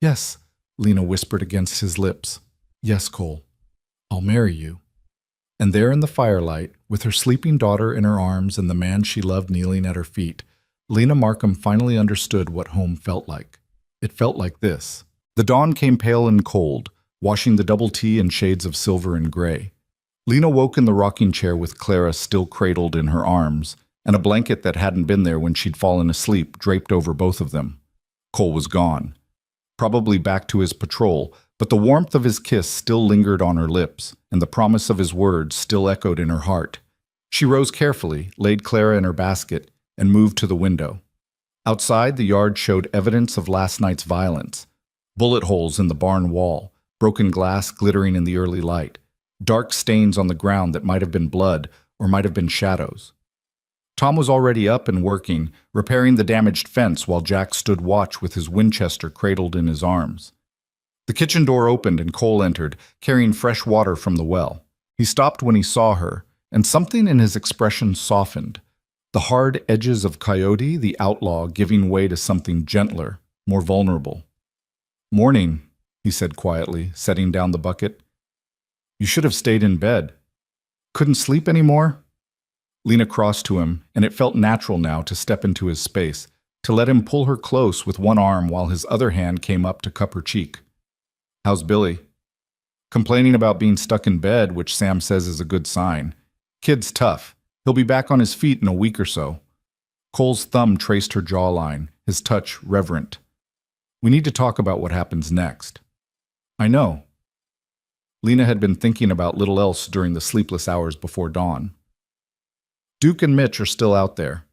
"Yes," Lena whispered against his lips. "Yes, Cole. I'll marry you." And there in the firelight, with her sleeping daughter in her arms and the man she loved kneeling at her feet, Lena Markham finally understood what home felt like. It felt like this. The dawn came pale and cold, washing the double T in shades of silver and gray. Lena woke in the rocking chair with Clara still cradled in her arms, and a blanket that hadn't been there when she'd fallen asleep draped over both of them. Cole was gone. Probably back to his patrol, but the warmth of his kiss still lingered on her lips, and the promise of his words still echoed in her heart. She rose carefully, laid Clara in her basket, and moved to the window. Outside, the yard showed evidence of last night's violence. Bullet holes in the barn wall, broken glass glittering in the early light, dark stains on the ground that might have been blood or might have been shadows. Tom was already up and working, repairing the damaged fence while Jack stood watch with his Winchester cradled in his arms. The kitchen door opened and Cole entered, carrying fresh water from the well. He stopped when he saw her, and something in his expression softened. The hard edges of Coyote, the outlaw, giving way to something gentler, more vulnerable. "Morning," he said quietly, setting down the bucket. "You should have stayed in bed. Couldn't sleep anymore?" Lena crossed to him, and it felt natural now to step into his space, to let him pull her close with one arm while his other hand came up to cup her cheek. "How's Billy?" "Complaining about being stuck in bed, which Sam says is a good sign. Kid's tough. He'll be back on his feet in a week or so." Cole's thumb traced her jawline, his touch reverent. "We need to talk about what happens next." "I know." Lena had been thinking about little else during the sleepless hours before dawn. "Duke and Mitch are still out there.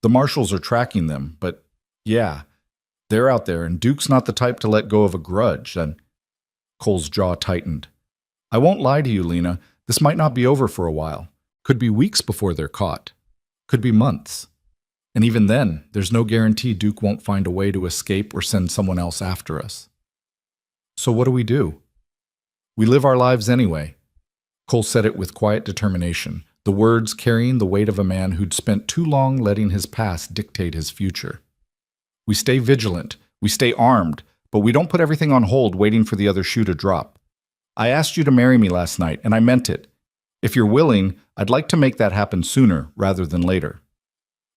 The marshals are tracking them, but yeah, they're out there, and Duke's not the type to let go of a grudge." And Cole's jaw tightened. "I won't lie to you, Lena. This might not be over for a while. Could be weeks before they're caught. Could be months. And even then, there's no guarantee Duke won't find a way to escape or send someone else after us. So what do we do? We live our lives anyway." Cole said it with quiet determination, the words carrying the weight of a man who'd spent too long letting his past dictate his future. "We stay vigilant, we stay armed, but we don't put everything on hold waiting for the other shoe to drop. I asked you to marry me last night, and I meant it. If you're willing, I'd like to make that happen sooner rather than later."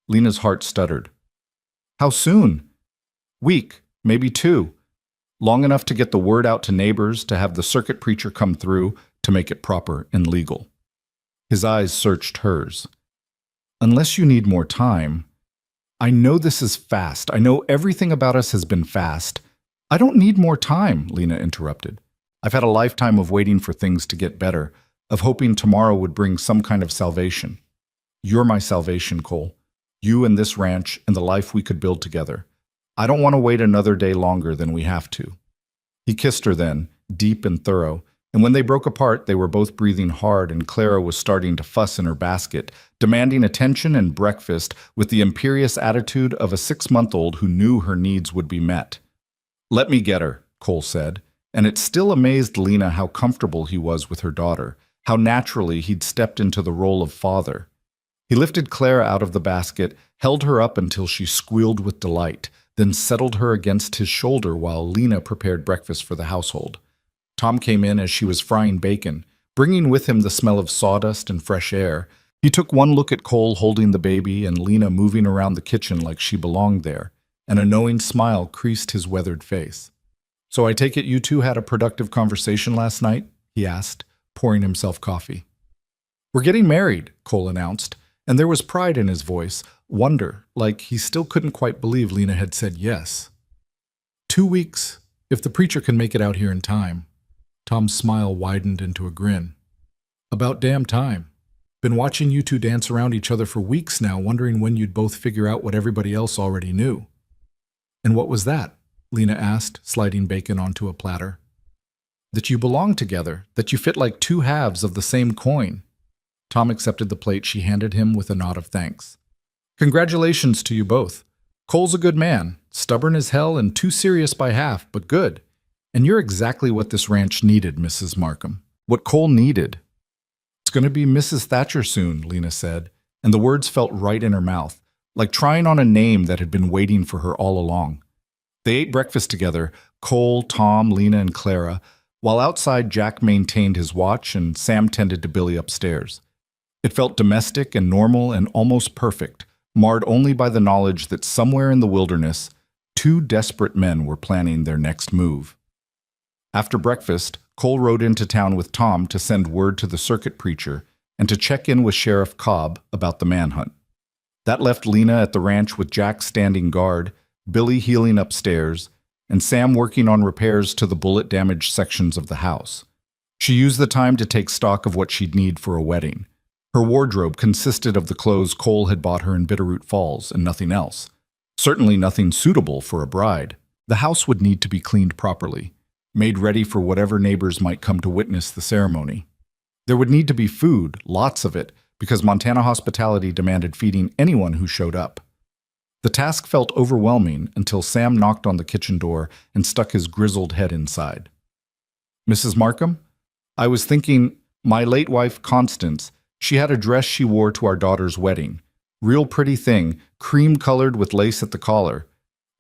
Lena's heart stuttered. "How soon?" "Week, maybe 2. Long enough to get the word out to neighbors, to have the circuit preacher come through, to make it proper and legal." His eyes searched hers. unless you need more time. I know this is fast. I know everything about us has been fast. I don't need more time, Lena interrupted. I've had a lifetime of waiting for things to get better, of hoping tomorrow would bring some kind of salvation. You're my salvation, Cole. You and this ranch and the life we could build together. I don't want to wait another day longer than we have to. He kissed her then, deep and thorough, and when they broke apart, they were both breathing hard and Clara was starting to fuss in her basket, demanding attention and breakfast with the imperious attitude of a 6-month-old who knew her needs would be met. "Let me get her," Cole said, and it still amazed Lena how comfortable he was with her daughter, how naturally he'd stepped into the role of father. He lifted Clara out of the basket, held her up until she squealed with delight, then settled her against his shoulder while Lena prepared breakfast for the household. Tom came in as she was frying bacon, bringing with him the smell of sawdust and fresh air. He took one look at Cole holding the baby and Lena moving around the kitchen like she belonged there, and a knowing smile creased his weathered face. "So I take it you two had a productive conversation last night?" he asked, pouring himself coffee. "We're getting married," Cole announced, and there was pride in his voice, wonder, like he still couldn't quite believe Lena had said yes. 2 weeks, if the preacher can make it out here in time." Tom's smile widened into a grin. "About damn time. Been watching you two dance around each other for weeks now, wondering when you'd both figure out what everybody else already knew." "And what was that?" Lena asked, sliding bacon onto a platter. "That you belong together, that you fit like two halves of the same coin." Tom accepted the plate she handed him with a nod of thanks. "Congratulations to you both. Cole's a good man, stubborn as hell and too serious by half, but good. And you're exactly what this ranch needed, Mrs. Markham. What Cole needed." "It's going to be Mrs. Thatcher soon," Lena said, and the words felt right in her mouth, like trying on a name that had been waiting for her all along. They ate breakfast together, Cole, Tom, Lena, and Clara, while outside Jack maintained his watch and Sam tended to Billy upstairs. It felt domestic and normal and almost perfect, marred only by the knowledge that somewhere in the wilderness, 2 desperate men were planning their next move. After breakfast, Cole rode into town with Tom to send word to the circuit preacher and to check in with Sheriff Cobb about the manhunt. That left Lena at the ranch with Jack standing guard, Billy healing upstairs, and Sam working on repairs to the bullet-damaged sections of the house. She used the time to take stock of what she'd need for a wedding. Her wardrobe consisted of the clothes Cole had bought her in Bitterroot Falls and nothing else. Certainly nothing suitable for a bride. The house would need to be cleaned properly, made ready for whatever neighbors might come to witness the ceremony. There would need to be food, lots of it, because Montana hospitality demanded feeding anyone who showed up. The task felt overwhelming until Sam knocked on the kitchen door and stuck his grizzled head inside. "Mrs. Markham? I was thinking, my late wife, Constance, she had a dress she wore to our daughter's wedding. Real pretty thing, cream-colored with lace at the collar.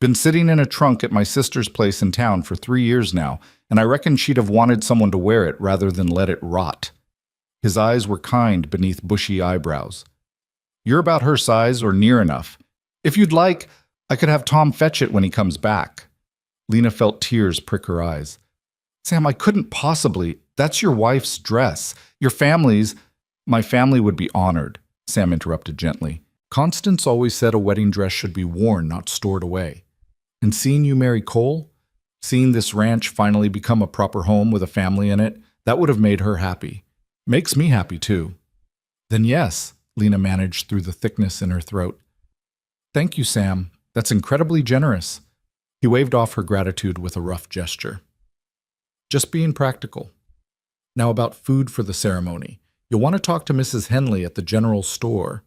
Been sitting in a trunk at my sister's place in town for 3 years now, and I reckon she'd have wanted someone to wear it rather than let it rot." His eyes were kind beneath bushy eyebrows. "You're about her size or near enough. If you'd like, I could have Tom fetch it when he comes back." Lena felt tears prick her eyes. "Sam, I couldn't possibly. That's your wife's dress. Your family's—" "My family would be honored," Sam interrupted gently. "Constance always said a wedding dress should be worn, not stored away. And seeing you marry Cole, seeing this ranch finally become a proper home with a family in it, that would have made her happy. Makes me happy, too." "Then yes," Lena managed through the thickness in her throat. "Thank you, Sam. That's incredibly generous." He waved off her gratitude with a rough gesture. "Just being practical. Now about food for the ceremony. You'll want to talk to Mrs. Henley at the general store.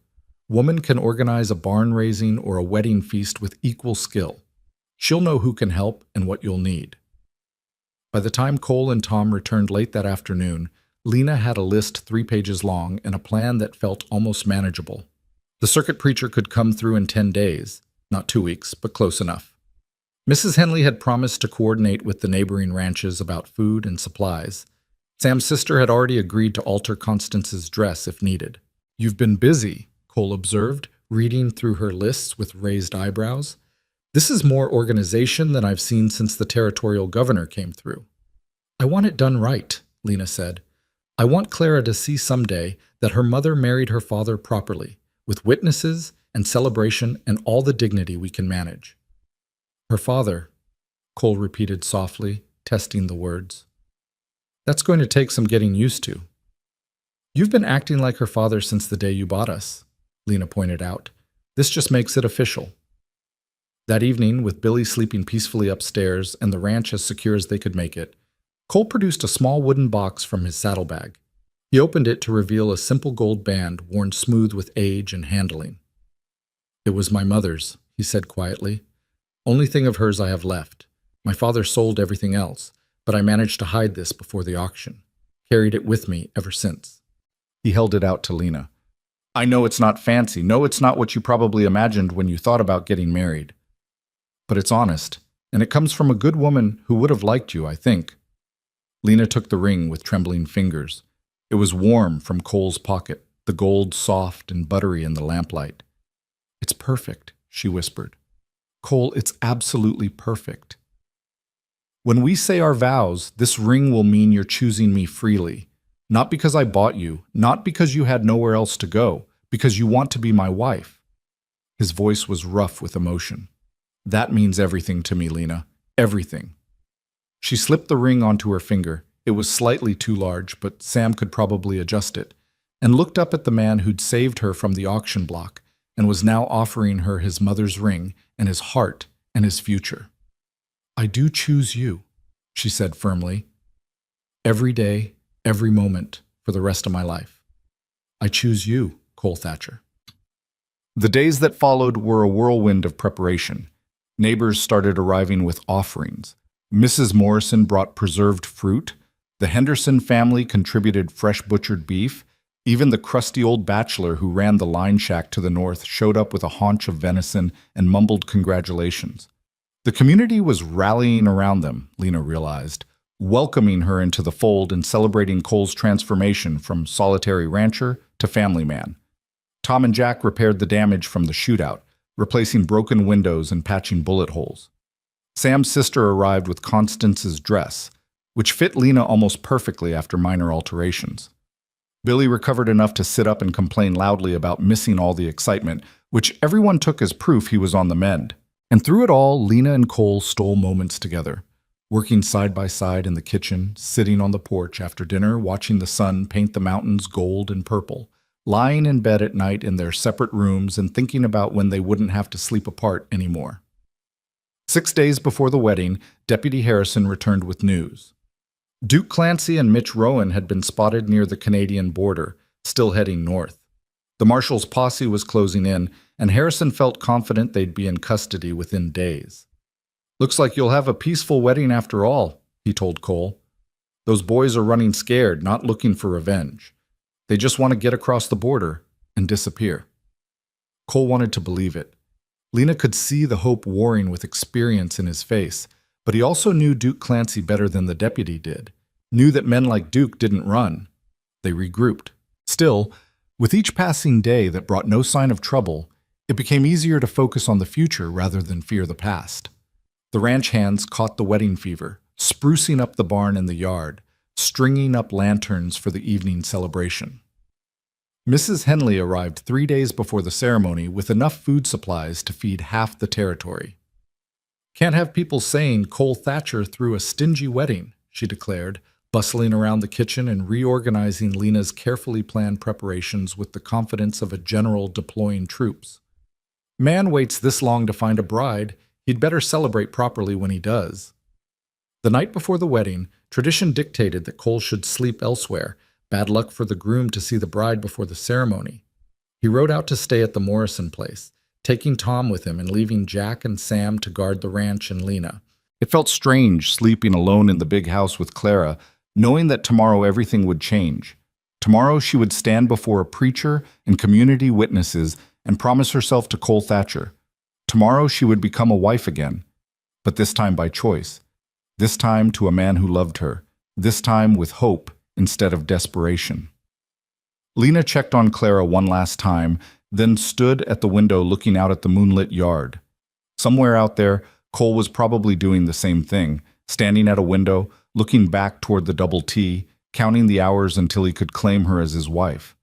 Woman can organize a barn raising or a wedding feast with equal skill. She'll know who can help and what you'll need." By the time Cole and Tom returned late that afternoon, Lena had a list 3 pages long and a plan that felt almost manageable. The circuit preacher could come through in 10 days, not 2 weeks, but close enough. Mrs. Henley had promised to coordinate with the neighboring ranches about food and supplies. Sam's sister had already agreed to alter Constance's dress if needed. "You've been busy," Cole observed, reading through her lists with raised eyebrows. "This is more organization than I've seen since the territorial governor came through." "I want it done right," Lena said. "I want Clara to see someday that her mother married her father properly, with witnesses and celebration and all the dignity we can manage. Her father, Cole repeated softly, testing the words. That's going to take some getting used to. You've been acting like her father since the day you bought us, Lena pointed out. This just makes it official. That evening, with Billy sleeping peacefully upstairs and the ranch as secure as they could make it, Cole produced a small wooden box from his saddlebag. He opened it to reveal a simple gold band worn smooth with age and handling. It was my mother's, he said quietly. Only thing of hers I have left. My father sold everything else, but I managed to hide this before the auction. Carried it with me ever since. He held it out to Lena. I know it's not fancy. No, it's not what you probably imagined when you thought about getting married. But it's honest, and it comes from a good woman who would have liked you, I think. Lena took the ring with trembling fingers. It was warm from Cole's pocket, the gold soft and buttery in the lamplight. It's perfect, she whispered. Cole, it's absolutely perfect. When we say our vows, this ring will mean you're choosing me freely. Not because I bought you, not because you had nowhere else to go, because you want to be my wife. His voice was rough with emotion. That means everything to me, Lena. Everything. She slipped the ring onto her finger. It was slightly too large, but Sam could probably adjust it, and looked up at the man who'd saved her from the auction block and was now offering her his mother's ring and his heart and his future. I do choose you, she said firmly. Every day, every moment, for the rest of my life. I choose you, Cole Thatcher. The days that followed were a whirlwind of preparation. Neighbors started arriving with offerings. Mrs. Morrison brought preserved fruit. The Henderson family contributed fresh butchered beef. Even the crusty old bachelor who ran the line shack to the north showed up with a haunch of venison and mumbled congratulations. The community was rallying around them, Lena realized, welcoming her into the fold and celebrating Cole's transformation from solitary rancher to family man. Tom and Jack repaired the damage from the shootout, replacing broken windows and patching bullet holes. Sam's sister arrived with Constance's dress, which fit Lena almost perfectly after minor alterations. Billy recovered enough to sit up and complain loudly about missing all the excitement, which everyone took as proof he was on the mend. And through it all, Lena and Cole stole moments together, working side by side in the kitchen, sitting on the porch after dinner, watching the sun paint the mountains gold and purple, lying in bed at night in their separate rooms and thinking about when they wouldn't have to sleep apart anymore. 6 days before the wedding, Deputy Harrison returned with news. Duke Clancy and Mitch Rowan had been spotted near the Canadian border, still heading north. The marshal's posse was closing in, and Harrison felt confident they'd be in custody within days. Looks like you'll have a peaceful wedding after all, he told Cole. Those boys are running scared, not looking for revenge. They just want to get across the border and disappear. Cole wanted to believe it. Lena could see the hope warring with experience in his face, but he also knew Duke Clancy better than the deputy did, knew that men like Duke didn't run. They regrouped. Still, with each passing day that brought no sign of trouble, it became easier to focus on the future rather than fear the past. The ranch hands caught the wedding fever, sprucing up the barn and the yard, stringing up lanterns for the evening celebration. Mrs. Henley arrived 3 days before the ceremony with enough food supplies to feed half the territory. Can't have people saying Cole Thatcher threw a stingy wedding, she declared, bustling around the kitchen and reorganizing Lena's carefully planned preparations with the confidence of a general deploying troops. Man waits this long to find a bride, he'd better celebrate properly when he does. The night before the wedding, tradition dictated that Cole should sleep elsewhere, bad luck for the groom to see the bride before the ceremony. He rode out to stay at the Morrison place, taking Tom with him and leaving Jack and Sam to guard the ranch and Lena. It felt strange sleeping alone in the big house with Clara, knowing that tomorrow everything would change. Tomorrow she would stand before a preacher and community witnesses and promise herself to Cole Thatcher. Tomorrow she would become a wife again, but this time by choice. This time to a man who loved her. This time with hope instead of desperation. Lena checked on Clara one last time, then stood at the window looking out at the moonlit yard. Somewhere out there, Cole was probably doing the same thing, standing at a window, looking back toward the double T, counting the hours until he could claim her as his wife.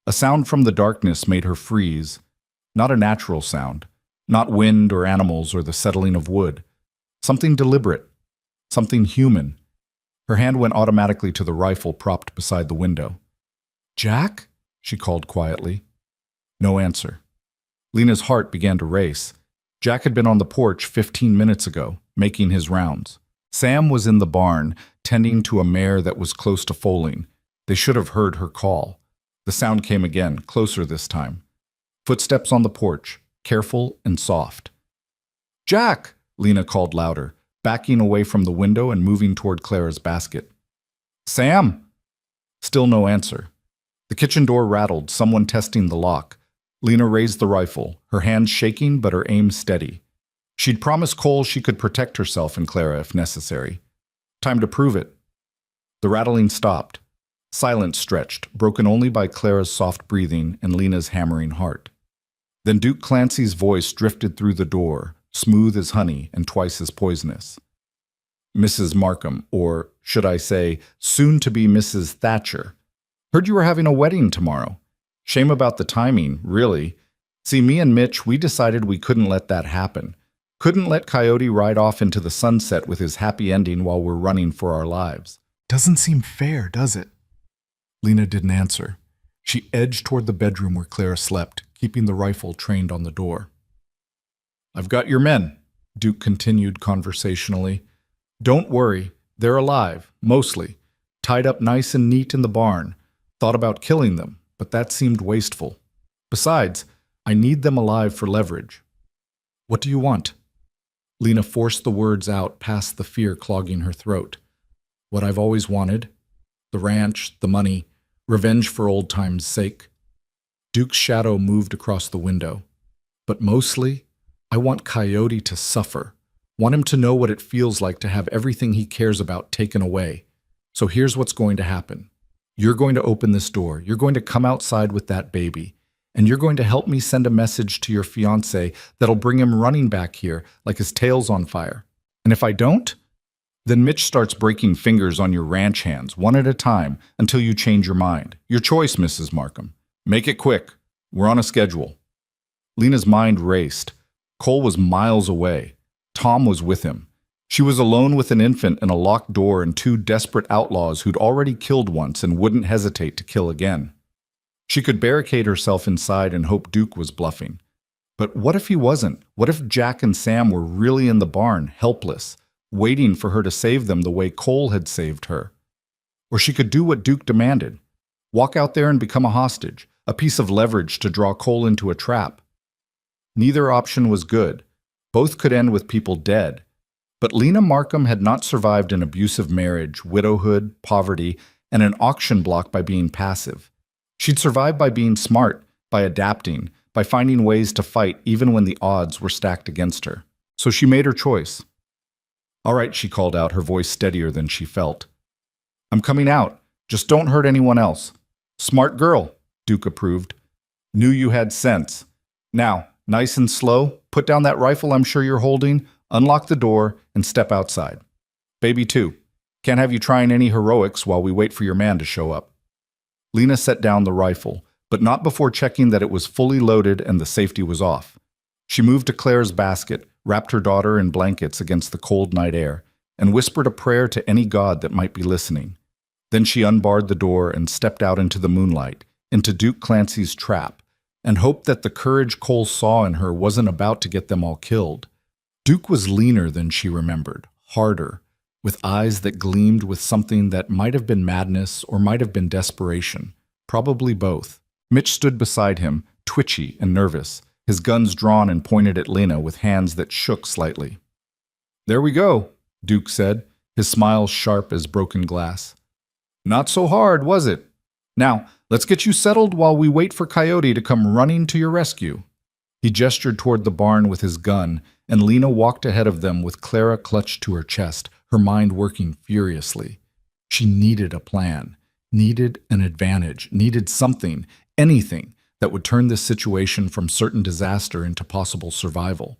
A sound from the darkness made her freeze. Not a natural sound, not wind or animals or the settling of wood. Something deliberate, something human. Her hand went automatically to the rifle propped beside the window. "Jack?" she called quietly. No answer. Lena's heart began to race. Jack had been on the porch 15 minutes ago, making his rounds. Sam was in the barn, tending to a mare that was close to foaling. They should have heard her call. The sound came again, closer this time. Footsteps on the porch, careful and soft. "Jack!" Lena called louder, backing away from the window and moving toward Clara's basket. "Sam!" Still no answer. The kitchen door rattled, someone testing the lock. Lena raised the rifle, her hands shaking but her aim steady. She'd promised Cole she could protect herself and Clara if necessary. Time to prove it. The rattling stopped. Silence stretched, broken only by Clara's soft breathing and Lena's hammering heart. Then Duke Clancy's voice drifted through the door, smooth as honey and twice as poisonous. "Mrs. Markham, or should I say, soon-to-be Mrs. Thatcher. Heard you were having a wedding tomorrow. Shame about the timing, really. See, me and Mitch, we decided we couldn't let that happen. Couldn't let Coyote ride off into the sunset with his happy ending while we're running for our lives." "Doesn't seem fair, does it?" Lena didn't answer. She edged toward the bedroom where Clara slept, keeping the rifle trained on the door. "I've got your men," Duke continued conversationally. "Don't worry, they're alive, mostly. Tied up nice and neat in the barn. Thought about killing them, but that seemed wasteful. Besides, I need them alive for leverage." "What do you want?" Lena forced the words out past the fear clogging her throat. "What I've always wanted. The ranch, the money, revenge for old times' sake." Duke's shadow moved across the window. "But mostly, I want Coyote to suffer. Want him to know what it feels like to have everything he cares about taken away. So here's what's going to happen. You're going to open this door. You're going to come outside with that baby. And you're going to help me send a message to your fiancé that'll bring him running back here like his tail's on fire. And if I don't, then Mitch starts breaking fingers on your ranch hands, one at a time, until you change your mind. Your choice, Mrs. Markham. Make it quick. We're on a schedule." Lena's mind raced. Cole was miles away. Tom was with him. She was alone with an infant and a locked door and two desperate outlaws who'd already killed once and wouldn't hesitate to kill again. She could barricade herself inside and hope Duke was bluffing. But what if he wasn't? What if Jack and Sam were really in the barn, helpless, waiting for her to save them the way Cole had saved her? Or she could do what Duke demanded. Walk out there and become a hostage, a piece of leverage to draw Cole into a trap. Neither option was good. Both could end with people dead. But Lena Markham had not survived an abusive marriage, widowhood, poverty, and an auction block by being passive. She'd survived by being smart, by adapting, by finding ways to fight even when the odds were stacked against her. So she made her choice. "All right," she called out, her voice steadier than she felt. "I'm coming out. Just don't hurt anyone else." "Smart girl," Duke approved. "Knew you had sense. Now, nice and slow, put down that rifle I'm sure you're holding, unlock the door, and step outside. Baby too. Can't have you trying any heroics while we wait for your man to show up." Lena set down the rifle, but not before checking that it was fully loaded and the safety was off. She moved to Clara's basket, wrapped her daughter in blankets against the cold night air, and whispered a prayer to any god that might be listening. Then she unbarred the door and stepped out into the moonlight, into Duke Clancy's trap, and hoped that the courage Cole saw in her wasn't about to get them all killed. Duke was leaner than she remembered, harder, with eyes that gleamed with something that might have been madness or might have been desperation, probably both. Mitch stood beside him, twitchy and nervous, his guns drawn and pointed at Lena with hands that shook slightly. "There we go," Duke said, his smile sharp as broken glass. "Not so hard, was it? Now, let's get you settled while we wait for Coyote to come running to your rescue." He gestured toward the barn with his gun, and Lena walked ahead of them with Clara clutched to her chest, her mind working furiously. She needed a plan, needed an advantage, needed something, anything, that would turn this situation from certain disaster into possible survival.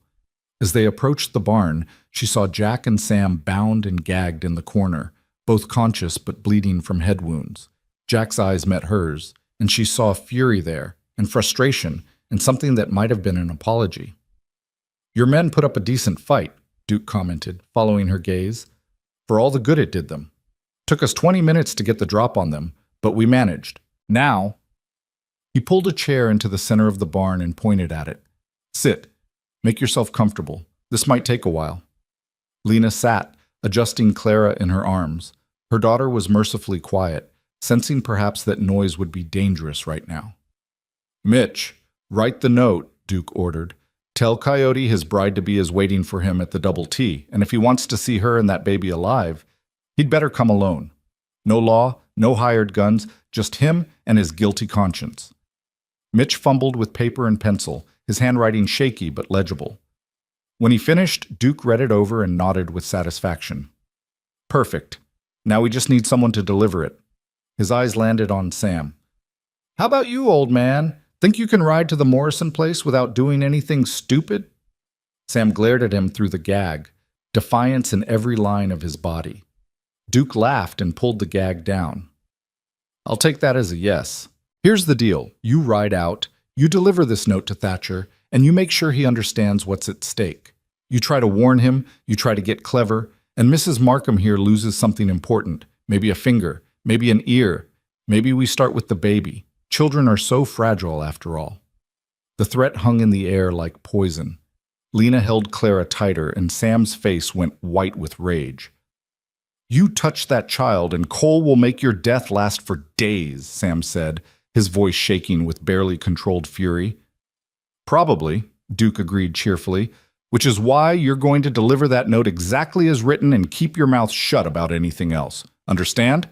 As they approached the barn, she saw Jack and Sam bound and gagged in the corner, both conscious but bleeding from head wounds. Jack's eyes met hers, and she saw fury there, and frustration, and something that might have been an apology. "Your men put up a decent fight," Duke commented, following her gaze, "for all the good it did them. Took us 20 minutes to get the drop on them, but we managed. Now—" He pulled a chair into the center of the barn and pointed at it. "Sit. Make yourself comfortable. This might take a while." Lena sat, adjusting Clara in her arms. Her daughter was mercifully quiet, sensing perhaps that noise would be dangerous right now. "Mitch, write the note," Duke ordered. "Tell Coyote his bride-to-be is waiting for him at the Double T, and if he wants to see her and that baby alive, he'd better come alone. No law, no hired guns, just him and his guilty conscience." Mitch fumbled with paper and pencil, his handwriting shaky but legible. When he finished, Duke read it over and nodded with satisfaction. "Perfect. Now we just need someone to deliver it." His eyes landed on Sam. "How about you, old man? Think you can ride to the Morrison place without doing anything stupid?" Sam glared at him through the gag, defiance in every line of his body. Duke laughed and pulled the gag down. "I'll take that as a yes. Here's the deal. You ride out, you deliver this note to Thatcher, and you make sure he understands what's at stake. You try to warn him, you try to get clever, and Mrs. Markham here loses something important, maybe a finger, maybe an ear, maybe we start with the baby. Children are so fragile after all." The threat hung in the air like poison. Lena held Clara tighter, and Sam's face went white with rage. "You touch that child, and Cole will make your death last for days," Sam said, his voice shaking with barely controlled fury. "Probably," Duke agreed cheerfully, "which is why you're going to deliver that note exactly as written and keep your mouth shut about anything else. Understand?"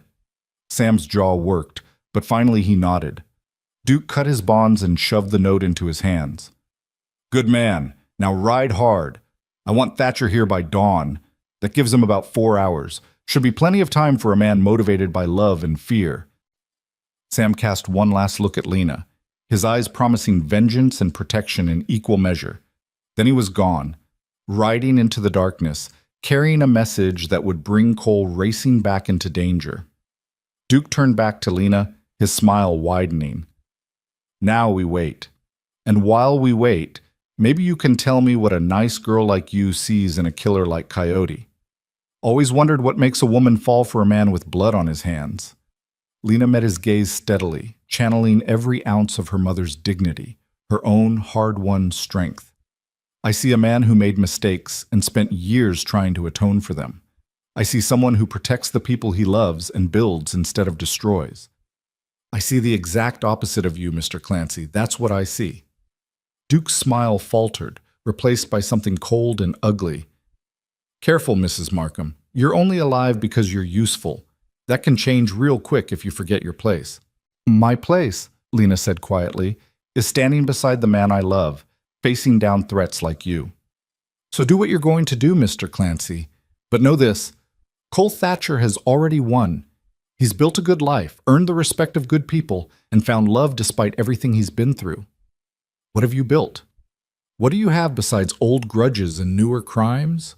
Sam's jaw worked, but finally he nodded. Duke cut his bonds and shoved the note into his hands. "Good man. Now ride hard. I want Thatcher here by dawn. That gives him about 4 hours. Should be plenty of time for a man motivated by love and fear." Sam cast one last look at Lena, his eyes promising vengeance and protection in equal measure. Then he was gone, riding into the darkness, carrying a message that would bring Cole racing back into danger. Duke turned back to Lena, his smile widening. "Now we wait. And while we wait, maybe you can tell me what a nice girl like you sees in a killer like Coyote. Always wondered what makes a woman fall for a man with blood on his hands." Lena met his gaze steadily, channeling every ounce of her mother's dignity, her own hard-won strength. "I see a man who made mistakes and spent years trying to atone for them. I see someone who protects the people he loves and builds instead of destroys. I see the exact opposite of you, Mr. Clancy. That's what I see." Duke's smile faltered, replaced by something cold and ugly. "Careful, Mrs. Markham. You're only alive because you're useful. That can change real quick if you forget your place." "My place," Lena said quietly, "is standing beside the man I love, facing down threats like you. So do what you're going to do, Mr. Clancy. But know this, Cole Thatcher has already won. He's built a good life, earned the respect of good people, and found love despite everything he's been through. What have you built? What do you have besides old grudges and newer crimes?"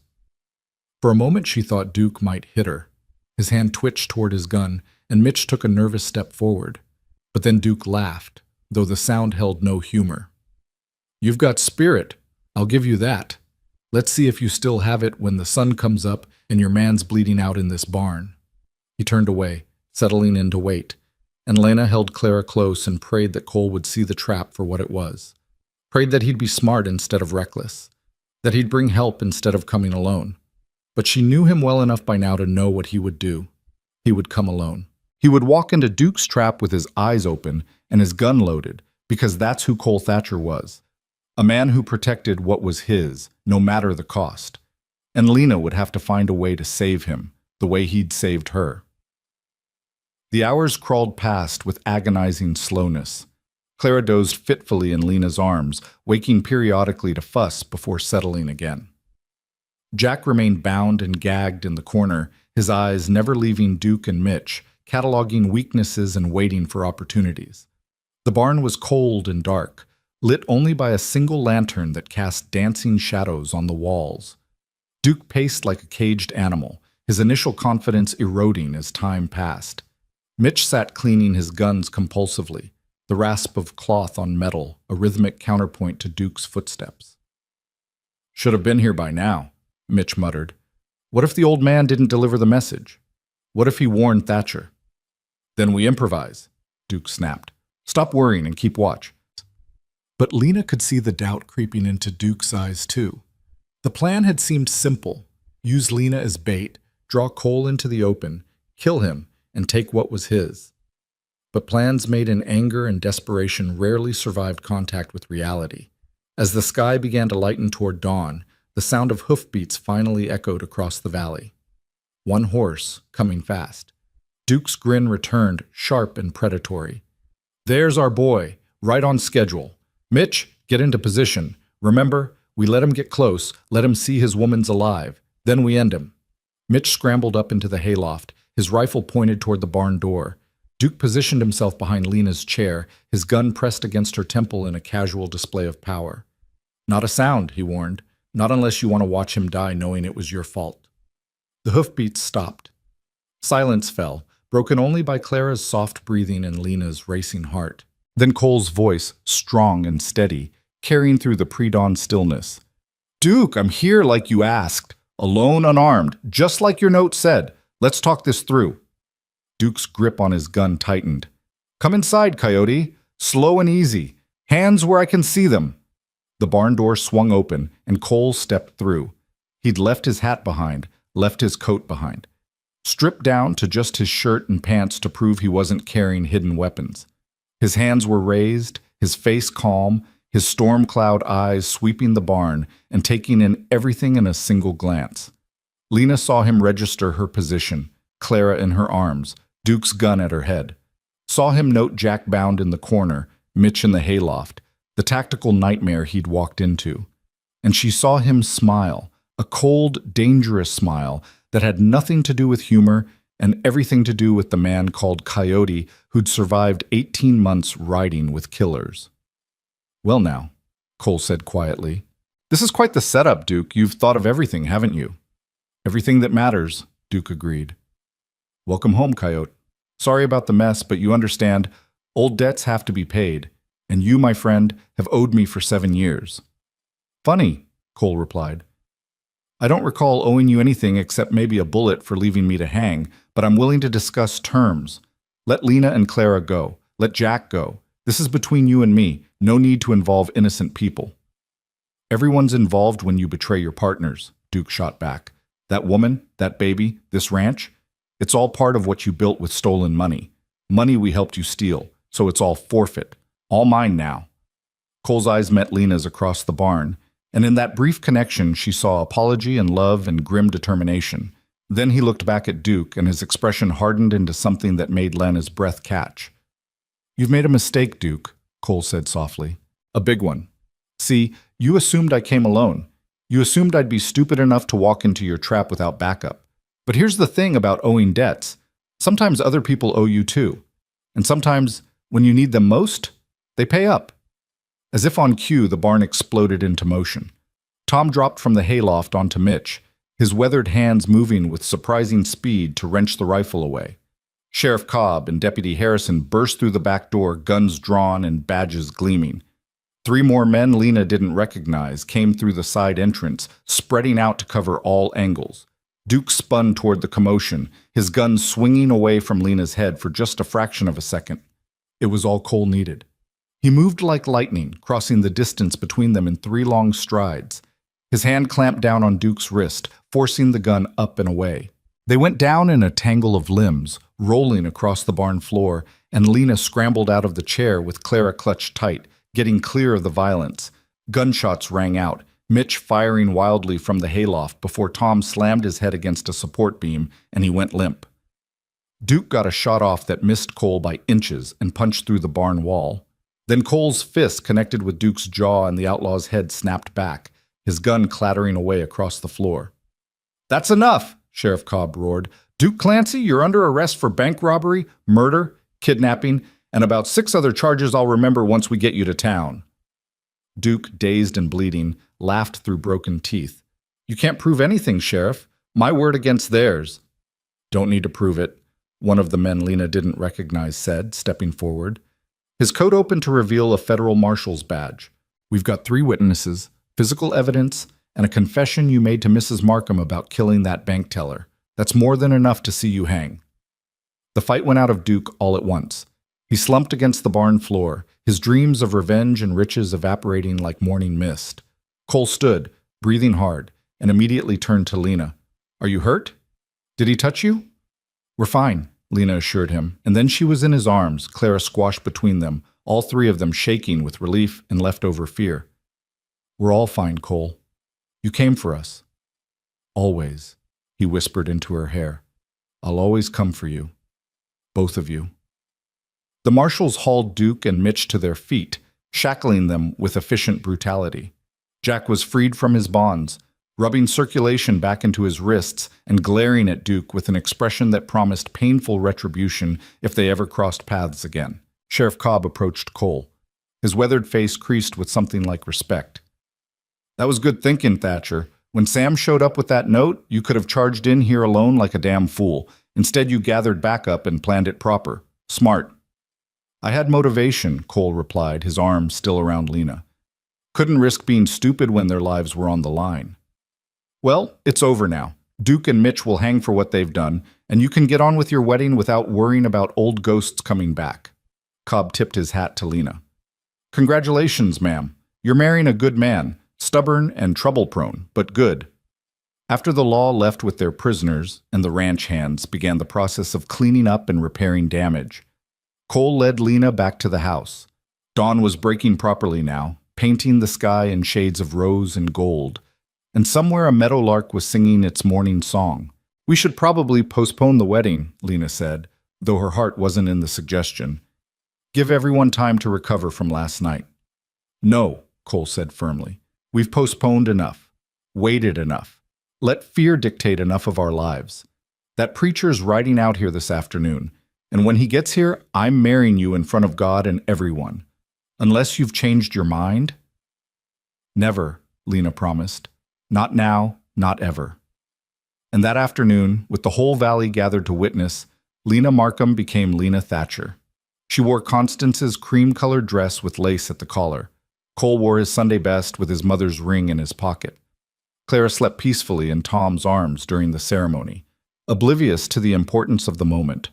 For a moment she thought Duke might hit her. His hand twitched toward his gun, and Mitch took a nervous step forward. But then Duke laughed, though the sound held no humor. "You've got spirit. I'll give you that. Let's see if you still have it when the sun comes up and your man's bleeding out in this barn." He turned away, settling in to wait, and Lena held Clara close and prayed that Cole would see the trap for what it was. Prayed that he'd be smart instead of reckless, that he'd bring help instead of coming alone. But she knew him well enough by now to know what he would do. He would come alone. He would walk into Duke's trap with his eyes open and his gun loaded, because that's who Cole Thatcher was. A man who protected what was his, no matter the cost. And Lena would have to find a way to save him, the way he'd saved her. The hours crawled past with agonizing slowness. Clara dozed fitfully in Lena's arms, waking periodically to fuss before settling again. Jack remained bound and gagged in the corner, his eyes never leaving Duke and Mitch, cataloging weaknesses and waiting for opportunities. The barn was cold and dark, lit only by a single lantern that cast dancing shadows on the walls. Duke paced like a caged animal, his initial confidence eroding as time passed. Mitch sat cleaning his guns compulsively, the rasp of cloth on metal, a rhythmic counterpoint to Duke's footsteps. "Should have been here by now," Mitch muttered. What if the old man didn't deliver the message? What if he warned Thatcher? "Then we improvise," Duke snapped. "Stop worrying and keep watch." But Lena could see the doubt creeping into Duke's eyes too. The plan had seemed simple. Use Lena as bait, draw Cole into the open, kill him, and take what was his. But plans made in anger and desperation rarely survived contact with reality. As the sky began to lighten toward dawn, the sound of hoofbeats finally echoed across the valley. One horse, coming fast. Duke's grin returned, sharp and predatory. "There's our boy, right on schedule. Mitch, get into position. Remember, we let him get close, let him see his woman's alive. Then we end him." Mitch scrambled up into the hayloft, his rifle pointed toward the barn door. Duke positioned himself behind Lena's chair, his gun pressed against her temple in a casual display of power. "Not a sound," he warned. "Not unless you want to watch him die knowing it was your fault." The hoofbeats stopped. Silence fell, broken only by Clara's soft breathing and Lena's racing heart. Then Cole's voice, strong and steady, carrying through the pre-dawn stillness. "Duke, I'm here like you asked. Alone, unarmed, just like your note said. Let's talk this through." Duke's grip on his gun tightened. "Come inside, Coyote. Slow and easy. Hands where I can see them." The barn door swung open, and Cole stepped through. He'd left his hat behind, left his coat behind. Stripped down to just his shirt and pants to prove he wasn't carrying hidden weapons. His hands were raised, his face calm, his storm cloud eyes sweeping the barn and taking in everything in a single glance. Lena saw him register her position, Clara in her arms, Duke's gun at her head. Saw him note Jack bound in the corner, Mitch in the hayloft, the tactical nightmare he'd walked into. And she saw him smile, a cold, dangerous smile that had nothing to do with humor and everything to do with the man called Coyote who'd survived 18 months riding with killers. "Well now," Cole said quietly, "this is quite the setup, Duke. You've thought of everything, haven't you?" "Everything that matters," Duke agreed. "Welcome home, Coyote. Sorry about the mess, but you understand, old debts have to be paid, and you, my friend, have owed me for 7 years." "Funny," Cole replied. "I don't recall owing you anything except maybe a bullet for leaving me to hang, but I'm willing to discuss terms. Let Lena and Clara go. Let Jack go. This is between you and me. No need to involve innocent people." "Everyone's involved when you betray your partners," Duke shot back. "That woman, that baby, this ranch, it's all part of what you built with stolen money. Money we helped you steal, so it's all forfeit. All mine now." Cole's eyes met Lena's across the barn, and in that brief connection she saw apology and love and grim determination. Then he looked back at Duke, and his expression hardened into something that made Lena's breath catch. "You've made a mistake, Duke," Cole said softly. "A big one. See, you assumed I came alone. You assumed I'd be stupid enough to walk into your trap without backup. But here's the thing about owing debts. Sometimes other people owe you too. And sometimes, when you need them most, they pay up." As if on cue, the barn exploded into motion. Tom dropped from the hayloft onto Mitch, his weathered hands moving with surprising speed to wrench the rifle away. Sheriff Cobb and Deputy Harrison burst through the back door, guns drawn and badges gleaming. 3 more men Lena didn't recognize came through the side entrance, spreading out to cover all angles. Duke spun toward the commotion, his gun swinging away from Lena's head for just a fraction of a second. It was all Cole needed. He moved like lightning, crossing the distance between them in 3 long strides. His hand clamped down on Duke's wrist, forcing the gun up and away. They went down in a tangle of limbs, rolling across the barn floor, and Lena scrambled out of the chair with Clara clutched tight, getting clear of the violence. Gunshots rang out, Mitch firing wildly from the hayloft before Tom slammed his head against a support beam and he went limp. Duke got a shot off that missed Cole by inches and punched through the barn wall. Then Cole's fist connected with Duke's jaw and the outlaw's head snapped back, his gun clattering away across the floor. "That's enough!" Sheriff Cobb roared. "Duke Clancy, you're under arrest for bank robbery, murder, kidnapping, and about 6 other charges I'll remember once we get you to town." Duke, dazed and bleeding, laughed through broken teeth. "You can't prove anything, Sheriff. My word against theirs." "Don't need to prove it," one of the men Lena didn't recognize said, stepping forward. His coat opened to reveal a federal marshal's badge. We've got 3 witnesses, physical evidence, and a confession you made to Mrs. Markham about killing that bank teller. That's more than enough to see you hang. The fight went out of Duke all at once. He slumped against the barn floor, his dreams of revenge and riches evaporating like morning mist. Cole stood, breathing hard, and immediately turned to Lena. Are you hurt? Did he touch you? We're fine, Lena assured him, and then she was in his arms, Clara squashed between them, all 3 of them shaking with relief and leftover fear. We're all fine, Cole. You came for us. Always, he whispered into her hair. I'll always come for you. Both of you. The marshals hauled Duke and Mitch to their feet, shackling them with efficient brutality. Jack was freed from his bonds, rubbing circulation back into his wrists and glaring at Duke with an expression that promised painful retribution if they ever crossed paths again. Sheriff Cobb approached Cole. His weathered face creased with something like respect. That was good thinking, Thatcher. When Sam showed up with that note, you could have charged in here alone like a damn fool. Instead, you gathered backup and planned it proper. Smart. I had motivation, Cole replied, his arm still around Lena. Couldn't risk being stupid when their lives were on the line. Well, it's over now. Duke and Mitch will hang for what they've done, and you can get on with your wedding without worrying about old ghosts coming back. Cobb tipped his hat to Lena. Congratulations, ma'am. You're marrying a good man, stubborn and trouble-prone, but good. After the law left with their prisoners and the ranch hands began the process of cleaning up and repairing damage, Cole led Lena back to the house. Dawn was breaking properly now, painting the sky in shades of rose and gold, and somewhere a meadowlark was singing its morning song. We should probably postpone the wedding, Lena said, though her heart wasn't in the suggestion. Give everyone time to recover from last night. No, Cole said firmly. We've postponed enough, waited enough. Let fear dictate enough of our lives. That preacher's riding out here this afternoon, and when he gets here, I'm marrying you in front of God and everyone. Unless you've changed your mind? Never, Lena promised. Not now, not ever. And that afternoon, with the whole valley gathered to witness, Lena Markham became Lena Thatcher. She wore Constance's cream-colored dress with lace at the collar. Cole wore his Sunday best with his mother's ring in his pocket. Clara slept peacefully in Tom's arms during the ceremony, oblivious to the importance of the moment.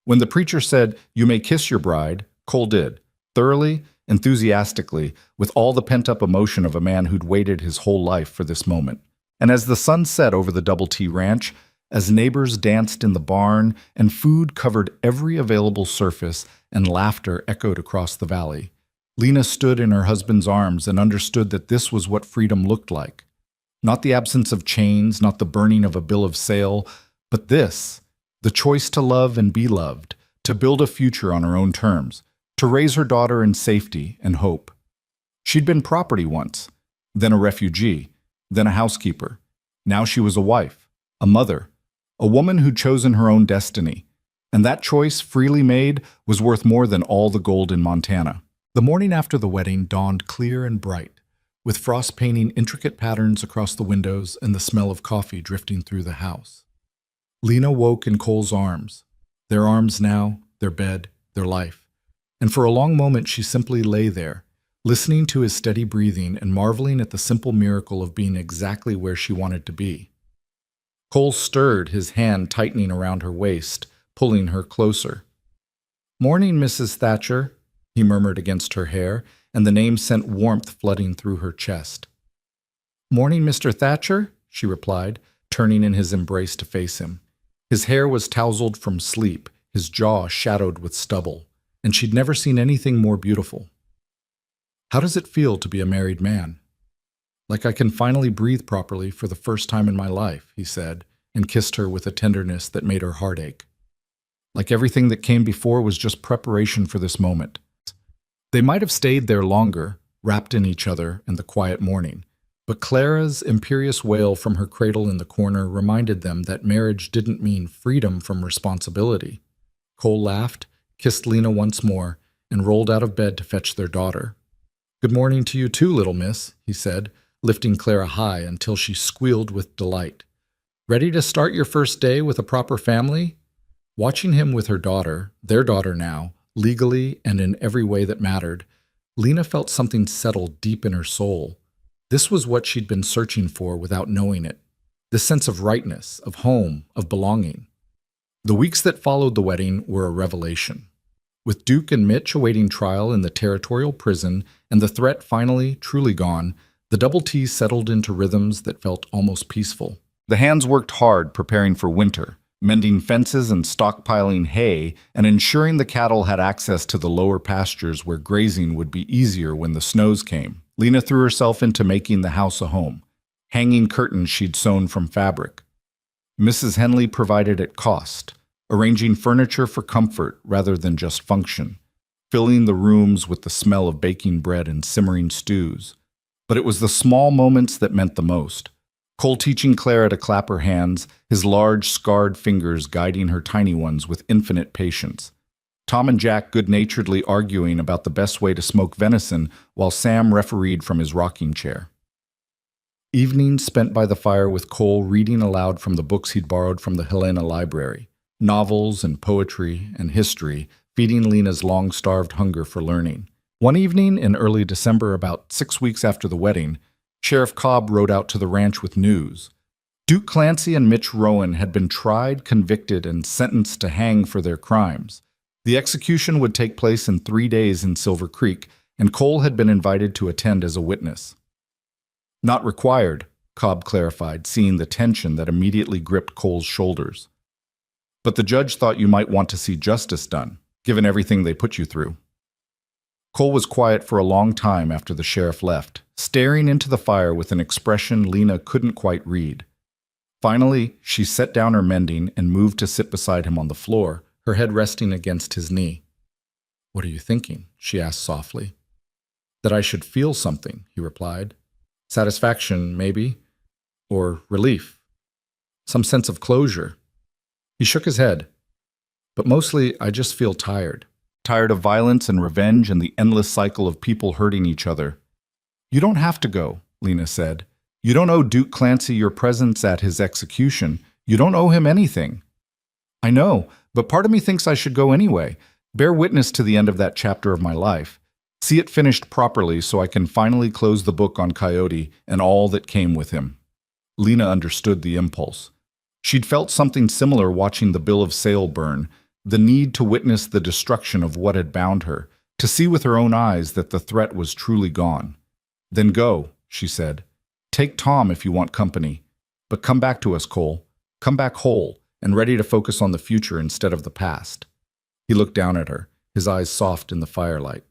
When the preacher said, "You may kiss your bride," Cole did, thoroughly, enthusiastically, with all the pent-up emotion of a man who'd waited his whole life for this moment. And as the sun set over the Double T Ranch, as neighbors danced in the barn and food covered every available surface and laughter echoed across the valley, Lena stood in her husband's arms and understood that this was what freedom looked like. Not the absence of chains, not the burning of a bill of sale, but this, the choice to love and be loved, to build a future on her own terms, to raise her daughter in safety and hope. She'd been property once, then a refugee, then a housekeeper. Now she was a wife, a mother, a woman who'd chosen her own destiny. And that choice, freely made, was worth more than all the gold in Montana. The morning after the wedding dawned clear and bright, with frost painting intricate patterns across the windows and the smell of coffee drifting through the house. Lena woke in Cole's arms, their arms now, their bed, their life. And for a long moment she simply lay there, listening to his steady breathing and marveling at the simple miracle of being exactly where she wanted to be. Cole stirred, his hand tightening around her waist, pulling her closer. "Morning, Mrs. Thatcher," he murmured against her hair, and the name sent warmth flooding through her chest. "Morning, Mr. Thatcher," she replied, turning in his embrace to face him. His hair was tousled from sleep, his jaw shadowed with stubble, and she'd never seen anything more beautiful. "How does it feel to be a married man?" "Like I can finally breathe properly for the first time in my life," he said, and kissed her with a tenderness that made her heart ache. Like everything that came before was just preparation for this moment. They might have stayed there longer, wrapped in each other in the quiet morning, but Clara's imperious wail from her cradle in the corner reminded them that marriage didn't mean freedom from responsibility. Cole laughed, kissed Lena once more, and rolled out of bed to fetch their daughter. "Good morning to you too, little miss," he said, lifting Clara high until she squealed with delight. "Ready to start your first day with a proper family?" Watching him with her daughter, their daughter now, legally and in every way that mattered, Lena felt something settle deep in her soul. This was what she'd been searching for without knowing it. The sense of rightness, of home, of belonging. The weeks that followed the wedding were a revelation. With Duke and Mitch awaiting trial in the territorial prison and the threat finally, truly gone, the Double T settled into rhythms that felt almost peaceful. The hands worked hard preparing for winter, mending fences and stockpiling hay, and ensuring the cattle had access to the lower pastures where grazing would be easier when the snows came. Lena threw herself into making the house a home, hanging curtains she'd sewn from fabric. Mrs. Henley provided at cost, arranging furniture for comfort rather than just function, filling the rooms with the smell of baking bread and simmering stews. But it was the small moments that meant the most. Cole teaching Clara to clap her hands, his large, scarred fingers guiding her tiny ones with infinite patience. Tom and Jack good-naturedly arguing about the best way to smoke venison while Sam refereed from his rocking chair. Evenings spent by the fire with Cole reading aloud from the books he'd borrowed from the Helena library, novels and poetry and history, feeding Lena's long-starved hunger for learning. One evening in early December, about 6 weeks after the wedding, Sheriff Cobb rode out to the ranch with news. Duke Clancy and Mitch Rowan had been tried, convicted, and sentenced to hang for their crimes. The execution would take place in 3 days in Silver Creek, and Cole had been invited to attend as a witness. Not required, Cobb clarified, seeing the tension that immediately gripped Cole's shoulders. But the judge thought you might want to see justice done, given everything they put you through. Cole was quiet for a long time after the sheriff left, staring into the fire with an expression Lena couldn't quite read. Finally, she set down her mending and moved to sit beside him on the floor, her head resting against his knee. "What are you thinking?" she asked softly. "That I should feel something," he replied. "Satisfaction, maybe. Or relief. Some sense of closure." He shook his head. "But mostly, I just feel tired. Tired of violence and revenge and the endless cycle of people hurting each other." "You don't have to go," Lena said. "You don't owe Duke Clancy your presence at his execution. You don't owe him anything." "I know, but part of me thinks I should go anyway. Bear witness to the end of that chapter of my life. See it finished properly so I can finally close the book on Coyote and all that came with him." Lena understood the impulse. She'd felt something similar watching the bill of sale burn, the need to witness the destruction of what had bound her, to see with her own eyes that the threat was truly gone. "Then go," she said. "Take Tom if you want company. But come back to us, Cole. Come back whole and ready to focus on the future instead of the past." He looked down at her, his eyes soft in the firelight.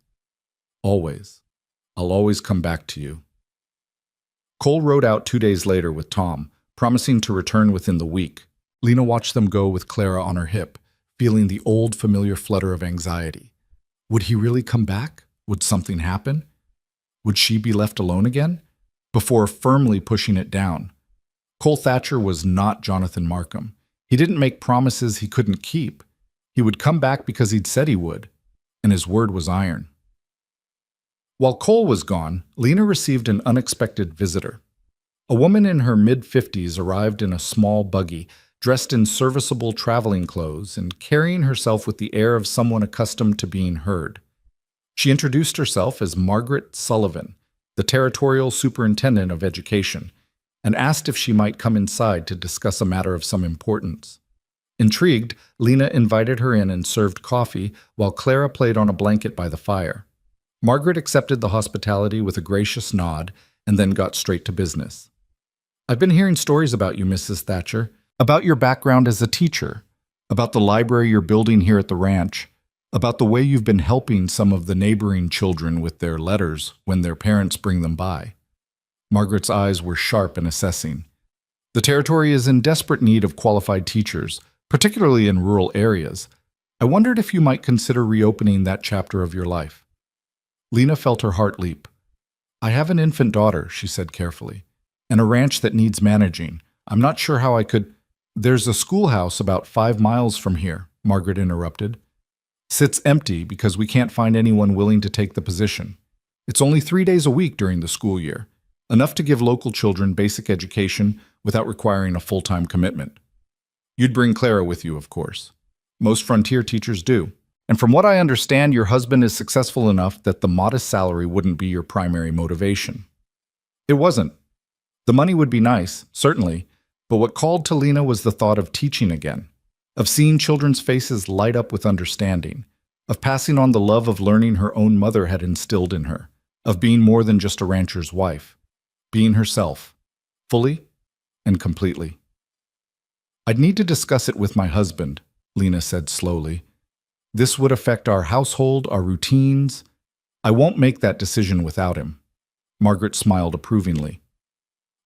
"Always. I'll always come back to you." Cole rode out 2 days later with Tom, promising to return within the week. Lena watched them go with Clara on her hip, feeling the old familiar flutter of anxiety. Would he really come back? Would something happen? Would she be left alone again? Before firmly pushing it down. Cole Thatcher was not Jonathan Markham. He didn't make promises he couldn't keep. He would come back because he'd said he would, and his word was iron. While Cole was gone, Lena received an unexpected visitor. A woman in her mid-50s arrived in a small buggy, dressed in serviceable traveling clothes and carrying herself with the air of someone accustomed to being heard. She introduced herself as Margaret Sullivan, the Territorial Superintendent of Education, and asked if she might come inside to discuss a matter of some importance. Intrigued, Lena invited her in and served coffee while Clara played on a blanket by the fire. Margaret accepted the hospitality with a gracious nod and then got straight to business. "I've been hearing stories about you, Mrs. Thatcher, about your background as a teacher, about the library you're building here at the ranch, about the way you've been helping some of the neighboring children with their letters when their parents bring them by." Margaret's eyes were sharp and assessing. "The territory is in desperate need of qualified teachers, particularly in rural areas. I wondered if you might consider reopening that chapter of your life." Lena felt her heart leap. "I have an infant daughter," she said carefully, "and a ranch that needs managing. I'm not sure how I could—" "There's a schoolhouse about 5 miles from here," Margaret interrupted. "Sits empty because we can't find anyone willing to take the position. It's only 3 days a week during the school year, enough to give local children basic education without requiring a full-time commitment. You'd bring Clara with you, of course. Most frontier teachers do. And from what I understand, your husband is successful enough that the modest salary wouldn't be your primary motivation. It wasn't. The money would be nice, certainly, but what called to Lena was the thought of teaching again, of seeing children's faces light up with understanding, of passing on the love of learning her own mother had instilled in her, of being more than just a rancher's wife, being herself, fully and completely. I'd need to discuss it with my husband, Lena said slowly. This would affect our household, our routines. I won't make that decision without him. Margaret smiled approvingly.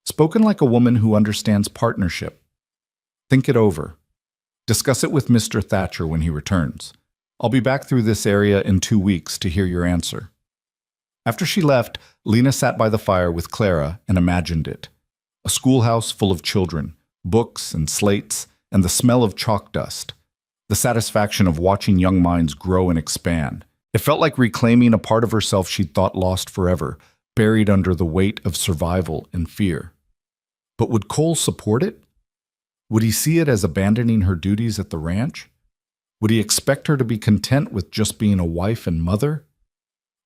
Spoken like a woman who understands partnership. Think it over. Discuss it with Mr. Thatcher when he returns. I'll be back through this area in 2 weeks to hear your answer. After she left, Lena sat by the fire with Clara and imagined it. A schoolhouse full of children, books and slates, and the smell of chalk dust. The satisfaction of watching young minds grow and expand. It felt like reclaiming a part of herself she'd thought lost forever, buried under the weight of survival and fear. But would Cole support it? Would he see it as abandoning her duties at the ranch? Would he expect her to be content with just being a wife and mother?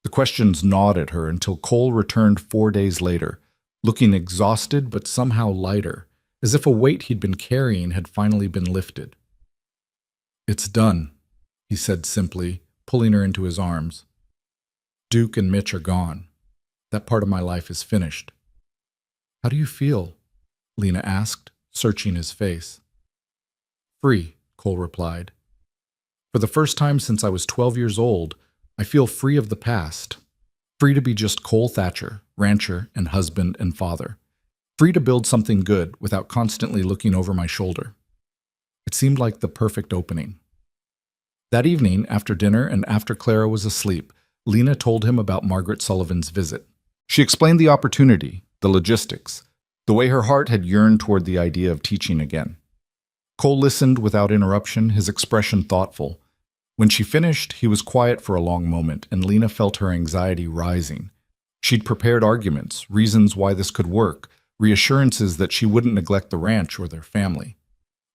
The questions gnawed at her until Cole returned 4 days later, looking exhausted but somehow lighter, as if a weight he'd been carrying had finally been lifted. "It's done," he said simply, pulling her into his arms. "Duke and Mitch are gone. That part of my life is finished." "How do you feel?" Lena asked, searching his face. "Free," Cole replied. "For the first time since I was 12 years old, I feel free of the past. Free to be just Cole Thatcher, rancher and husband and father. Free to build something good without constantly looking over my shoulder." It seemed like the perfect opening. That evening, after dinner and after Clara was asleep, Lena told him about Margaret Sullivan's visit. She explained the opportunity, the logistics, the way her heart had yearned toward the idea of teaching again. Cole listened without interruption, his expression thoughtful. When she finished, he was quiet for a long moment, and Lena felt her anxiety rising. She'd prepared arguments, reasons why this could work, reassurances that she wouldn't neglect the ranch or their family.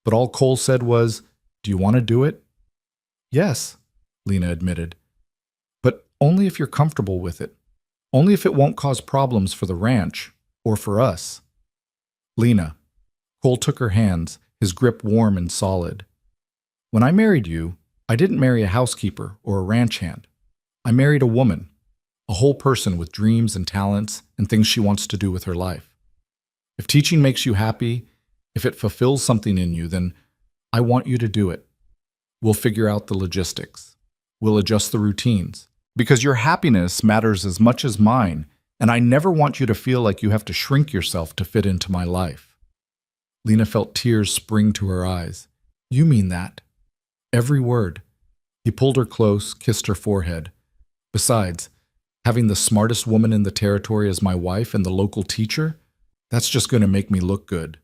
But all Cole said was, "Do you want to do it?" "Yes," Lena admitted. "But only if you're comfortable with it. Only if it won't cause problems for the ranch, or for us." "Lena," Cole took her hands, his grip warm and solid. "When I married you, I didn't marry a housekeeper or a ranch hand. I married a woman, a whole person with dreams and talents and things she wants to do with her life. If teaching makes you happy, if it fulfills something in you, then I want you to do it. We'll figure out the logistics. We'll adjust the routines. Because your happiness matters as much as mine, and I never want you to feel like you have to shrink yourself to fit into my life." Lena felt tears spring to her eyes. "You mean that?" "Every word." He pulled her close, kissed her forehead. "Besides, having the smartest woman in the territory as my wife and the local teacher, that's just going to make me look good."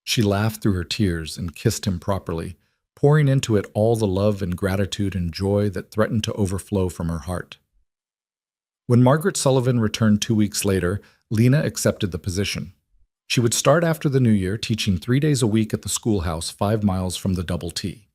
She laughed through her tears and kissed him properly, pouring into it all the love and gratitude and joy that threatened to overflow from her heart. When Margaret Sullivan returned 2 weeks later, Lena accepted the position. She would start after the new year, teaching 3 days a week at the schoolhouse 5 miles from the Double T.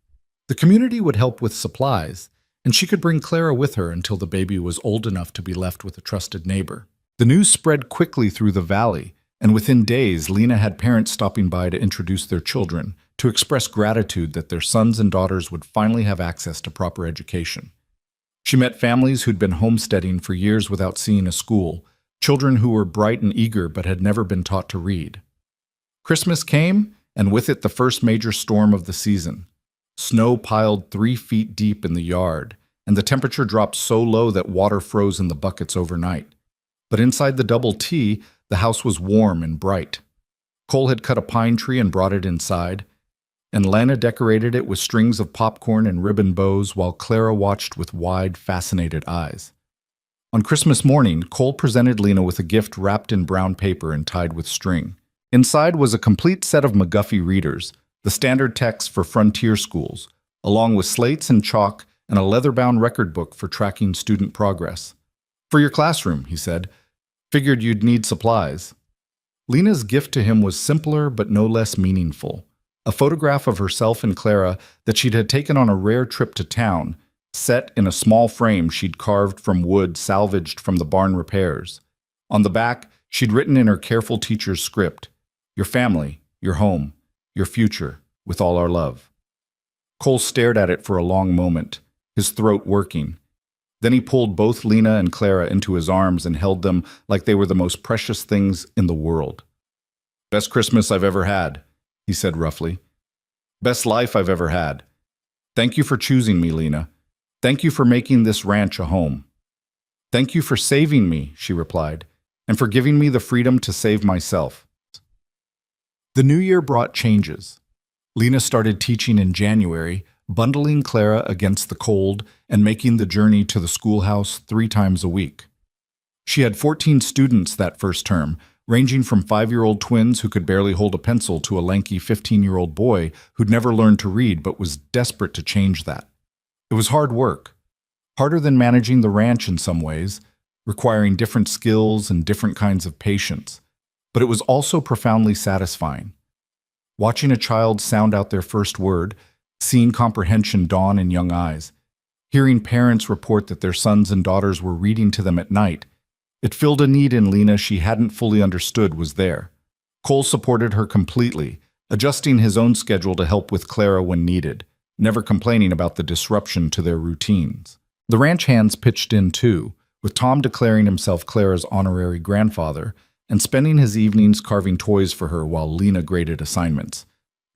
The community would help with supplies, and she could bring Clara with her until the baby was old enough to be left with a trusted neighbor. The news spread quickly through the valley, and within days, Lena had parents stopping by to introduce their children, to express gratitude that their sons and daughters would finally have access to proper education. She met families who'd been homesteading for years without seeing a school, children who were bright and eager but had never been taught to read. Christmas came, and with it the first major storm of the season. Snow piled 3 feet deep in the yard, and the temperature dropped so low that water froze in the buckets overnight. But inside the Double T, the house was warm and bright. Cole had cut a pine tree and brought it inside, and Lana decorated it with strings of popcorn and ribbon bows while Clara watched with wide, fascinated eyes. On Christmas morning, Cole presented Lena with a gift wrapped in brown paper and tied with string. Inside was a complete set of McGuffey readers, the standard text for frontier schools, along with slates and chalk and a leather-bound record book for tracking student progress. "For your classroom," he said. "Figured you'd need supplies." Lena's gift to him was simpler but no less meaningful. A photograph of herself and Clara that she'd had taken on a rare trip to town, set in a small frame she'd carved from wood salvaged from the barn repairs. On the back, she'd written in her careful teacher's script, "Your family, your home, your future, with all our love." Cole stared at it for a long moment, his throat working. Then he pulled both Lena and Clara into his arms and held them like they were the most precious things in the world. "Best Christmas I've ever had," he said roughly. "Best life I've ever had. Thank you for choosing me, Lena. Thank you for making this ranch a home." "Thank you for saving me," she replied, "and for giving me the freedom to save myself." The new year brought changes. Lena started teaching in January, bundling Clara against the cold and making the journey to the schoolhouse 3 times a week. She had 14 students that first term, ranging from 5-year-old twins who could barely hold a pencil to a lanky 15-year-old boy who'd never learned to read but was desperate to change that. It was hard work, harder than managing the ranch in some ways, requiring different skills and different kinds of patience, but it was also profoundly satisfying. Watching a child sound out their first word, seeing comprehension dawn in young eyes, hearing parents report that their sons and daughters were reading to them at night, it filled a need in Lena she hadn't fully understood was there. Cole supported her completely, adjusting his own schedule to help with Clara when needed, never complaining about the disruption to their routines. The ranch hands pitched in too, with Tom declaring himself Clara's honorary grandfather and spending his evenings carving toys for her while Lena graded assignments.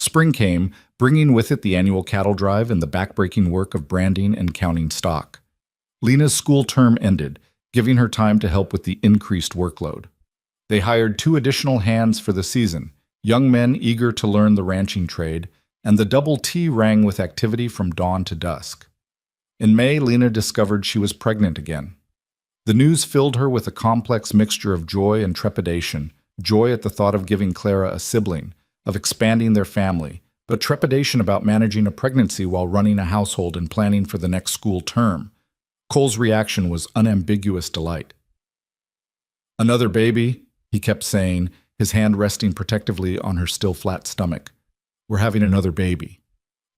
Spring came, bringing with it the annual cattle drive and the backbreaking work of branding and counting stock. Lena's school term ended, giving her time to help with the increased workload. They hired 2 additional hands for the season, young men eager to learn the ranching trade, and the double T rang with activity from dawn to dusk. In May, Lena discovered she was pregnant again. The news filled her with a complex mixture of joy and trepidation, joy at the thought of giving Clara a sibling, of expanding their family, but trepidation about managing a pregnancy while running a household and planning for the next school term. Cole's reaction was unambiguous delight. "Another baby," he kept saying, his hand resting protectively on her still flat stomach. "We're having another baby."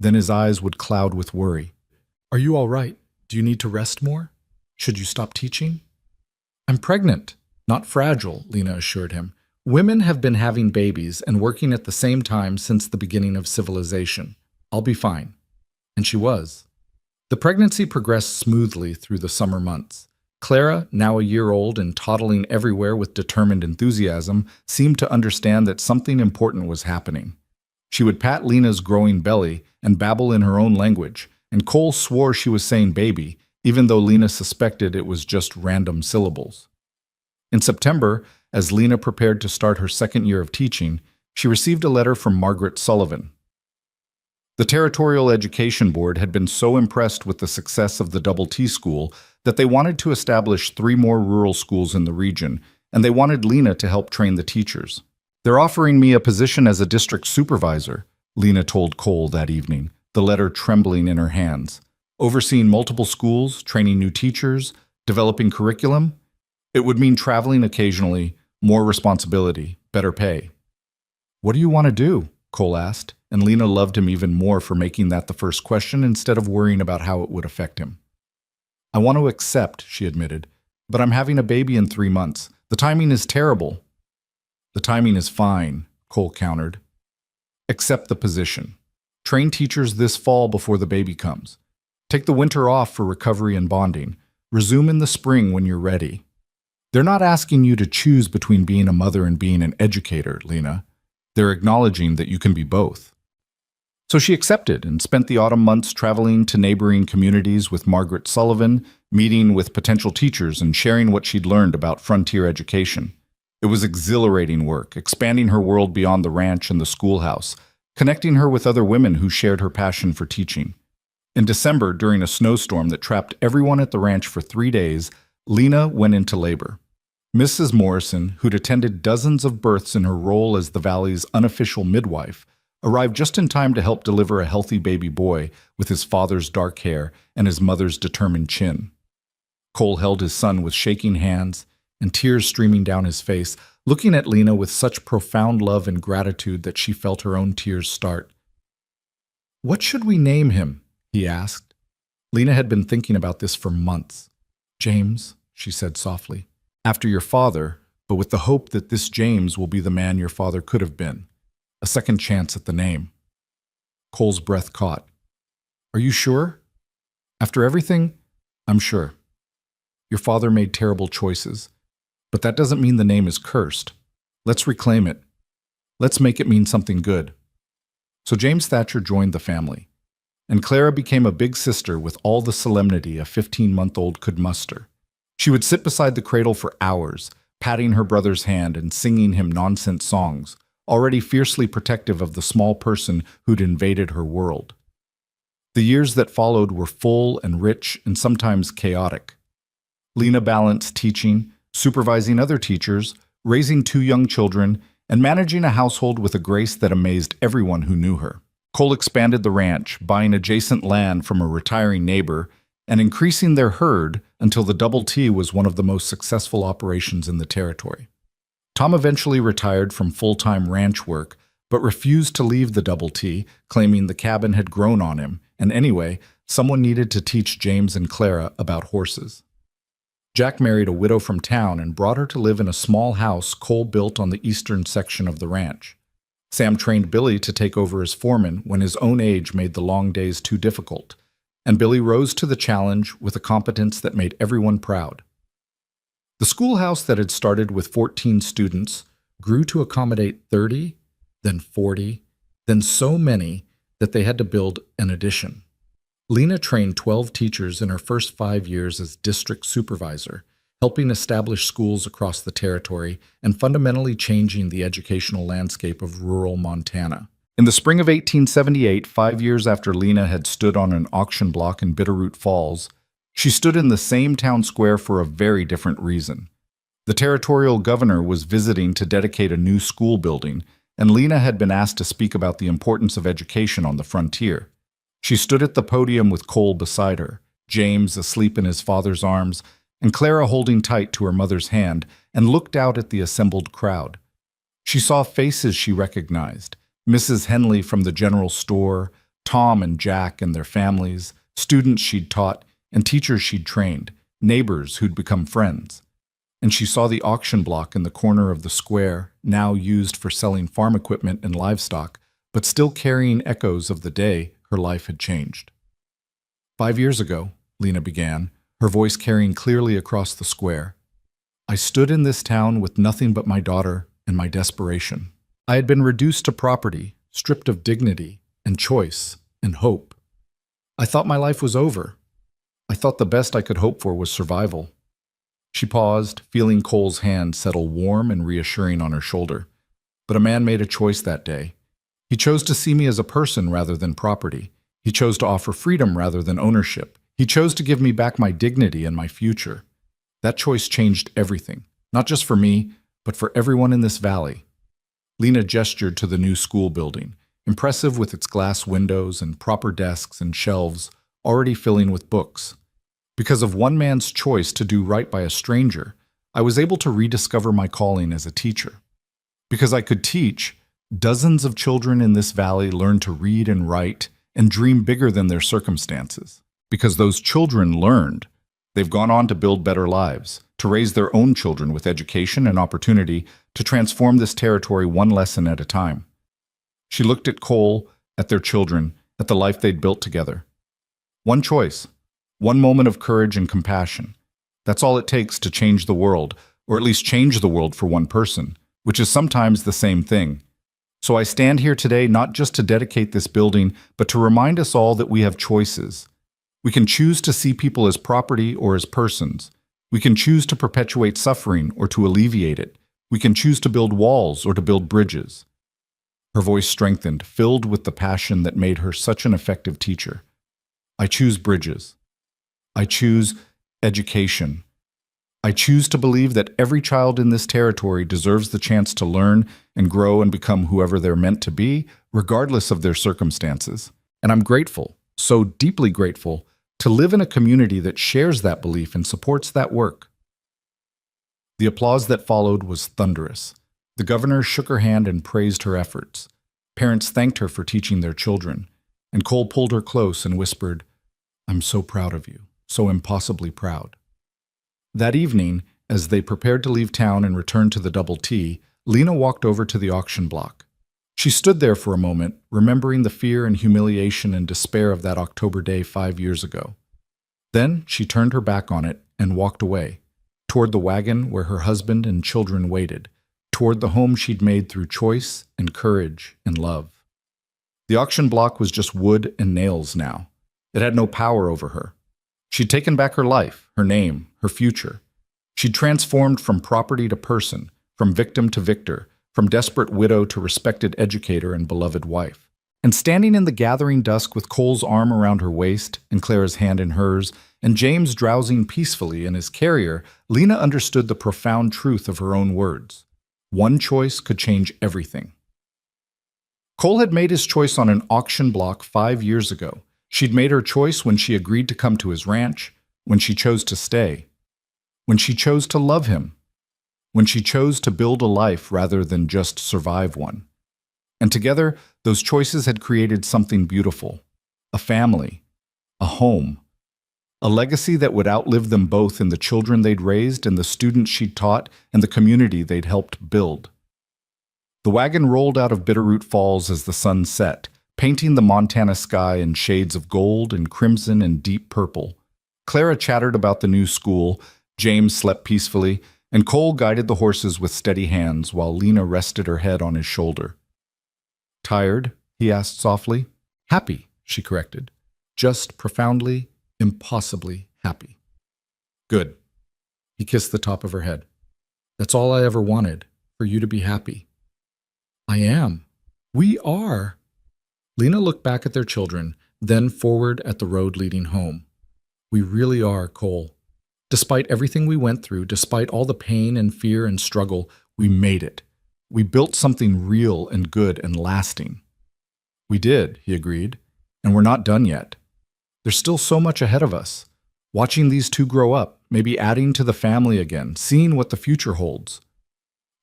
Then his eyes would cloud with worry. "Are you all right? Do you need to rest more? Should you stop teaching?" "I'm pregnant, not fragile," Lena assured him. "Women have been having babies and working at the same time since the beginning of civilization. I'll be fine." And she was. The pregnancy progressed smoothly through the summer months. Clara, now a year old and toddling everywhere with determined enthusiasm, seemed to understand that something important was happening. She would pat Lena's growing belly and babble in her own language, and Cole swore she was saying baby, even though Lena suspected it was just random syllables. In September, as Lena prepared to start her second year of teaching, she received a letter from Margaret Sullivan. The Territorial Education Board had been so impressed with the success of the Double T school that they wanted to establish 3 more rural schools in the region, and they wanted Lena to help train the teachers. "They're offering me a position as a district supervisor," Lena told Cole that evening, the letter trembling in her hands. "Overseeing multiple schools, training new teachers, developing curriculum. It would mean traveling occasionally, more responsibility, better pay." "What do you want to do?" Cole asked, and Lena loved him even more for making that the first question instead of worrying about how it would affect him. "I want to accept," she admitted, "but I'm having a baby in 3 months. The timing is terrible." "The timing is fine," Cole countered. "Accept the position. Train teachers this fall before the baby comes. Take the winter off for recovery and bonding. Resume in the spring when you're ready. They're not asking you to choose between being a mother and being an educator, Lena. They're acknowledging that you can be both." So she accepted and spent the autumn months traveling to neighboring communities with Margaret Sullivan, meeting with potential teachers and sharing what she'd learned about frontier education. It was exhilarating work, expanding her world beyond the ranch and the schoolhouse, connecting her with other women who shared her passion for teaching. In December, during a snowstorm that trapped everyone at the ranch for 3 days, Lena went into labor. Mrs. Morrison, who'd attended dozens of births in her role as the valley's unofficial midwife, arrived just in time to help deliver a healthy baby boy with his father's dark hair and his mother's determined chin. Cole held his son with shaking hands and tears streaming down his face, looking at Lena with such profound love and gratitude that she felt her own tears start. "What should we name him?" he asked. Lena had been thinking about this for months. James, she said softly, after your father, but with the hope that this James will be the man your father could have been. A second chance at the name. Cole's breath caught. Are you sure? After everything, I'm sure. Your father made terrible choices, but that doesn't mean the name is cursed. Let's reclaim it. Let's make it mean something good. So James Thatcher joined the family, and Clara became a big sister with all the solemnity a 15-month-old could muster. She would sit beside the cradle for hours, patting her brother's hand and singing him nonsense songs, already fiercely protective of the small person who'd invaded her world. The years that followed were full and rich and sometimes chaotic. Lena balanced teaching, supervising other teachers, raising 2 young children, and managing a household with a grace that amazed everyone who knew her. Cole expanded the ranch, buying adjacent land from a retiring neighbor, and increasing their herd until the Double T was one of the most successful operations in the territory. Tom eventually retired from full-time ranch work, but refused to leave the Double T, claiming the cabin had grown on him, and anyway, someone needed to teach James and Clara about horses. Jack married a widow from town and brought her to live in a small house Cole built on the eastern section of the ranch. Sam trained Billy to take over as foreman when his own age made the long days too difficult, and Billy rose to the challenge with a competence that made everyone proud. The schoolhouse that had started with 14 students grew to accommodate 30, then 40, then so many that they had to build an addition. Lena trained 12 teachers in her first 5 years as district supervisor, helping establish schools across the territory and fundamentally changing the educational landscape of rural Montana. In the spring of 1878, 5 years after Lena had stood on an auction block in Bitterroot Falls, she stood in the same town square for a very different reason. The territorial governor was visiting to dedicate a new school building, and Lena had been asked to speak about the importance of education on the frontier. She stood at the podium with Cole beside her, James asleep in his father's arms, and Clara holding tight to her mother's hand, and looked out at the assembled crowd. She saw faces she recognized, Mrs. Henley from the general store, Tom and Jack and their families, students she'd taught, and teachers she'd trained, neighbors who'd become friends. And she saw the auction block in the corner of the square, now used for selling farm equipment and livestock, but still carrying echoes of the day her life had changed. 5 years ago, Lena began, her voice carrying clearly across the square, I stood in this town with nothing but my daughter and my desperation. I had been reduced to property, stripped of dignity and choice and hope. I thought my life was over. I thought the best I could hope for was survival. She paused, feeling Cole's hand settle warm and reassuring on her shoulder. But a man made a choice that day. He chose to see me as a person rather than property. He chose to offer freedom rather than ownership. He chose to give me back my dignity and my future. That choice changed everything, not just for me, but for everyone in this valley. Lena gestured to the new school building, impressive with its glass windows and proper desks and shelves, already filling with books. Because of one man's choice to do right by a stranger, I was able to rediscover my calling as a teacher. Because I could teach, dozens of children in this valley learned to read and write and dream bigger than their circumstances. Because those children learned, they've gone on to build better lives, to raise their own children with education and opportunity to transform this territory one lesson at a time. She looked at Cole, at their children, at the life they'd built together. One choice, one moment of courage and compassion. That's all it takes to change the world, or at least change the world for one person, which is sometimes the same thing. So I stand here today not just to dedicate this building, but to remind us all that we have choices. We can choose to see people as property or as persons. We can choose to perpetuate suffering or to alleviate it. We can choose to build walls or to build bridges. Her voice strengthened, filled with the passion that made her such an effective teacher. I choose bridges. I choose education. I choose to believe that every child in this territory deserves the chance to learn and grow and become whoever they're meant to be, regardless of their circumstances. And I'm grateful, so deeply grateful, to live in a community that shares that belief and supports that work. The applause that followed was thunderous. The governor shook her hand and praised her efforts. Parents thanked her for teaching their children, and Cole pulled her close and whispered, I'm so proud of you, so impossibly proud." That evening, as they prepared to leave town and return to the Double T, Lena walked over to the auction block. She stood there for a moment, remembering the fear and humiliation and despair of that October day 5 years ago. Then she turned her back on it and walked away, toward the wagon where her husband and children waited, toward the home she'd made through choice and courage and love. The auction block was just wood and nails now. It had no power over her. She'd taken back her life, her name, her future. She'd transformed from property to person, from victim to victor, from desperate widow to respected educator and beloved wife. And standing in the gathering dusk with Cole's arm around her waist and Clara's hand in hers, and James drowsing peacefully in his carrier, Lena understood the profound truth of her own words. One choice could change everything. Cole had made his choice on an auction block 5 years ago. She'd made her choice when she agreed to come to his ranch, when she chose to stay, when she chose to love him, when she chose to build a life rather than just survive one. And together, those choices had created something beautiful, a family, a home, a legacy that would outlive them both in the children they'd raised and the students she'd taught and the community they'd helped build. The wagon rolled out of Bitterroot Falls as the sun set, painting the Montana sky in shades of gold and crimson and deep purple. Clara chattered about the new school, James slept peacefully, and Cole guided the horses with steady hands while Lena rested her head on his shoulder. "Tired?" he asked softly. "Happy," she corrected. "Just profoundly, impossibly happy." "Good." He kissed the top of her head. "That's all I ever wanted, for you to be happy." "I am. We are." Lena looked back at their children, then forward at the road leading home. "We really are, Cole. Despite everything we went through, despite all the pain and fear and struggle, we made it. We built something real and good and lasting." "We did," he agreed, "and we're not done yet. There's still so much ahead of us. Watching these two grow up, maybe adding to the family again, seeing what the future holds."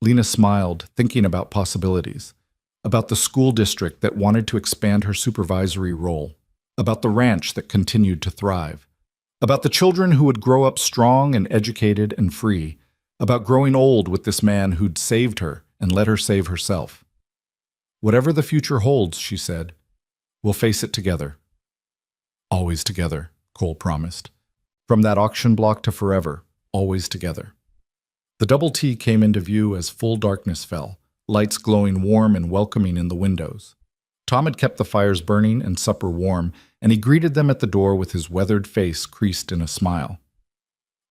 Lena smiled, thinking about possibilities, about the school district that wanted to expand her supervisory role, about the ranch that continued to thrive, about the children who would grow up strong and educated and free, about growing old with this man who'd saved her and let her save herself. "Whatever the future holds," she said, "we'll face it together." "Always together," Cole promised. "From that auction block to forever, always together." The Double T came into view as full darkness fell, lights glowing warm and welcoming in the windows. Tom had kept the fires burning and supper warm, and he greeted them at the door with his weathered face creased in a smile.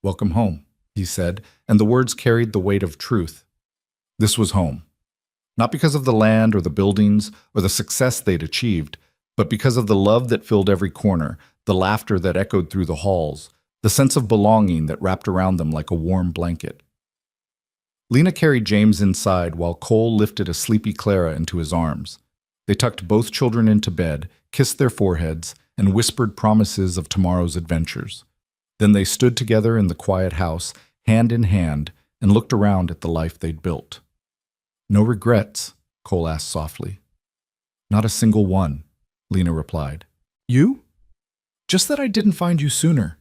"Welcome home," he said, and the words carried the weight of truth. This was home. Not because of the land or the buildings or the success they'd achieved, but because of the love that filled every corner, the laughter that echoed through the halls, the sense of belonging that wrapped around them like a warm blanket. Lena carried James inside while Cole lifted a sleepy Clara into his arms. They tucked both children into bed, kissed their foreheads, and whispered promises of tomorrow's adventures. Then they stood together in the quiet house, hand in hand, and looked around at the life they'd built. "No regrets?" Cole asked softly. "Not a single one," Lena replied. "You? Just that I didn't find you sooner."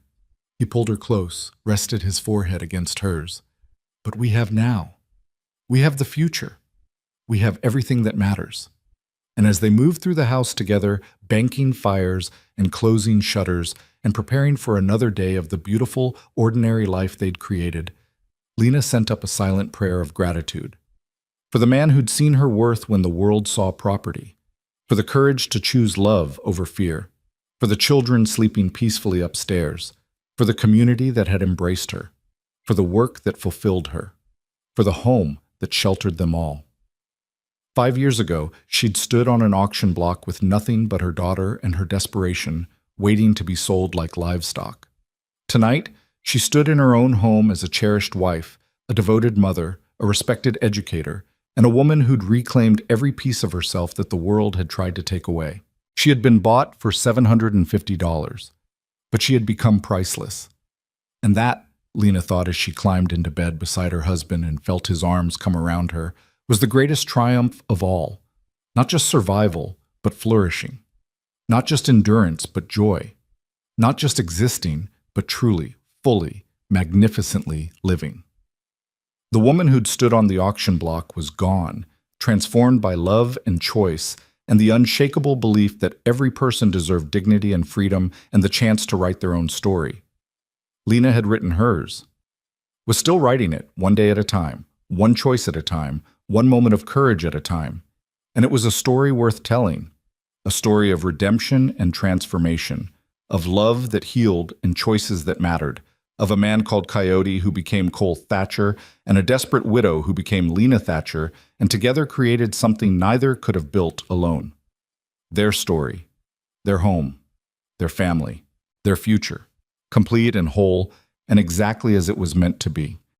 He pulled her close, rested his forehead against hers. "But we have now. We have the future. We have everything that matters." And as they moved through the house together, banking fires and closing shutters and preparing for another day of the beautiful, ordinary life they'd created, Lena sent up a silent prayer of gratitude. For the man who'd seen her worth when the world saw property, for the courage to choose love over fear, for the children sleeping peacefully upstairs, for the community that had embraced her, for the work that fulfilled her, for the home that sheltered them all. 5 years ago, she'd stood on an auction block with nothing but her daughter and her desperation, waiting to be sold like livestock. Tonight, she stood in her own home as a cherished wife, a devoted mother, a respected educator, and a woman who'd reclaimed every piece of herself that the world had tried to take away. She had been bought for $750, but she had become priceless. And that, Lena thought as she climbed into bed beside her husband and felt his arms come around her, was the greatest triumph of all. Not just survival, but flourishing. Not just endurance, but joy. Not just existing, but truly, fully, magnificently living. The woman who'd stood on the auction block was gone, transformed by love and choice and the unshakable belief that every person deserved dignity and freedom and the chance to write their own story. Lena had written hers, was still writing it one day at a time, one choice at a time, one moment of courage at a time. And it was a story worth telling, a story of redemption and transformation, of love that healed and choices that mattered, of a man called Coyote who became Cole Thatcher and a desperate widow who became Lena Thatcher and together created something neither could have built alone. Their story, their home, their family, their future, complete and whole and exactly as it was meant to be.